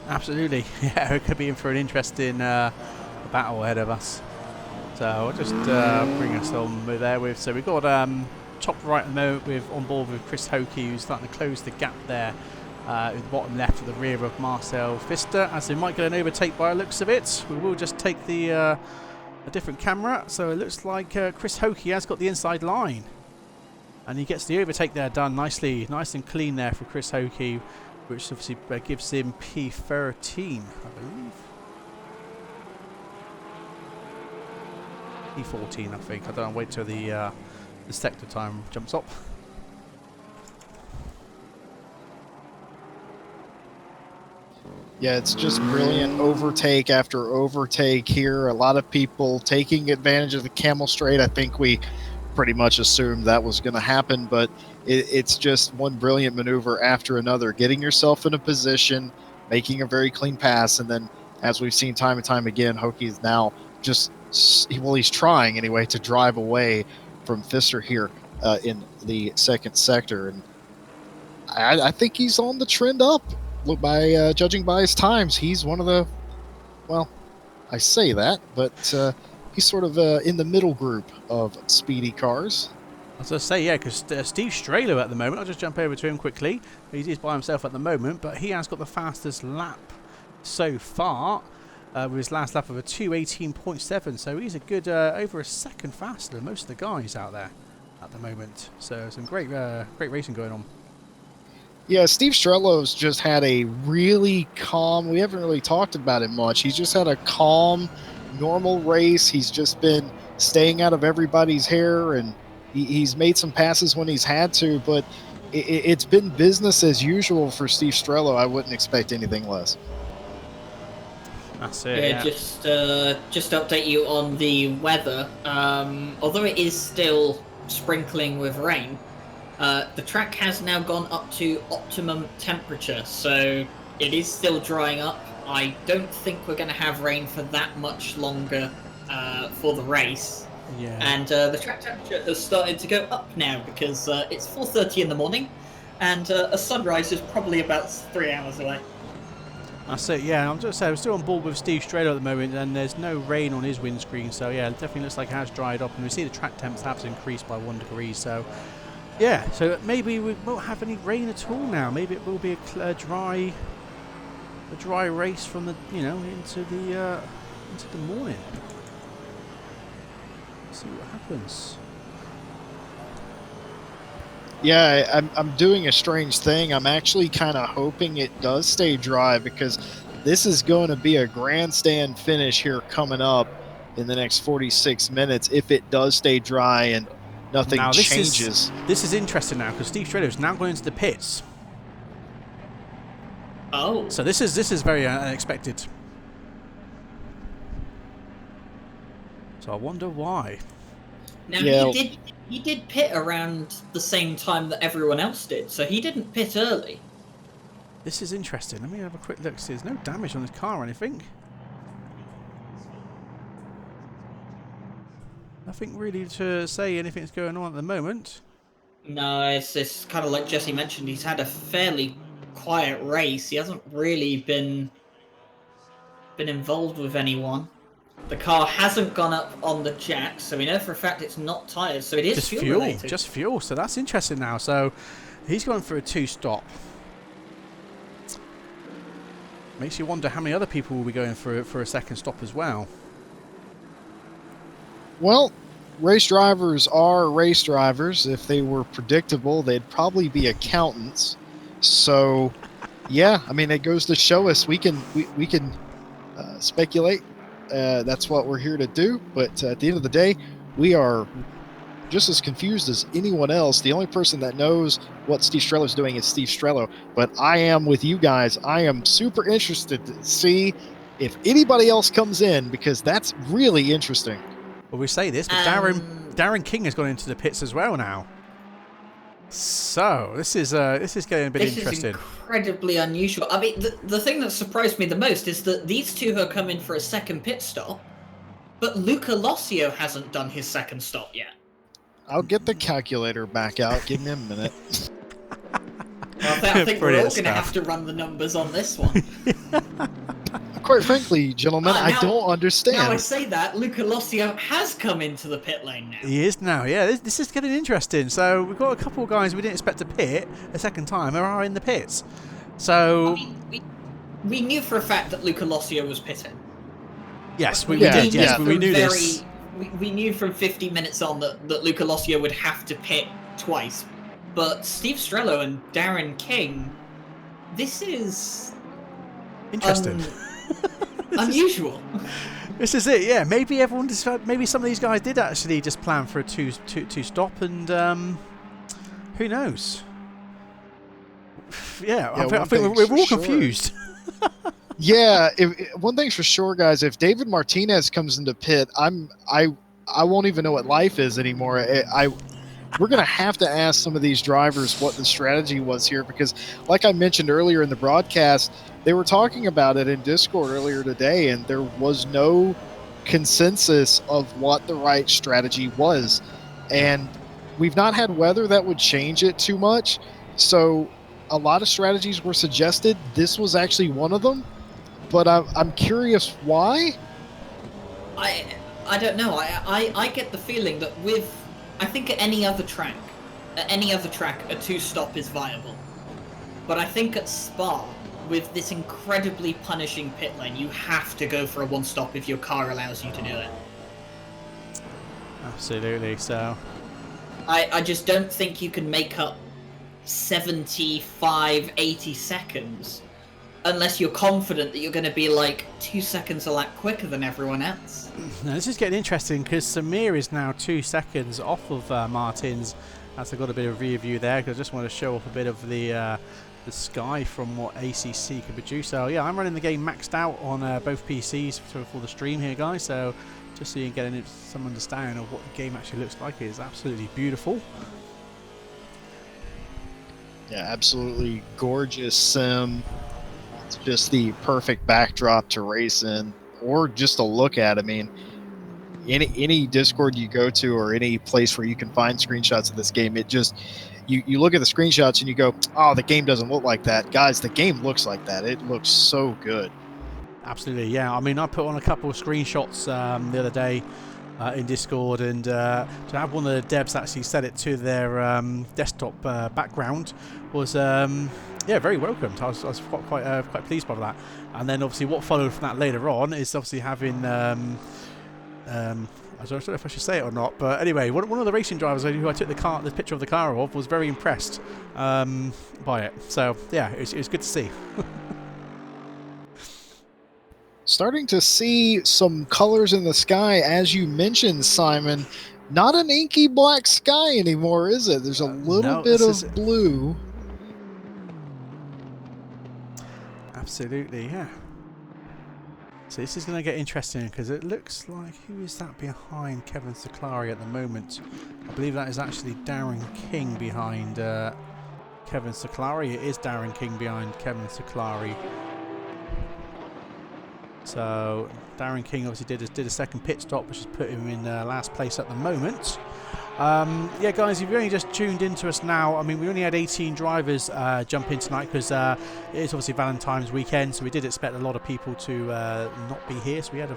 Absolutely, yeah, it could be in for an interesting battle ahead of us. So I'll just bring us on there with, so we've got top right at the moment with on board with Chris Hokie, who's starting to close the gap there at the bottom left at the rear of Marcel Pfister, as they might get an overtake by the looks of it. We will just take the a different camera, so it looks like Chris Hokie has got the inside line, and he gets the overtake there done nicely, nice and clean there for Chris Hokie, which obviously gives him P13, I believe. P14, I think. I don't know, wait till the sector time jumps up. Yeah, it's just brilliant overtake after overtake here. A lot of people taking advantage of the camel straight. I think we pretty much assumed that was going to happen, but it's just one brilliant maneuver after another. Getting yourself in a position, making a very clean pass, and then, as we've seen time and time again, Hokie is now just, well, he's trying anyway to drive away from Pfister here in the second sector, and I think he's on the trend up. Look, by judging by his times, he's one of the, well, I say that, but he's sort of in the middle group of speedy cars. I was going to say, yeah, because Steve Strehler at the moment, I'll just jump over to him quickly. He's by himself at the moment, but he has got the fastest lap so far with his last lap of a 2:18.7, so he's a good over a second faster than most of the guys out there at the moment. So some great racing going on. Yeah, Steve Strello's just had a really calm. We haven't really talked about it much. He's just had a calm, normal race. He's just been staying out of everybody's hair, and he's made some passes when he's had to. But it's been business as usual for Steve Strello. I wouldn't expect anything less. That's it. Yeah. Just to update you on the weather. Although it is still sprinkling with rain, the track has now gone up to optimum temperature, so it is still drying up. I don't think we're going to have rain for that much longer for the race. Yeah. And the track temperature has started to go up now because it's 4:30 in the morning, and a sunrise is probably about 3 hours away. That's it, yeah. I'm just saying, we're still on board with Steve Strello at the moment, and there's no rain on his windscreen, so yeah, it definitely looks like it has dried up, and we see the track temps have increased by 1 degree, so yeah, so maybe we won't have any rain at all now. Maybe it will be a dry race from the into the morning. Let's see what happens. Yeah, I'm doing a strange thing. I'm actually kind of hoping it does stay dry because this is going to be a grandstand finish here coming up in the next 46 minutes if it does stay dry and nothing now, changes. This is interesting now because Steve Strello is now going into the pits. Oh. So this is very unexpected. So I wonder why. Now Yeah. he did pit around the same time that everyone else did, so he didn't pit early. This is interesting. Let me have a quick look. See, there's no damage on his car or anything. Nothing really to say anything's going on at the moment. No, it's kind of like Jesse mentioned. He's had a fairly quiet race. He hasn't really been involved with anyone. The car hasn't gone up on the jack, so we know for a fact it's not tyres, so it is Just fuel related. Just fuel. So that's interesting now. So he's going for a 2-stop. Makes you wonder how many other people will be going for a second stop as well. Well, race drivers are race drivers. If they were predictable, they'd probably be accountants. So, yeah, I mean, it goes to show us we can speculate. That's what we're here to do. But at the end of the day, we are just as confused as anyone else. The only person that knows what Steve Strello is doing is Steve Strello. But I am with you guys. I am super interested to see if anybody else comes in because that's really interesting. Well, we say this, but Darren King has gone into the pits as well now. So this is getting a bit interesting. This is incredibly unusual. I mean, the thing that surprised me the most is that these two have come in for a second pit stop, but Luca Lossio hasn't done his second stop yet. I'll get the calculator back out. Give me a minute. Well, I think we're all going to have to run the numbers on this one. Quite frankly, gentlemen, now, I don't understand. Now I say that, Luca Lossio has come into the pit lane now. He is now, yeah. This is getting interesting. So we've got a couple of guys we didn't expect to pit a second time who are in the pits. So I mean, we knew for a fact that Luca Lossio was pitting. Yes, we did. Yes, we knew this. We knew from 50 minutes on that Luca Lossio would have to pit twice. But Steve Strello and Darren King, this is interesting. Unusual. This is it, yeah. Maybe everyone decided, maybe some of these guys did actually just plan for a two stop, and who knows? Yeah, I think we're all confused. Yeah, one thing's for sure, guys. If David Martinez comes into pit, I won't even know what life is anymore. We're going to have to ask some of these drivers what the strategy was here because, like I mentioned earlier in the broadcast, they were talking about it in Discord earlier today, and there was no consensus of what the right strategy was. And we've not had weather that would change it too much. So a lot of strategies were suggested. This was actually one of them. But I'm curious why. I don't know. I get the feeling that I think at any other track, a two-stop is viable. But I think at Spa, with this incredibly punishing pit lane, you have to go for a one-stop if your car allows you to do it. Absolutely. So I just don't think you can make up 75, 80 seconds. Unless you're confident that you're going to be like 2 seconds a lap quicker than everyone else. Now, this is getting interesting because Samir is now 2 seconds off of Martins. As I've got a bit of rear view there, because I just want to show off a bit of the sky from what ACC can produce. So yeah, I'm running the game maxed out on both PCs for the stream here, guys. So just so you can get some understanding of what the game actually looks like. It is absolutely beautiful. Yeah, absolutely gorgeous sim. It's just the perfect backdrop to race in, or just to look at. I mean, any Discord you go to, or any place where you can find screenshots of this game, it just you look at the screenshots and you go, oh, the game doesn't look like that. Guys, the game looks like that. It looks so good. Absolutely, yeah. I mean, I put on a couple of screenshots the other day in Discord, and to have one of the devs actually set it to their desktop background was yeah, very welcomed. I was quite pleased by that. And then obviously what followed from that later on is obviously having I don't know if I should say it or not, but anyway, one of the racing drivers who I took the picture of the car of was very impressed by it. So yeah, it was good to see. Starting to see some colors in the sky, as you mentioned, Simon. Not an inky black sky anymore, is it? There's a little bit of blue. Absolutely, yeah. So this is going to get interesting because it looks like, who is that behind Kevin Saklari at the moment? I believe that is actually Darren King behind Kevin Saklari. It is Darren King behind Kevin Saklari. So Darren King obviously did a second pit stop, which has put him in last place at the moment. Yeah, guys, if you've only just tuned into us now, I mean, we only had 18 drivers jump in tonight because it is obviously Valentine's weekend, so we did expect a lot of people to not be here. So we had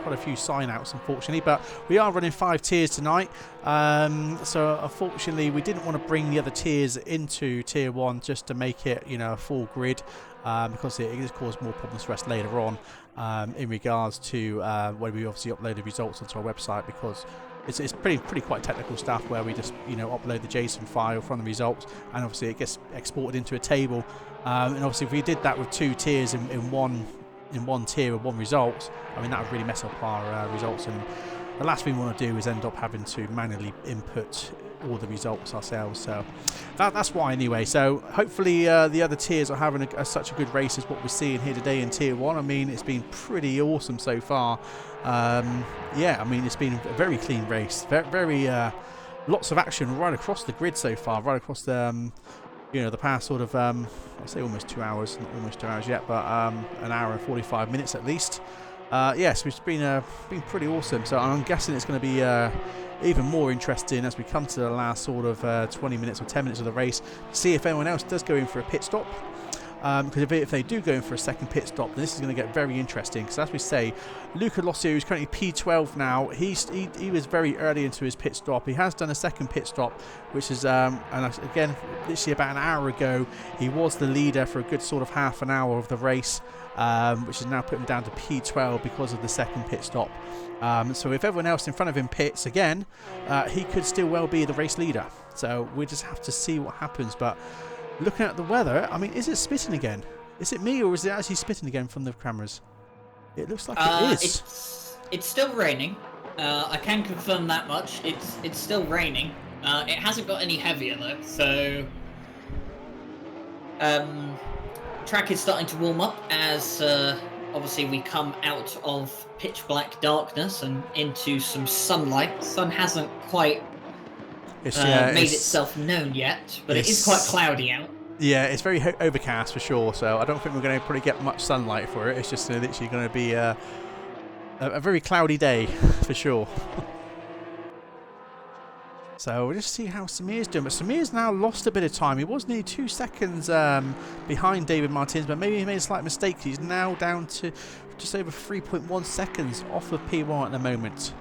quite a few sign-outs, unfortunately, but we are running 5 tiers tonight. So unfortunately, we didn't want to bring the other tiers into tier 1 just to make it, you know, a full grid. Because it has caused more problems for us later on in regards to when we obviously upload the results onto our website, because it's pretty quite technical stuff where we just, you know, upload the JSON file from the results, and obviously it gets exported into a table. And obviously if we did that with 2 tiers in one tier with 1 result, I mean, that would really mess up our results, and the last thing we want to do is end up having to manually input all the results ourselves. So that's why anyway. So hopefully the other tiers are having such a good race as what we're seeing here today in tier 1. I mean, it's been pretty awesome so far. Yeah, I mean, it's been a very clean race, very lots of action right across the grid so far, right across the you know, the past sort of I'd say almost 2 hours, not almost 2 hours yet, but an hour and 45 minutes at least. Yes, it's been pretty awesome. So I'm guessing it's going to be even more interesting as we come to the last sort of 20 minutes or 10 minutes of the race to see if anyone else does go in for a pit stop. Because if they do go in for a second pit stop, then this is going to get very interesting. Because as we say, Luca Lossio, who's currently P12 now, he was very early into his pit stop. He has done a second pit stop, which is, and again, literally about an hour ago, he was the leader for a good sort of half an hour of the race, which has now put him down to P12 because of the second pit stop. So if everyone else in front of him pits again, he could still well be the race leader. So we just have to see what happens. But looking at the weather, I mean, is it spitting again? Is it me, or is it actually spitting again from the cameras? It looks like it is. It's still raining. I can confirm that much. It's still raining. It hasn't got any heavier though, so track is starting to warm up as obviously we come out of pitch black darkness and into some sunlight. Sun hasn't quite made itself known yet, but it is quite cloudy out. Yeah, it's very overcast for sure, so I don't think we're going to probably get much sunlight for it. It's just literally going to be a very cloudy day for sure. So we'll just see how Samir's doing. But Samir's now lost a bit of time. He was nearly 2 seconds behind David Martins, but maybe he made a slight mistake. He's now down to just over 3.1 seconds off of P1 at the moment.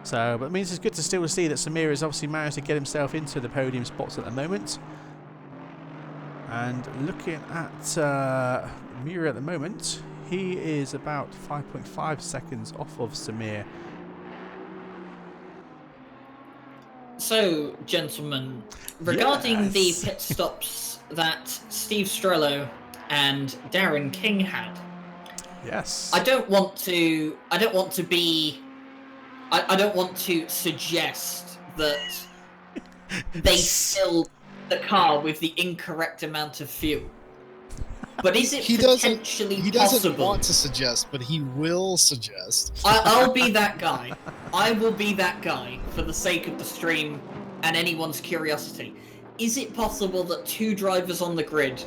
So, but it means it's good to still see that Samir has obviously managed to get himself into the podium spots at the moment. And looking at Mira at the moment, he is about 5.5 seconds off of Samir. So, gentlemen, regarding the Yes. pit stops that Steve Strello and Darren King had, Yes. I don't want to suggest that they filled the car with the incorrect amount of fuel. But is it potentially he possible? doesn't want to suggest, but he will suggest. I'll be that guy. I will be that guy for the sake of the stream and anyone's curiosity. Is it possible that 2 drivers on the grid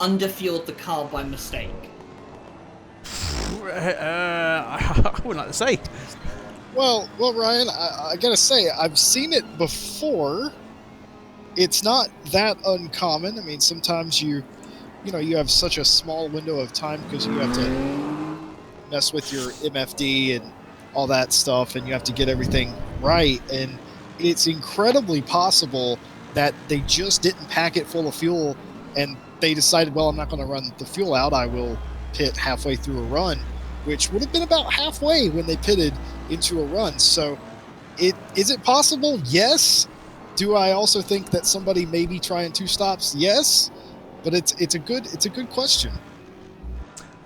underfueled the car by mistake? I wouldn't like to say. Well, Ryan, I gotta say, I've seen it before. It's not that uncommon. I mean, sometimes you have such a small window of time because you have to mess with your MFD and all that stuff, and you have to get everything right. And it's incredibly possible that they just didn't pack it full of fuel, and they decided, well, I'm not going to run the fuel out. I will pit halfway through a run, which would have been about halfway when they pitted into a run. So, is it possible? Yes. Do I also think that somebody may be trying 2 stops? Yes. But it's a good question.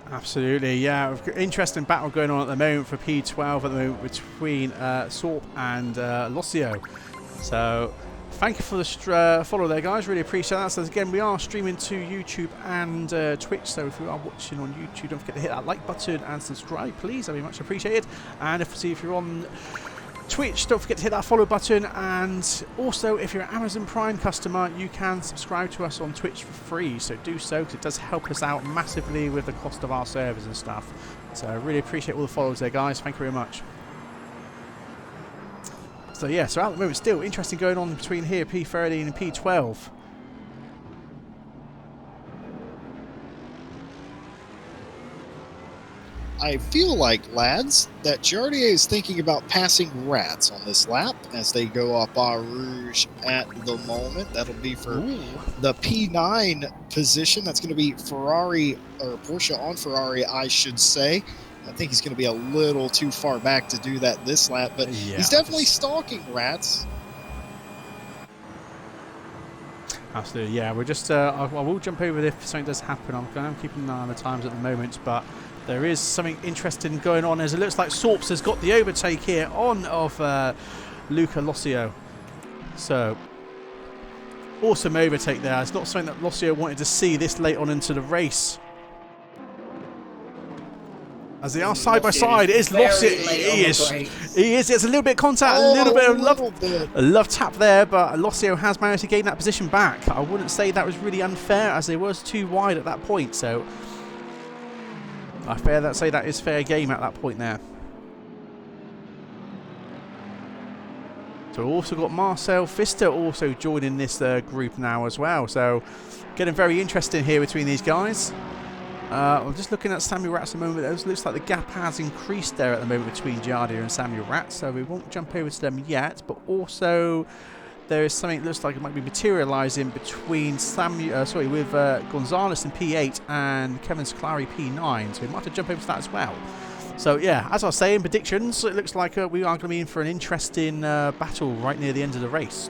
Absolutely, yeah. We've got interesting battle going on at the moment for P12 at the moment between Sorp and Locio. So thank you for the follow there, guys. Really appreciate that. So again, we are streaming to YouTube and Twitch. So if you are watching on YouTube, don't forget to hit that like button and subscribe, please. That'd be much appreciated. And if you're on Twitch, don't forget to hit that follow button, and also if you're an Amazon Prime customer, you can subscribe to us on Twitch for free, so do so because it does help us out massively with the cost of our servers and stuff. So I really appreciate all the follows there, guys. Thank you very much. So yeah, so at the moment still interesting going on between here P13 and P12. I feel like, lads, that Jardier is thinking about passing Rats on this lap as they go up Bar Rouge at the moment. That'll be for the P9 position. That's going to be Ferrari, or Porsche on Ferrari, I should say. I think he's going to be a little too far back to do that this lap, but yeah, he's definitely stalking Rats. Absolutely, yeah. We're just, I will jump over if something does happen. I'm keeping an eye on the times at the moment, but there is something interesting going on as it looks like Sorps has got the overtake here on of Luca Locio. So, awesome overtake there. It's not something that Locio wanted to see this late on into the race. As they are side by side, it is Locio. He is. It's a little bit of contact, a little bit of love tap there, but Locio has managed to gain that position back. I wouldn't say that was really unfair, as they was too wide at that point. So I say that is fair game at that point there. So we've also got Marcel Pfister also joining this group now as well. So getting very interesting here between these guys. I'm just looking at Samuel Ratz at the moment. It looks like the gap has increased there at the moment between Jardier and Samuel Ratz, so we won't jump over to them yet. But also, there is something that looks like it might be materialising between with Gonzalez in P8 and Kevin Sclary P9, so we might have to jump over to that as well. So yeah, as I was saying, predictions, it looks like we are going to be in for an interesting battle right near the end of the race.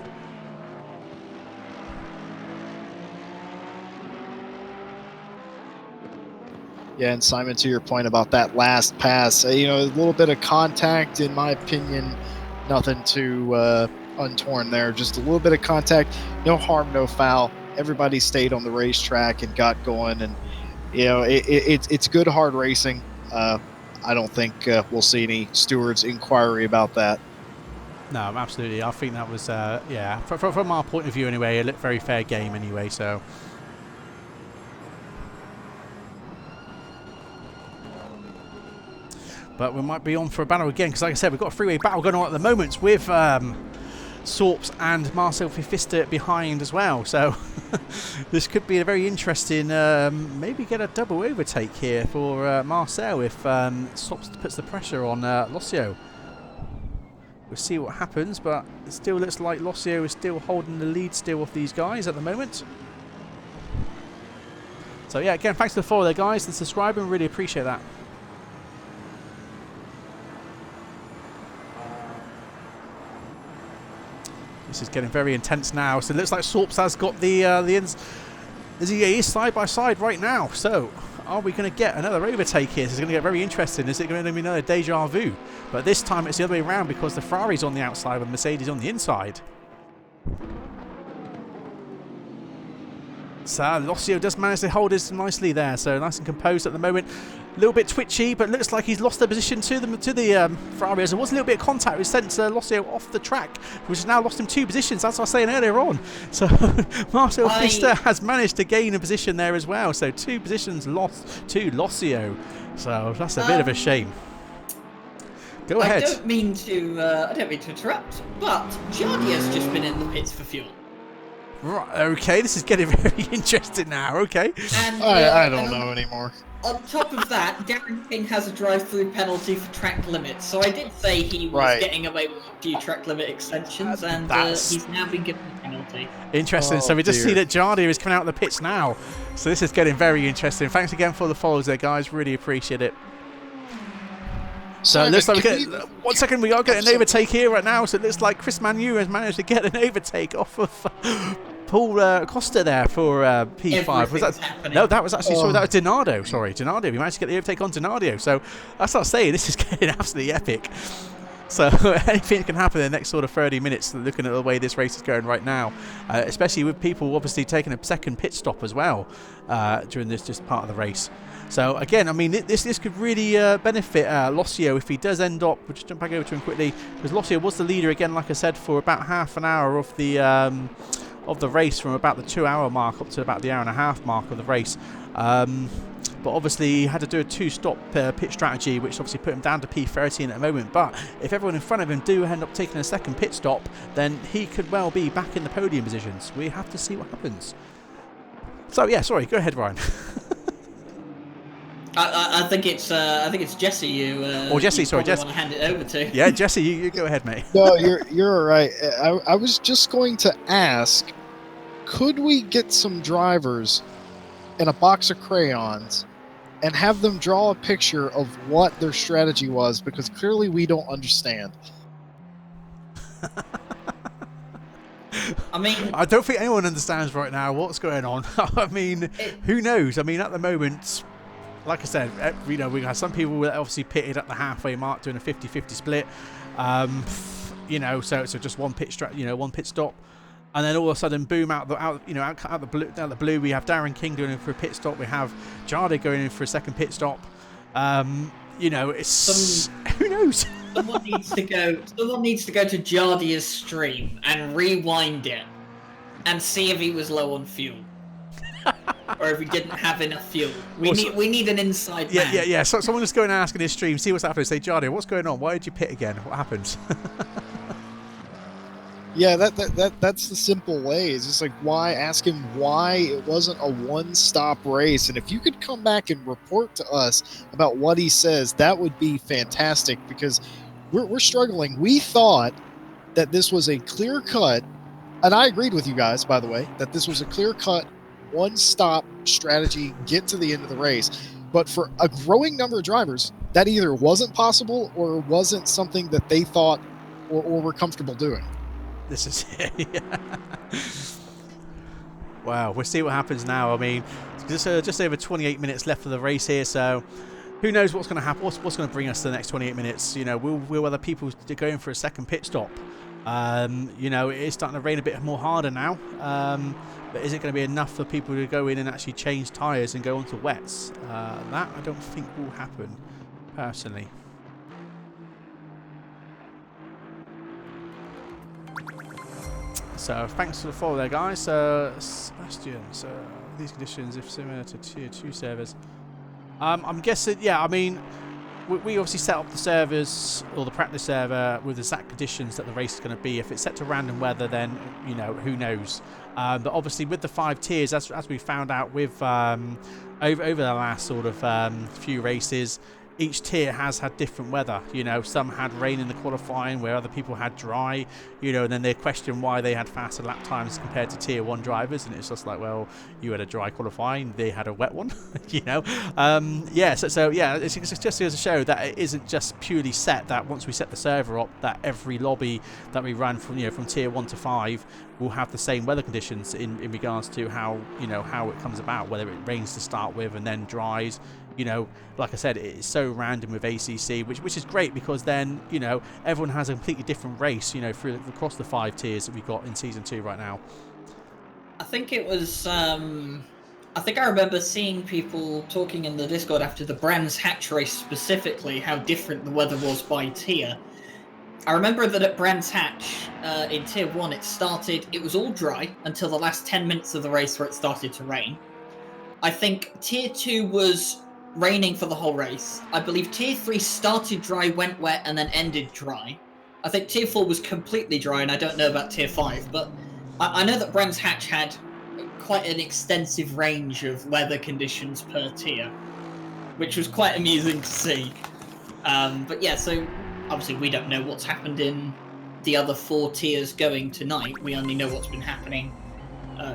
Yeah, and Simon, to your point about that last pass, a little bit of contact, in my opinion, nothing too untorn there. Just a little bit of contact, no harm, no foul. Everybody stayed on the racetrack and got going, and it's good hard racing. I don't think we'll see any stewards' inquiry about that. No, absolutely. I think that was from our point of view anyway, a very fair game anyway. So. But we might be on for a battle again, because like I said, we've got a freeway battle going on at the moment with Sorps and Marcel Pfister behind as well. So this could be a very interesting, maybe get a double overtake here for Marcel if Sorps puts the pressure on Locio. We'll see what happens, but it still looks like Locio is still holding the lead still of these guys at the moment. So yeah, again, thanks for the follow there, guys, and subscribing. Really appreciate that. This is getting very intense now. So it looks like Sorps has got the ends. He is side by side right now. So are we going to get another overtake here? This is going to get very interesting. Is it going to be another deja vu? But this time it's the other way around because the Ferrari's on the outside and Mercedes on the inside. So Lossio does manage to hold this nicely there, so nice and composed at the moment. A little bit twitchy, but looks like he's lost the position to the Ferrari. There was a little bit of contact which sent Lossio off the track, which has now lost him 2 positions, as I was saying earlier on. So Marcel Pfister has managed to gain a position there as well. So 2 positions lost to Lossio. So that's a bit of a shame. Go ahead. I don't mean to interrupt, but Jardy has just been in the pits for fuel. Right, okay, this is getting very interesting now, okay. And, I don't know anymore. On top of that, Darren King has a drive-through penalty for track limits, so I did say he was getting away with a few track limit extensions, and he's now been given a penalty. Interesting, so we just see that Jardy is coming out of the pits now, so this is getting very interesting. Thanks again for the follows there, guys, really appreciate it. So it looks like we get 1 second. We are getting an overtake here right now. So it looks like Chris Manu has managed to get an overtake off of Paul Costa there for P5. Was that? Happening. No, that was actually sorry. That was Donardo. Sorry, Donardo. We managed to get the overtake on Donardo. So that's what I'm saying. This is getting absolutely epic. So anything can happen in the next sort of 30 minutes. Looking at the way this race is going right now, especially with people obviously taking a second pit stop as well during this just part of the race. So again, I mean, this could really benefit Lossio if he does end up. We'll just jump back over to him quickly because Lossio was the leader again, like I said, for about half an hour of the race, from about the 2-hour mark up to about the 1.5-hour mark of the race. But obviously he had to do a 2-stop pit strategy, which obviously put him down to P13 at the moment. But if everyone in front of him do end up taking a second pit stop, then he could well be back in the podium positions. We have to see what happens. So yeah, sorry, go ahead, Ryan. I think it's Jesse you. Or Jesse, sorry, Jesse. Jesse. Want to hand it over to? Yeah, Jesse, you go ahead, mate. No, you're right. I was just going to ask, could we get some drivers in a box of crayons and have them draw a picture of what their strategy was? Because clearly we don't understand. I mean, I don't think anyone understands right now what's going on. I mean, who knows? I mean, at the moment, like I said, we have some people that obviously pitted at the halfway mark doing a 50-50 split. So just one pit stop, and then all of a sudden, boom, out the blue, we have Darren King going in for a pit stop. We have Jardy going in for a second pit stop. It's who knows. Someone needs to go to Jardia's stream and rewind it and see if he was low on fuel. Or if we didn't have enough fuel. We need an inside man. Yeah. So someone just go and ask in his stream, see what's happening. Say, Jardy, what's going on? Why did you pit again? What happened? Yeah, that's the simple way. It's just like, why? Ask him why it wasn't a one-stop race. And if you could come back and report to us about what he says, that would be fantastic, because we're struggling. We thought that this was a clear-cut, and I agreed with you guys, by the way, that this was a clear-cut one-stop strategy, get to the end of the race. But for a growing number of drivers, that either wasn't possible or wasn't something that they thought or were comfortable doing. This is it. Wow, we'll see what happens now. I mean, just over 28 minutes left of the race here, so who knows what's going to happen? What's going to bring us to the next 28 minutes? Will other people go in for a second pit stop? It is starting to rain a bit more harder now. But is it going to be enough for people to go in and actually change tyres and go onto wets? That I don't think will happen, personally. So thanks for the follow there, guys. Sebastian, so these conditions, if similar to Tier 2 servers. I'm guessing, yeah, I mean, we obviously set up the servers, or the practice server, with the exact conditions that the race is going to be. If it's set to random weather, then, who knows. But obviously with the 5 tiers, as we found out with over the last sort of few races, each tier has had different weather. You know, some had rain in the qualifying where other people had dry, you know, and then they question why they had faster lap times compared to tier 1 drivers, and it's just like, well, you had a dry qualifying, they had a wet one. You know, yeah, so yeah, it's just goes to show that it isn't just purely set that once we set the server up that every lobby that we run from, you know, from tier 1 to 5 will have the same weather conditions in regards to how, you know, how it comes about, whether it rains to start with and then dries. You know, like I said, it's so random with ACC, which is great, because then, you know, everyone has a completely different race, you know, across the 5 tiers that we've got in Season 2 right now. I think it was, I think I remember seeing people talking in the Discord after the Brands Hatch race specifically, how different the weather was by tier. I remember that at Brands Hatch, in Tier 1, it was all dry until the last 10 minutes of the race where it started to rain. I think Tier 2 was raining for the whole race. I believe Tier 3 started dry, went wet, and then ended dry. I think Tier 4 was completely dry, and I don't know about Tier 5, but I know that Brands Hatch had quite an extensive range of weather conditions per tier, which was quite amusing to see. But yeah, so obviously we don't know what's happened in the other 4 tiers going tonight. We only know what's been happening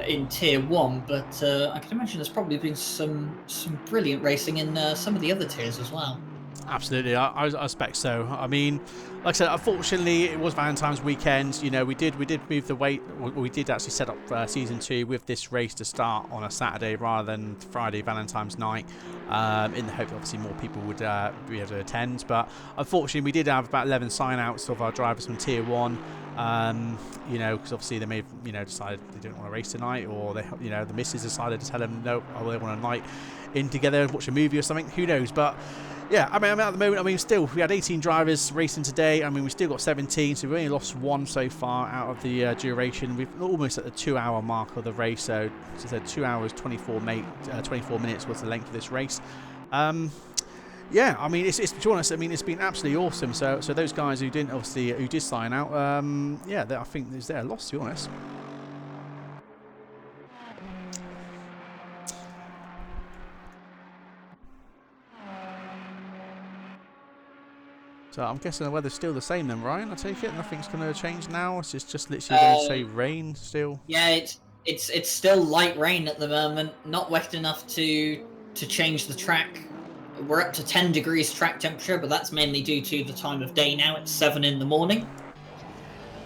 in Tier 1, but I can imagine there's probably been some brilliant racing in some of the other tiers as well. Absolutely, I expect so. I mean, like I said, unfortunately, it was Valentine's weekend. You know, we did move the weight. We did actually set up Season 2 with this race to start on a Saturday rather than Friday, Valentine's night, in the hope that obviously more people would be able to attend. But unfortunately, we did have about 11 sign-outs of our drivers from Tier 1. You know, because obviously they may have, you know, decided they didn't want to race tonight, or they, you know, the missus decided to tell them no, or they want a night in together and watch a movie or something. Who knows? But yeah, I mean, at the moment, I mean, still, we had 18 drivers racing today. I mean, we still got 17, so we've only lost 1 so far out of the duration. We've almost at the 2-hour mark of the race, so as I said, 2 hours, 24 minutes was the length of this race. Yeah, I mean, it's to be honest, I mean, it's been absolutely awesome. So those guys who did sign out, yeah, I think is their loss, to be honest. So I'm guessing the weather's still the same then, Ryan. I take it nothing's going to change now. It's just literally going to say rain still. Yeah, it's still light rain at the moment. Not wet enough to change the track. We're up to 10 degrees track temperature, but that's mainly due to the time of day now. It's 7 in the morning.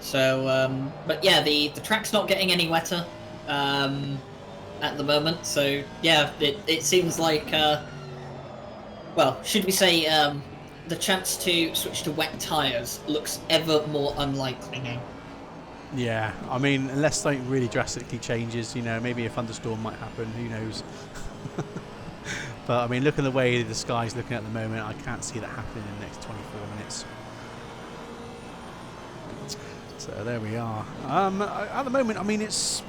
So, but yeah, the track's not getting any wetter at the moment. So yeah, it seems like, well, should we say, the chance to switch to wet tyres looks ever more unlikely now. Yeah, I mean, unless something really drastically changes, you know, maybe a thunderstorm might happen, who knows. But I mean, look at the way the sky's looking at the moment, I can't see that happening in the next 24 minutes. So there we are. At the moment, I mean, it's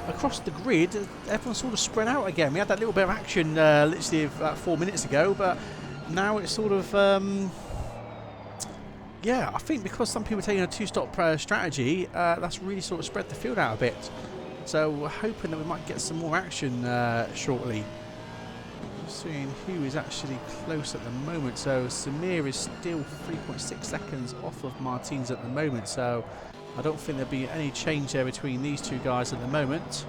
across the grid, everyone's sort of spread out again. We had that little bit of action literally about 4 minutes ago, but now it's sort of, yeah, I think because some people are taking a 2-stop strategy, that's really sort of spread the field out a bit. So we're hoping that we might get some more action shortly. Seeing who is actually close at the moment. So Samir is still 3.6 seconds off of Martins at the moment. So I don't think there'll be any change there between these two guys at the moment.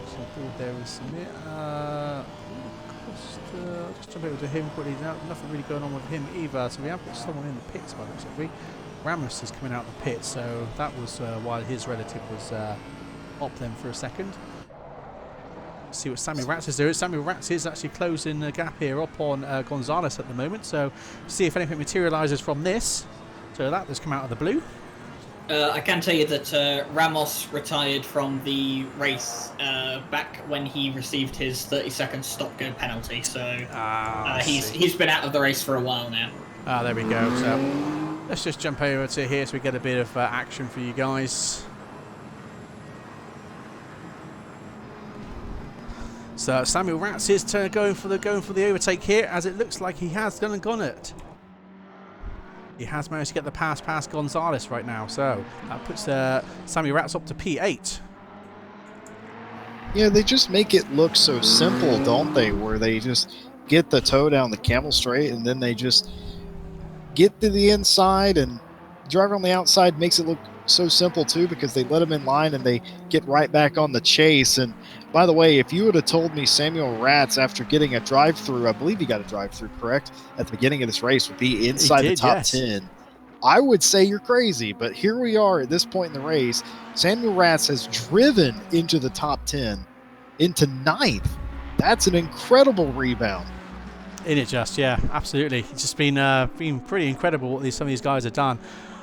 So good there with Samir. Just jump over to him quickly. Nothing really going on with him either. So we have got someone in the pits by the looks of it. Ramos is coming out the pit, so that was while his relative was up then for a second. See what Samuel Ratz is doing. Samuel Ratz is actually closing the gap here up on Gonzalez at the moment. So see if anything materialises from this. So that has come out of the blue. I can tell you that Ramos retired from the race back when he received his 30-second stop-go penalty. So he's been out of the race for a while now. Ah, there we go. So let's just jump over to here so we get a bit of action for you guys. So Samuel Ratz is going for the overtake here, as it looks like he has gone it. He has managed to get the pass past Gonzalez right now, so that puts Samuel Ratz up to P8. Yeah, they just make it look so simple, don't they? Where they just get the toe down the camel straight, and then they just get to the inside, and driver on the outside makes it look so simple too, because they let him in line and they get right back on the chase. And by the way, if you would have told me Samuel Ratz, after getting a drive-through, I believe he got a drive-through, correct, at the beginning of this race, would be inside the top 10, I would say you're crazy. But here we are at this point in the race. Samuel Ratz has driven into the top 10, into 9th. That's an incredible rebound. In it just, yeah, absolutely. It's just been pretty incredible what some of these guys have done.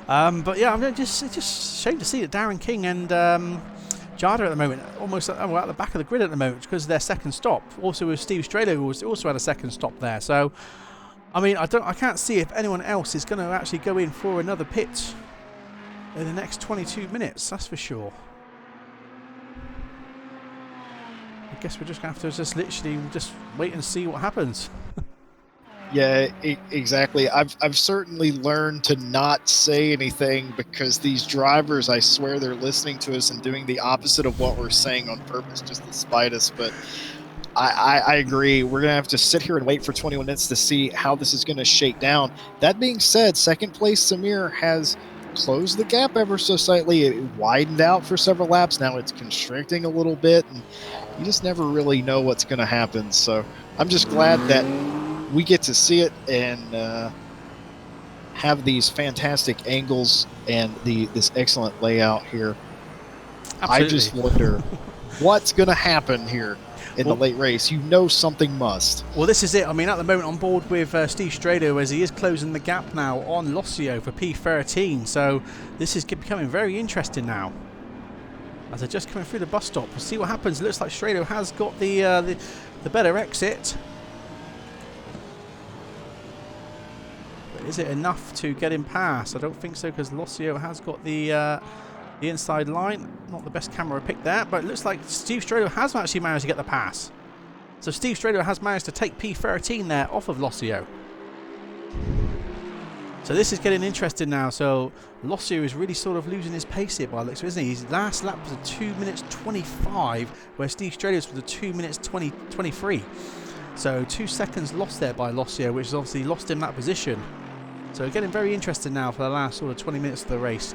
But yeah, it's just shame to see that Darren King and Jada at the moment almost at the back of the grid at the moment because of their second stop. Also with Steve Strelo, who also had a second stop there. So, I mean, I can't see if anyone else is going to actually go in for another pit in the next 22 minutes. That's for sure. I guess we're just going to have to just literally just wait and see what happens. Yeah, exactly. I've certainly learned to not say anything, because these drivers, I swear they're listening to us and doing the opposite of what we're saying on purpose just to spite us. But I agree. We're going to have to sit here and wait for 21 minutes to see how this is going to shake down. That being said, second place Samir has closed the gap ever so slightly. It widened out for several laps. Now it's constricting a little bit, and you just never really know what's going to happen. So I'm just glad that we get to see it and have these fantastic angles and this excellent layout here. Absolutely. I just wonder what's going to happen here in the late race. You know something must. Well, this is it. I mean, at the moment, on board with Steve Strado, as he is closing the gap now on Lossio for P13. So this is becoming very interesting now. As they're just coming through the bus stop, we'll see what happens. It looks like Strado has got the better exit. But is it enough to get him past? I don't think so, because Lossio has got the inside line. Not the best camera pick there, but it looks like Steve Strado has actually managed to get the pass. So Steve Strado has managed to take P13 there off of Lossio. So this is getting interesting now. So Lossio is really sort of losing his pace here by the looks of it, isn't he? His last lap was a 2 minutes 25, where Steve Strado's was a 2 minutes 23. So 2 seconds lost there by Lossio, which has obviously lost him that position. So getting very interesting now for the last sort of 20 minutes of the race.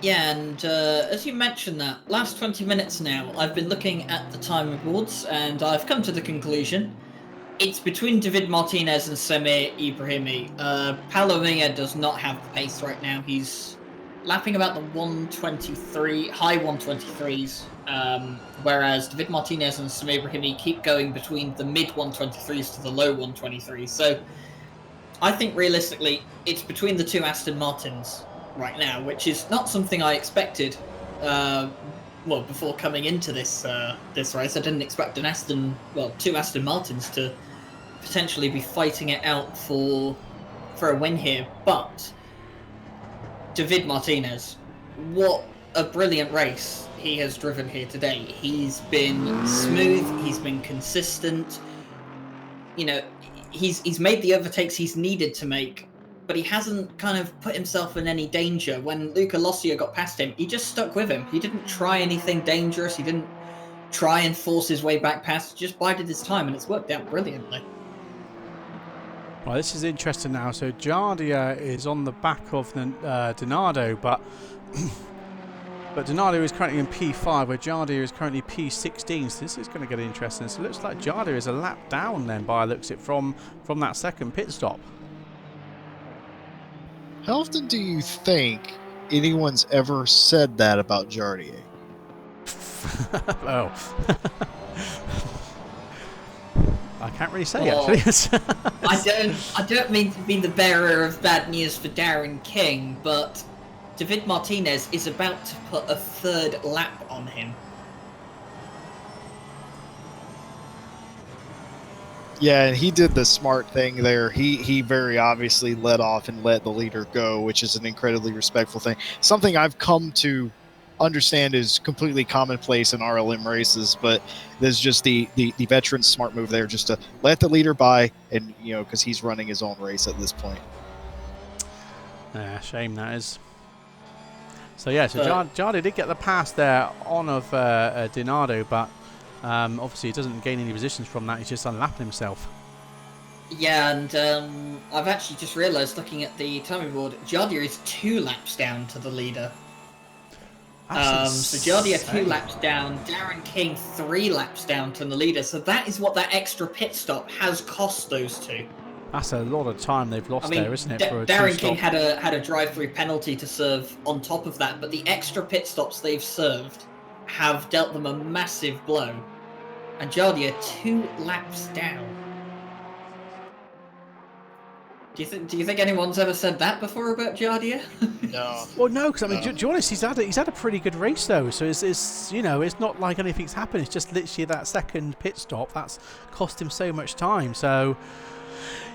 Yeah, and as you mentioned that, last 20 minutes now, I've been looking at the time rewards, and I've come to the conclusion it's between David Martinez and Samir Ibrahimi. Palomilla does not have the pace right now. He's lapping about the 123, high 123s, whereas David Martinez and Samir Ibrahimi keep going between the mid 123s to the low 123s. So I think realistically, it's between the two Aston Martins right now, which is not something I expected. Well, before coming into this this race, I didn't expect two Aston Martins to potentially be fighting it out for a win here. But David Martinez, what a brilliant race he has driven here today. He's been smooth, he's been consistent. You know, he's made the overtakes he's needed to make, but he hasn't kind of put himself in any danger. When Luca Lossio got past him, he just stuck with him. He didn't try anything dangerous. He didn't try and force his way back past. He just bided his time, and it's worked out brilliantly. Well, this is interesting now. So Jardia is on the back of Donado, but Donado is currently in P5, where Jardia is currently P16. So this is going to get interesting. So it looks like Jardia is a lap down then, by looks it from that second pit stop. How often do you think anyone's ever said that about Jardier? Oh. I can't really say, actually. I don't mean to be the bearer of bad news for Darren King, but David Martinez is about to put a third lap on him. Yeah, and he did the smart thing there. He very obviously let off and let the leader go, which is an incredibly respectful thing. Something I've come to understand is completely commonplace in RLM races, but there's just the veteran's smart move there, just to let the leader by, and because he's running his own race at this point. Yeah, shame that is. So yeah, so Jardy did get the pass there on of Dinardo, but obviously he doesn't gain any positions from that. He's just unlapping himself. Yeah, and I've actually just realised, looking at the timing board, Jardia is 2 laps down to the leader. So Jardia 2 laps down, Darren King 3 laps down to the leader. So that is what that extra pit stop has cost those two. That's a lot of time they've lost there, isn't it? For a Darren King had a drive-through penalty to serve on top of that, but the extra pit stops they've served have dealt them a massive blow. And Jardia 2 laps down. Do you think anyone's ever said that before about Jardia? No. Well, no, because I mean, to be honest, he's had a pretty good race though. So it's you know, it's not like anything's happened. It's just literally that second pit stop that's cost him so much time. So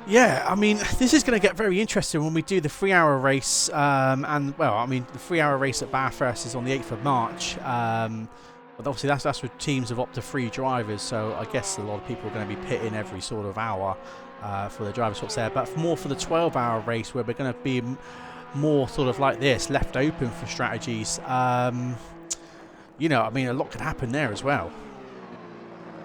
yeah, I mean, this is going to get very interesting when we do the 3-hour race. And well, I mean, the 3-hour race at Bathurst is on the 8th of March. But obviously that's with teams of up to 3 drivers. So I guess a lot of people are going to be pitting every sort of hour. For the driver swaps there, but more for the 12-hour race where we're going to be more sort of like this, left open for strategies. You know, I mean, a lot could happen there as well.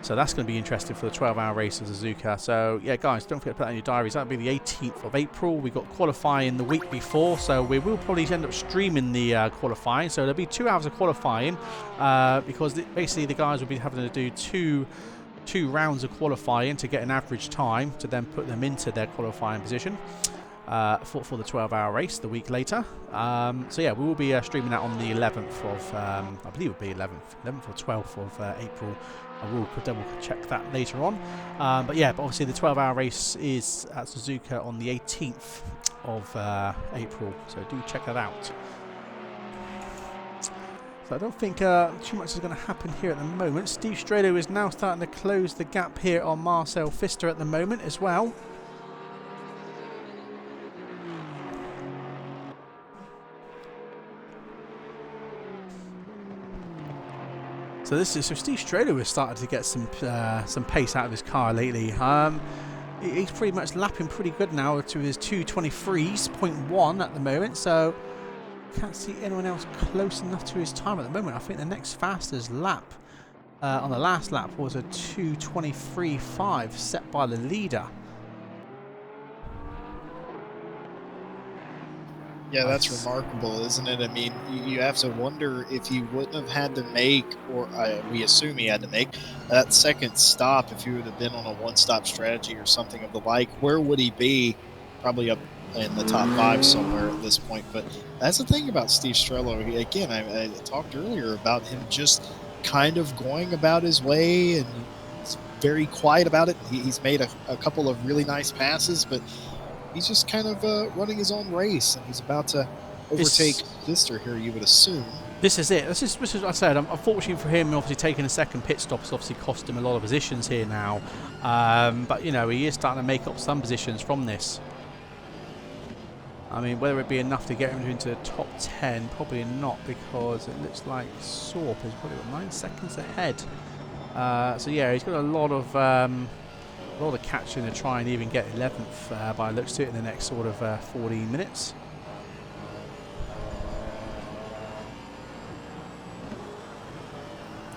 So that's going to be interesting for the 12-hour race of Suzuka. So yeah, guys, don't forget to put that in your diaries. That'll be the 18th of April. We got qualifying the week before, so we will probably end up streaming the qualifying. So there'll be 2 hours of qualifying because basically the guys will be having to do two rounds of qualifying to get an average time to then put them into their qualifying position for the 12-hour race the week later. So yeah, we will be streaming that on the 11th of I believe it will be 11th or 12th of April. I will double check that later on. But obviously the 12-hour race is at Suzuka on the 18th of April, so do check that out. So I don't think too much is going to happen here at the moment. Steve Strado is now starting to close the gap here on Marcel Pfister at the moment as well. So Steve Strado has started to get some pace out of his car lately. He's pretty much lapping pretty good now to his 2:23.1 at the moment. So can't see anyone else close enough to his time at the moment. I think the next fastest lap on the last lap was a 2:23.5 set by the leader. Yeah, that's remarkable, isn't it? I mean, you have to wonder if he wouldn't have had to make, or we assume he had to make, that second stop if he would have been on a one-stop strategy or something of the like. Where would he be? Probably up in the top 5 somewhere at this point. But that's the thing about Steve Strello. Again, I talked earlier about him just kind of going about his way, and he's very quiet about it. He's made a couple of really nice passes, but he's just kind of running his own race, and he's about to overtake Pfister here, you would assume. This is it. This is what I said. Unfortunately for him, obviously taking a second pit stop has obviously cost him a lot of positions here now. But, you know, he is starting to make up some positions from this. I mean, whether it be enough to get him into the top 10, probably not, because it looks like Sorp is probably got 9 seconds ahead. So yeah, he's got a lot of catching to try and even get 11th by the looks to it in the next sort of 14 minutes.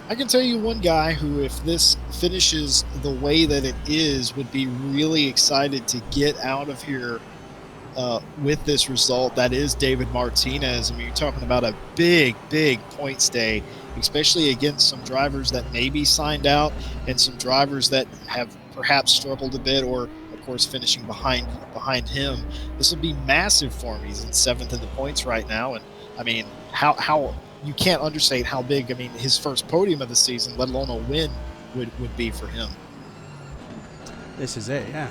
I can tell you one guy who, if this finishes the way that it is, would be really excited to get out of here with this result. That is David Martinez. I mean, you're talking about a big points day, especially against some drivers that may be signed out and some drivers that have perhaps struggled a bit, or of course finishing behind him. This will be massive for him. He's in 7th in the points right now, and I mean, how you can't understate how big, I mean, his first podium of the season, let alone a win, would be for him. This is it, yeah.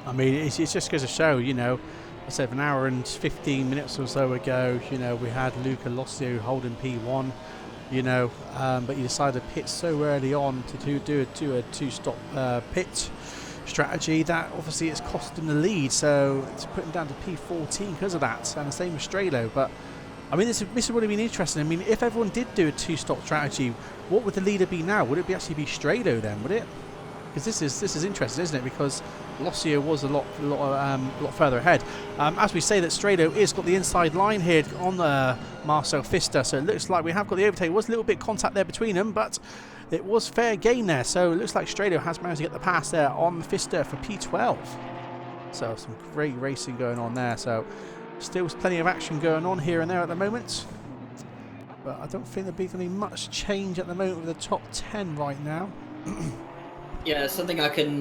I mean, it just goes to show, you know, I said an hour and 15 minutes or so ago, you know, we had Luca Lossio holding P1, you know, but he decided to pit so early on to do a 2-stop pit strategy that obviously it's cost him the lead, so it's put him down to P14 because of that, and the same with Strelo. But I mean, this would have been interesting. I mean, if everyone did do a 2-stop strategy, what would the leader be now? Would it actually be Strelo then, would it? Because this is interesting, isn't it? Because Lossio was a lot further ahead. As we say, that Strado is got the inside line here on Marcel Pfister, so it looks like we have got the overtake. There was a little bit of contact there between them, but it was fair game there. So it looks like Strado has managed to get the pass there on Pfister for P12. So some great racing going on there. So still plenty of action going on here and there at the moment. But I don't think there'll be going to be much change at the moment with the top 10 right now. Yeah, something I can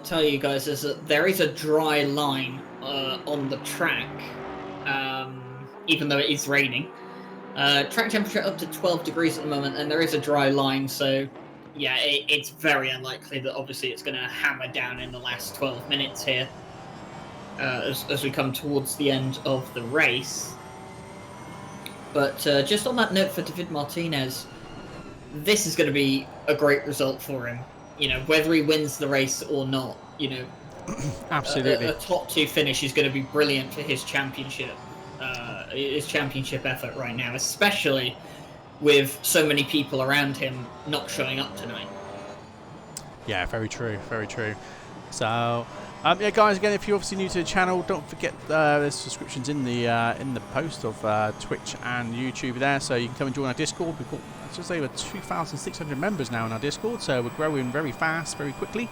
tell you guys is that there is a dry line on the track, even though it is raining. Track temperature up to 12 degrees at the moment, and there is a dry line, so yeah, it's very unlikely that obviously it's going to hammer down in the last 12 minutes here as we come towards the end of the race. But just on that note for David Martinez, this is going to be a great result for him. You know, whether he wins the race or not, you know, absolutely, a top 2 finish is going to be brilliant for his championship effort right now, especially with so many people around him not showing up tonight. Yeah, very true, very true. So, yeah, guys, again, if you're obviously new to the channel, don't forget there's subscriptions in the post of Twitch and YouTube there, so you can come and join our Discord. We've got just over 2,600 members now in our Discord, so we're growing very fast, very quickly.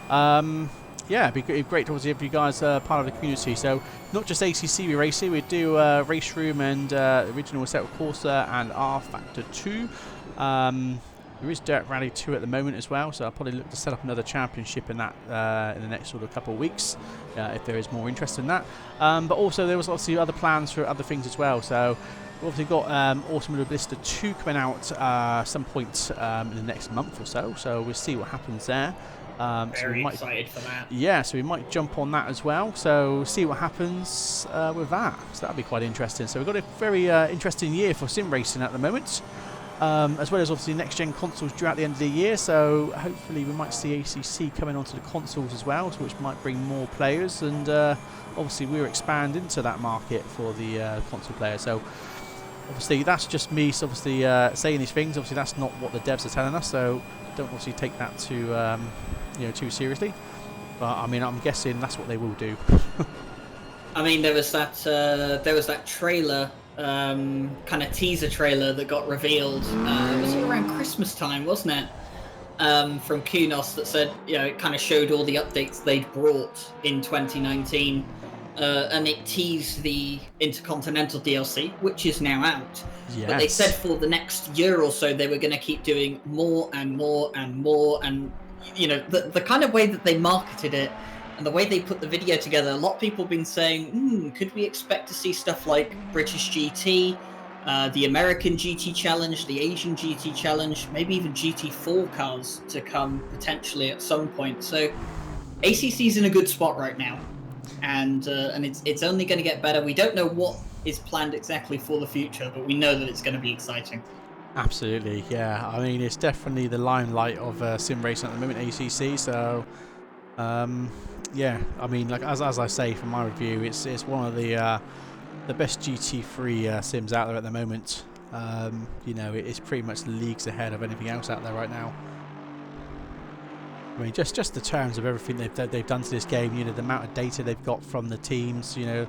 Yeah, it'd be great to obviously have you guys part of the community. So not just ACC we race here, we do Race Room and original Assetto Corsa and R Factor 2. There is Dirt Rally 2 at the moment as well, so I'll probably look to set up another championship in that in the next sort of couple of weeks if there is more interest in that. But also there was obviously other plans for other things as well. So we've obviously got Autumn Blister 2 coming out some point in the next month or so. So we'll see what happens there. Very excited for that. Yeah, so we might jump on that as well. So see what happens with that. So that'll be quite interesting. So we've got a very interesting year for sim racing at the moment. As well as obviously next-gen consoles due at the end of the year, so hopefully we might see ACC coming onto the consoles as well, which might bring more players, and obviously we're expanding into that market for the console players. So obviously that's just me obviously saying these things. Obviously that's not what the devs are telling us, so don't obviously take that too too seriously. But I mean, I'm guessing that's what they will do. I mean, there was that trailer. Kind of teaser trailer that got revealed. It was around Christmas time, wasn't it? From Kunos that said, you know, it kind of showed all the updates they'd brought in 2019, and it teased the Intercontinental DLC, which is now out. Yes. But they said for the next year or so they were going to keep doing more and more and more, and you know, the kind of way that they marketed it. And the way they put the video together, a lot of people have been saying, could we expect to see stuff like British GT, the American GT Challenge, the Asian GT Challenge, maybe even GT4 cars to come potentially at some point. So ACC's in a good spot right now, and it's only going to get better. We don't know what is planned exactly for the future, but we know that it's going to be exciting. Absolutely, yeah. I mean, it's definitely the limelight of sim racing at the moment, ACC. So. Yeah, I mean, like as I say from my review, it's one of the best GT3 sims out there at the moment. You know, it's pretty much leagues ahead of anything else out there right now. I mean, just the terms of everything they've done to this game. You know, the amount of data they've got from the teams. You know,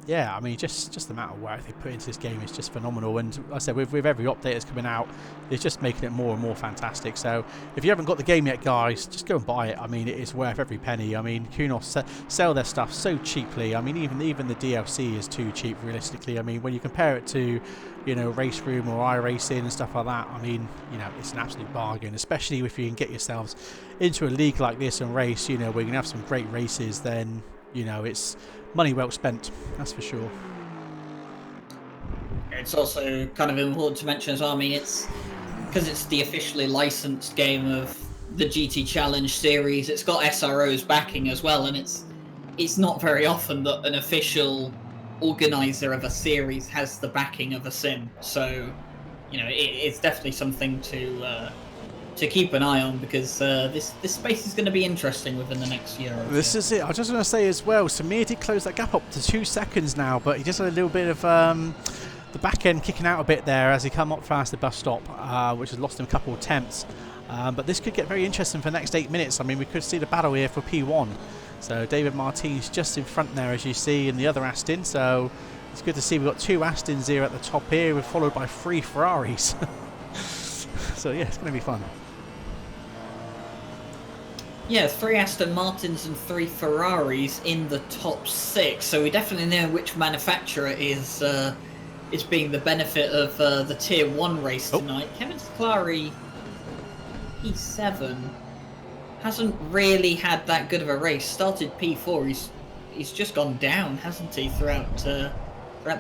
yeah, I mean, just the amount of work they put into this game is just phenomenal. And like I said, with every update that's coming out, it's just making it more and more fantastic. So if you haven't got the game yet, guys, just go and buy it. I mean, it is worth every penny. I mean, Kunos sell their stuff so cheaply. I mean, even the DLC is too cheap, realistically. I mean, when you compare it to, you know, Race Room or iRacing and stuff like that, I mean, you know, it's an absolute bargain, especially if you can get yourselves into a league like this and race, you know, where you can have some great races, then, you know, it's money well spent, that's for sure. It's also kind of important to mention as well, I mean, it's because it's the officially licensed game of the GT Challenge series, it's got SRO's backing as well, and it's not very often that an official organizer of a series has the backing of a sim, so, you know, it's definitely something to keep an eye on, because this space is going to be interesting within the next year or This is it. I was just going to say as well, Samir did close that gap up to 2 seconds now, but he just had a little bit of the back end kicking out a bit there as he come up past the bus stop, which has lost him a couple of attempts. But this could get very interesting for the next 8 minutes. I mean, we could see the battle here for P1. So David Martin's just in front there, as you see, in the other Aston. So it's good to see we've got 2 Astons here at the top here. We're followed by 3 Ferraris. So yeah, it's going to be fun. Yeah, 3 Aston Martins and 3 Ferraris in the top 6. So we definitely know which manufacturer is being the benefit of the Tier 1 race tonight. Kevin Scolari, P7, hasn't really had that good of a race. Started P4, he's just gone down, hasn't he, throughout the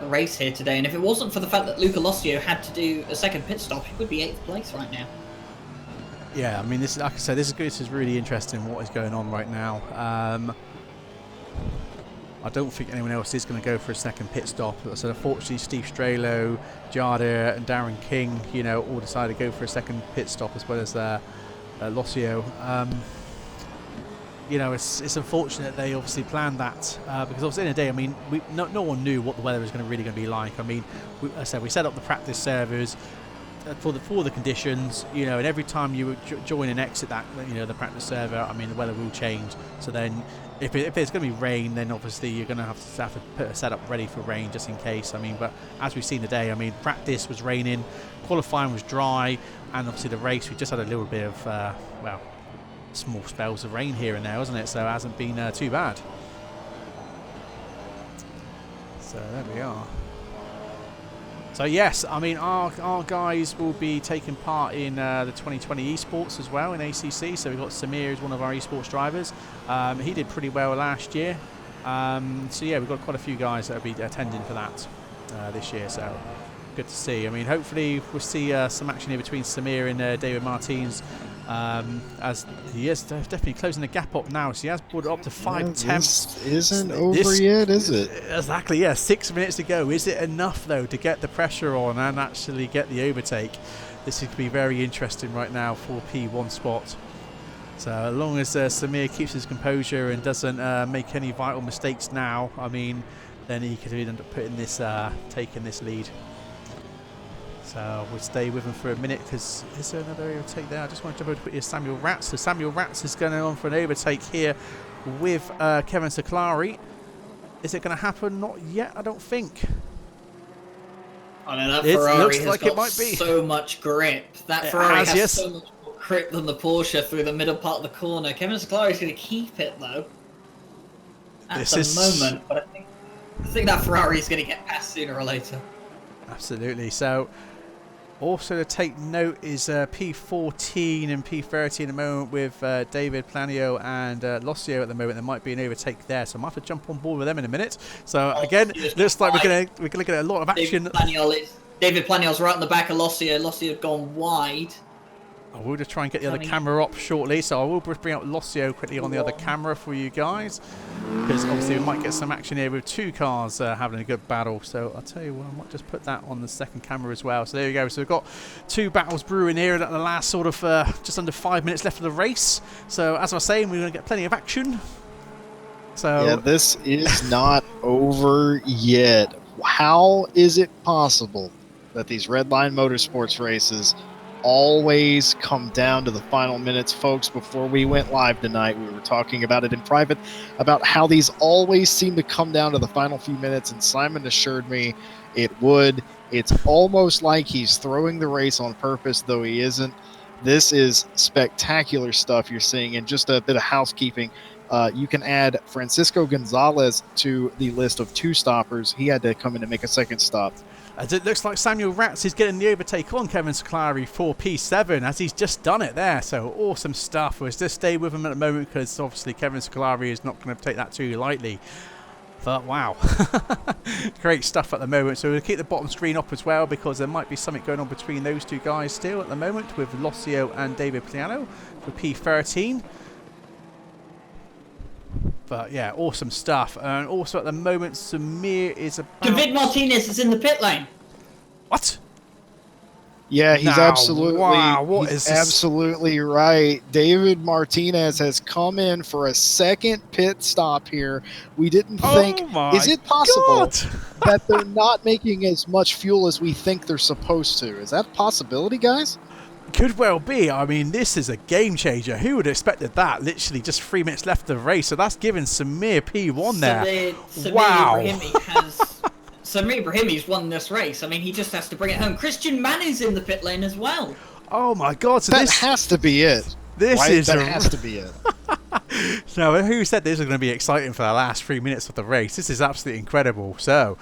race here today. And if it wasn't for the fact that Luca Lossio had to do a second pit stop, he would be 8th place right now. Yeah, I mean, this is, like I said, this is really interesting what is going on right now. I don't think anyone else is going to go for a second pit stop. So unfortunately, Steve Strelo, Jada, and Darren King, all decided to go for a second pit stop, as well as Lossio. It's unfortunate they obviously planned that because obviously in the day, I mean, no one knew what the weather was really going to be like. I mean, I said we set up the practice servers for the conditions, and every time you would join and exit that, the practice server, I mean, the weather will change. So then, if there's going to be rain, then obviously you're going to have to put a setup ready for rain just in case. I mean, but as we've seen today, I mean, practice was raining, qualifying was dry, and obviously the race, we just had a little bit of small spells of rain here and there, wasn't it? So it hasn't been too bad. So there we are. So yes, I mean, our guys will be taking part in the 2020 esports as well in ACC. So we've got Samir, who's one of our esports drivers. He did pretty well last year. So yeah, we've got quite a few guys that will be attending for that this year. So good to see. I mean, hopefully we'll see some action here between Samir and David Martins, as he is definitely closing the gap up now. So he has brought it up to 5 tenths. This isn't over yet, is it? Exactly, yeah. 6 minutes to go. Is it enough, though, to get the pressure on and actually get the overtake? This could be very interesting right now for P1 spot. So as long as Samir keeps his composure and doesn't make any vital mistakes now, I mean, then he could end up putting this, taking this lead. So we'll stay with him for a minute, because is there another overtake there? I just want to jump over to put Samuel Ratz. So Samuel Ratz is going on for an overtake here with Kevin Scolari. Is it going to happen? Not yet, I don't think. I know that Ferrari looks has like got it might be. so much grip. That Ferrari has so much more grip than the Porsche through the middle part of the corner. Kevin Scolari is going to keep it though at the moment, but I think that Ferrari is going to get past sooner or later. Absolutely. So also to take note is P14 and P30 in the moment with David Planio and Lossio at the moment. There might be an overtake there, so I might have to jump on board with them in a minute. So again, looks like we're gonna get a lot of action. David Planiel's right in the back of Lossio. Lossio had gone wide. I will just try and get the other camera up shortly, so I will bring up Lossio quickly on the other camera for you guys, because obviously we might get some action here with 2 cars having a good battle. So I'll tell you what, I might just put that on the second camera as well. So there you go. So we've got 2 battles brewing here at the last sort of just under 5 minutes left of the race. So as I was saying, we're going to get plenty of action. So yeah, this is not over yet. How is it possible that these Redline Motorsports races always come down to the final minutes? Folks, before we went live tonight, we were talking about it in private, about how these always seem to come down to the final few minutes, and Simon assured me it would. It's almost like he's throwing the race on purpose, though he isn't. This is spectacular stuff you're seeing. And just a bit of housekeeping, you can add Francisco Gonzalez to the list of 2 stoppers. He had to come in and make a second stop. As it looks like Samuel Ratz is getting the overtake on Kevin Scolari for P7, as he's just done it there. So awesome stuff. We'll just stay with him at the moment, because obviously Kevin Scolari is not going to take that too lightly. But wow, great stuff at the moment. So we'll keep the bottom screen up as well, because there might be something going on between those 2 guys still at the moment, with Lossio and David Piano for P13. But yeah, awesome stuff. And also at the moment, Samir is about... David Martinez is in the pit lane. What? Yeah, he's absolutely right. David Martinez has come in for a second pit stop here. We didn't think, is it possible that they're not making as much fuel as we think they're supposed to? Is that a possibility, guys? could well be. I mean, this is a game changer. Who would have expected that? Literally just 3 minutes left of the race. So that's giving Samir P1 there. Wow. Samir Brahimi's won this race. I mean, he just has to bring it home. Christian Manu's in the pit lane as well. Oh my God! So that has to be it. That has to be it. No, who said this was going to be exciting for the last 3 minutes of the race? This is absolutely incredible. So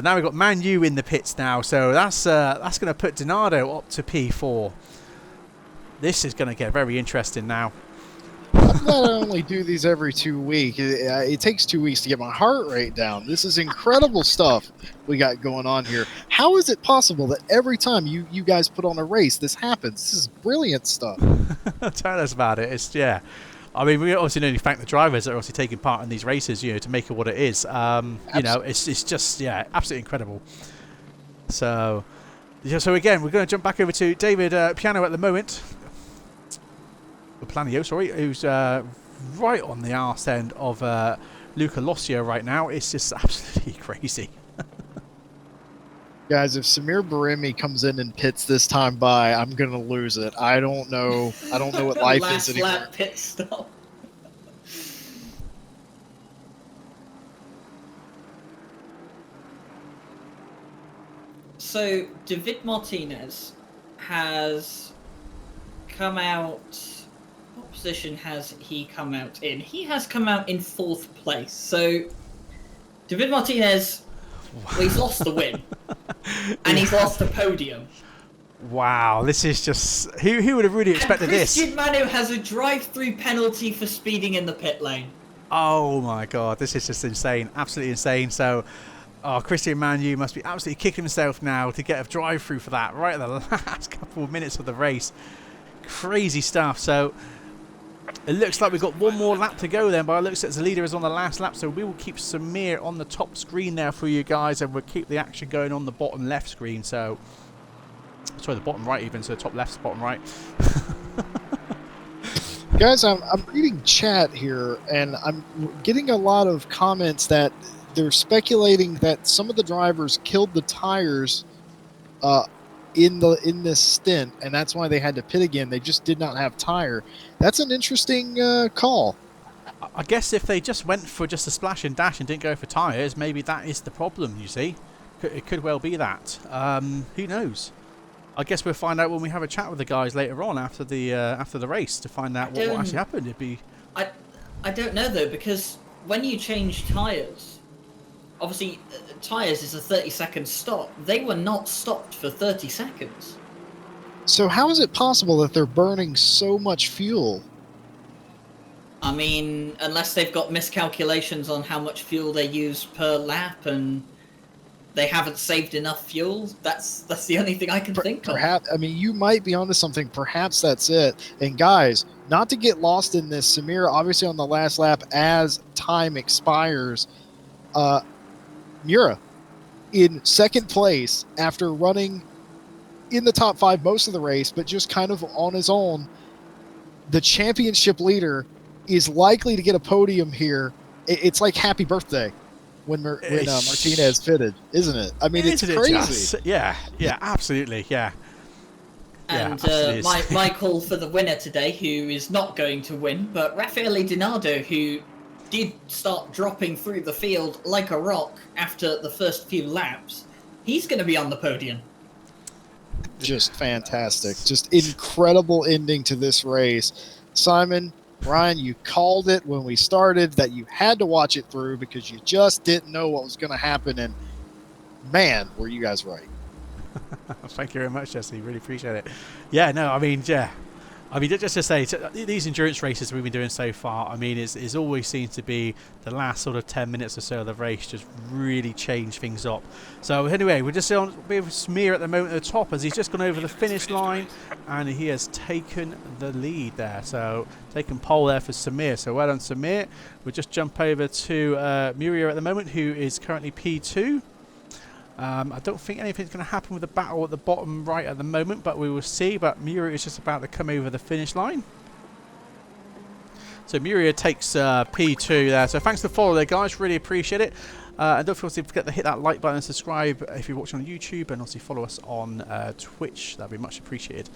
now we've got Manu in the pits now. So that's going to put Donado up to P4. This is going to get very interesting now. I'm glad I only do these every 2 weeks. It takes 2 weeks to get my heart rate down. This is incredible stuff we got going on here. How is it possible that every time you guys put on a race, this happens? This is brilliant stuff. Tell us about it. Yeah. I mean, we obviously only thank the drivers that are obviously taking part in these races, to make it what it is. It's just, absolutely incredible. So again, we're going to jump back over to David Piano at the moment. Planio, sorry, who's right on the arse end of Luca Lossio right now. It's just absolutely crazy. Guys, if Samir Barimi comes in and pits this time by, I'm gonna lose it. I don't know what life is anymore. Last lap pit stop. So David Martinez has come out. What position has he come out in? He has come out in 4th place. So David Martinez, well, he's lost the win. And he's lost the podium. Wow, this is just... Who would have really expected this? Christian Manu has a drive-through penalty for speeding in the pit lane. Oh my God, this is just insane. Absolutely insane. So, Christian Manu must be absolutely kicking himself now to get a drive-through for that right at the last couple of minutes of the race. Crazy stuff. So... it looks like we've got one more lap to go then, but it looks like the leader is on the last lap, so we will keep Samir on the top screen there for you guys, and we'll keep the action going on the bottom left screen. So, sorry, the bottom right even, so the top left's bottom right. Guys, I'm reading chat here, and I'm getting a lot of comments that they're speculating that some of the drivers killed the tires in this stint, and that's why they had to pit again. They just did not have tire. That's an interesting call. I guess if they just went for just a splash and dash and didn't go for tyres, maybe that is the problem, you see. It could well be that. Who knows? I guess we'll find out when we have a chat with the guys later on after the race to find out what actually happened. I don't know, though, because when you change tyres, obviously tyres is a 30-second stop. They were not stopped for 30 seconds. So how is it possible that they're burning so much fuel? I mean, unless they've got miscalculations on how much fuel they use per lap and they haven't saved enough fuel, that's the only thing I can think of. Perhaps, I mean, you might be onto something. Perhaps that's it. And guys, not to get lost in this, Samir obviously on the last lap as time expires. Mura in 2nd place after running in the top 5 most of the race, but just kind of on his own. The championship leader is likely to get a podium here. It's like happy birthday when Martinez fitted, isn't it? I mean, it's crazy. Yeah, absolutely, yeah. And my call for the winner today, who is not going to win, but Raffaele Donado, who did start dropping through the field like a rock after the first few laps, he's going to be on the podium. Just fantastic. Just incredible ending to this race. Simon, Ryan, you called it when we started that you had to watch it through because you just didn't know what was going to happen, and man, were you guys right. Thank you very much, Jesse. Really appreciate it. Yeah, no, I mean, yeah. I mean, just to say, these endurance races we've been doing so far, I mean, it's always seems to be the last sort of 10 minutes or so of the race just really change things up. So anyway, we're just on with Samir at the moment at the top as he's just gone over the finish line and he has taken the lead there. So taken pole there for Samir. So well done, Samir. We'll just jump over to Muriel at the moment, who is currently P2. I don't think anything's going to happen with the battle at the bottom right at the moment, but we will see. But Muriel is just about to come over the finish line. So Muriel takes P2 there. So thanks for following there, guys. Really appreciate it. And don't forget to hit that like button and subscribe if you're watching on YouTube, and also follow us on Twitch. That'd be much appreciated.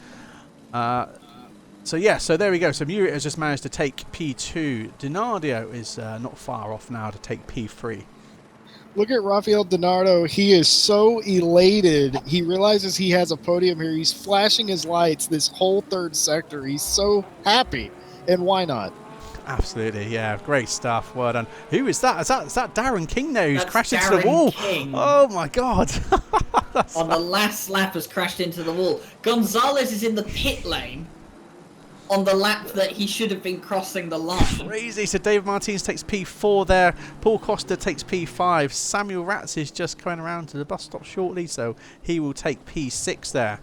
So yeah, so there we go. So Murit has just managed to take P2. Donadio is not far off now to take P3. Look at Rafael Donardo. He is so elated. He realizes he has a podium here. He's flashing his lights this whole third sector. He's so happy. And why not? Absolutely, yeah. Great stuff. Well done. Who is that? Is that Darren King now who's That's crashed into the Darren wall? King. Oh my god. On the last lap has crashed into the wall. Gonzalez is in the pit lane on the lap that he should have been crossing the line. Crazy. So David Martinez takes P4 there. Paul Costa takes P5. Samuel Ratz is just coming around to the bus stop shortly, so he will take P6 there.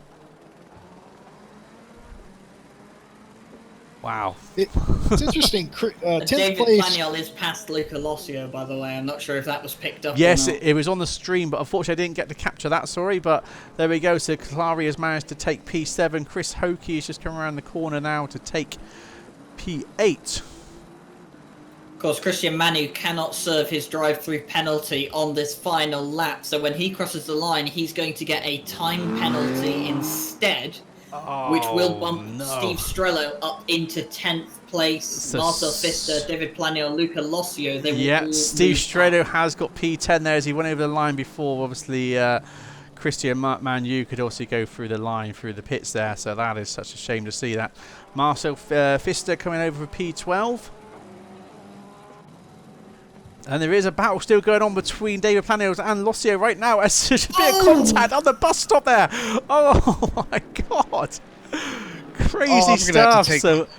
Wow. It's interesting. 10th David place. Planiol is past Luca Lossio, by the way. I'm not sure if that was picked up Yes, or not. it was on the stream, but unfortunately I didn't get to capture that, sorry. But there we go. So Clary has managed to take P7. Chris Hokie is just coming around the corner now to take P8. Of course, Christian Manu cannot serve his drive-through penalty on this final lap. So when he crosses the line, he's going to get a time penalty instead. Which will bump Steve Strello up into 10th place. So Marcel Pfister, David Planiol, Luca Lossio. They will all Steve move Strello up. has got P10 there as he went over the line before. Obviously, Christian Manu could also go through the line, through the pits there. So that is such a shame to see that. Marcel Pfister coming over for P12. And there is a battle still going on between David Planios and Lossio right now. There's a bit of contact on the bus stop there. Oh my god. Crazy stuff. So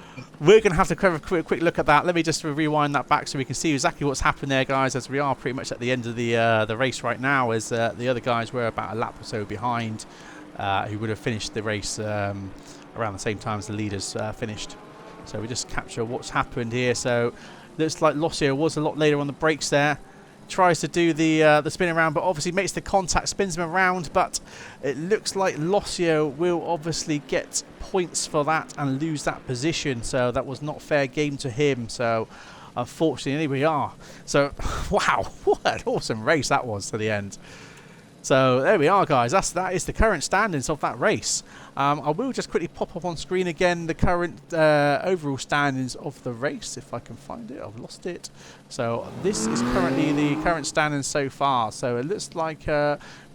we're going to have to have a quick look at that. Let me just rewind that back so we can see exactly what's happened there, guys, as we are pretty much at the end of the race right now, as the other guys were about a lap or so behind, who would have finished the race around the same time as the leaders finished. So we just capture what's happened here. So looks like Lossio was a lot later on the brakes there. Tries to do the spin around, but obviously makes the contact, spins him around. But it looks like Lossio will obviously get points for that and lose that position. So that was not fair game to him. So unfortunately, here we are. So wow, what an awesome race that was to the end. So there we are, guys. That is the current standings of that race. I will just quickly pop up on screen again the current overall standings of the race, if I can find it. I've lost it. So this is currently the current standings so far. So it looks like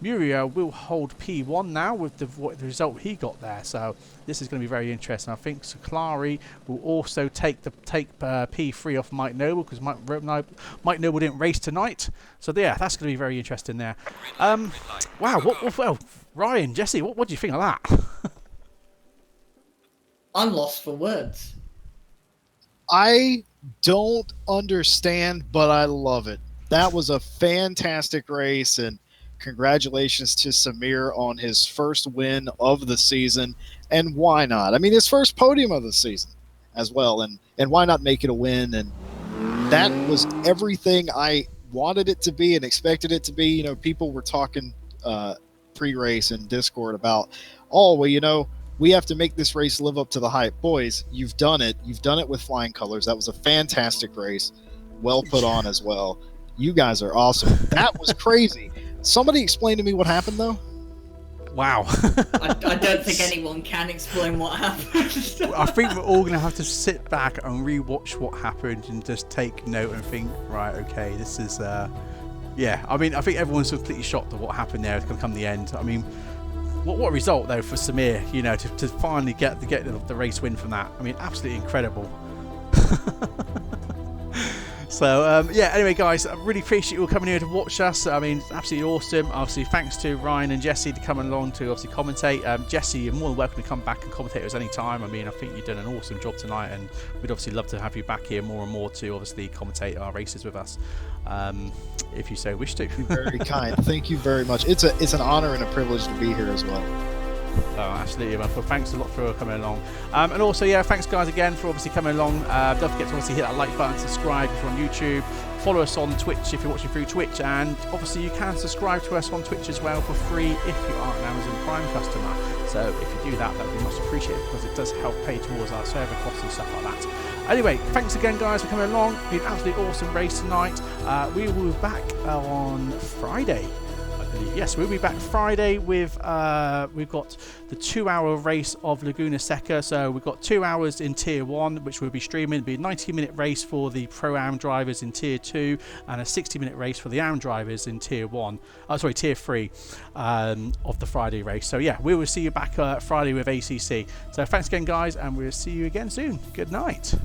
Muriel will hold P1 now with the result he got there. So this is going to be very interesting. I think Saklari will also take P3 off Mike Noble, because Mike Noble didn't race tonight. So yeah, that's going to be very interesting there. Wow. Well, Ryan, Jesse, what do you think of that? I'm lost for words. I don't understand, but I love it. That was a fantastic race, and congratulations to Samir on his first win of the season. And why not? I mean, his first podium of the season as well. And why not make it a win? And that was everything I wanted it to be and expected it to be. You know, people were talking pre-race in Discord about, oh, well, you know, we have to make this race live up to the hype. Boys, you've done it. You've done it with flying colors. That was a fantastic race. Well put on as well. You guys are awesome. That was crazy. Somebody explain to me what happened, though. Wow. I don't think anyone can explain what happened. I think we're all going to have to sit back and re-watch what happened and just take note and think, right, okay, this is... yeah, I mean, I think everyone's completely shocked at what happened there. It's going to come the end. I mean... What a result, though, for Samir, you know, to finally get the race win from that. I mean, absolutely incredible. So, yeah, anyway, guys, I really appreciate you all coming here to watch us. I mean, absolutely awesome. Obviously, thanks to Ryan and Jesse to come along to obviously commentate. Jesse, you're more than welcome to come back and commentate with us any time. I mean, I think you've done an awesome job tonight, and we'd obviously love to have you back here more and more to obviously commentate our races with us, if you so wish to. You're very kind. Thank you very much. It's an honor and a privilege to be here as well. Oh, absolutely, man. Well, thanks a lot for coming along. And also, yeah, thanks, guys, again, for obviously coming along. Don't forget to obviously hit that like button, subscribe if you're on YouTube. Follow us on Twitch if you're watching through Twitch. And obviously, you can subscribe to us on Twitch as well for free if you are an Amazon Prime customer. So if you do that, that would be much appreciated, because it does help pay towards our server costs and stuff like that. Anyway, thanks again, guys, for coming along. It's been an absolutely awesome race tonight. We will be back on Friday. believe. Yes, we'll be back Friday with we've got the 2-hour race of Laguna Seca. So we've got 2 hours in Tier 1, which we'll be streaming. It'll be a 90-minute race for the Pro-Am drivers in Tier 2 and a 60-minute race for the Am drivers in Tier 1. Tier 3 of the Friday race. So yeah, we will see you back Friday with ACC. So thanks again, guys, and we'll see you again soon. Good night.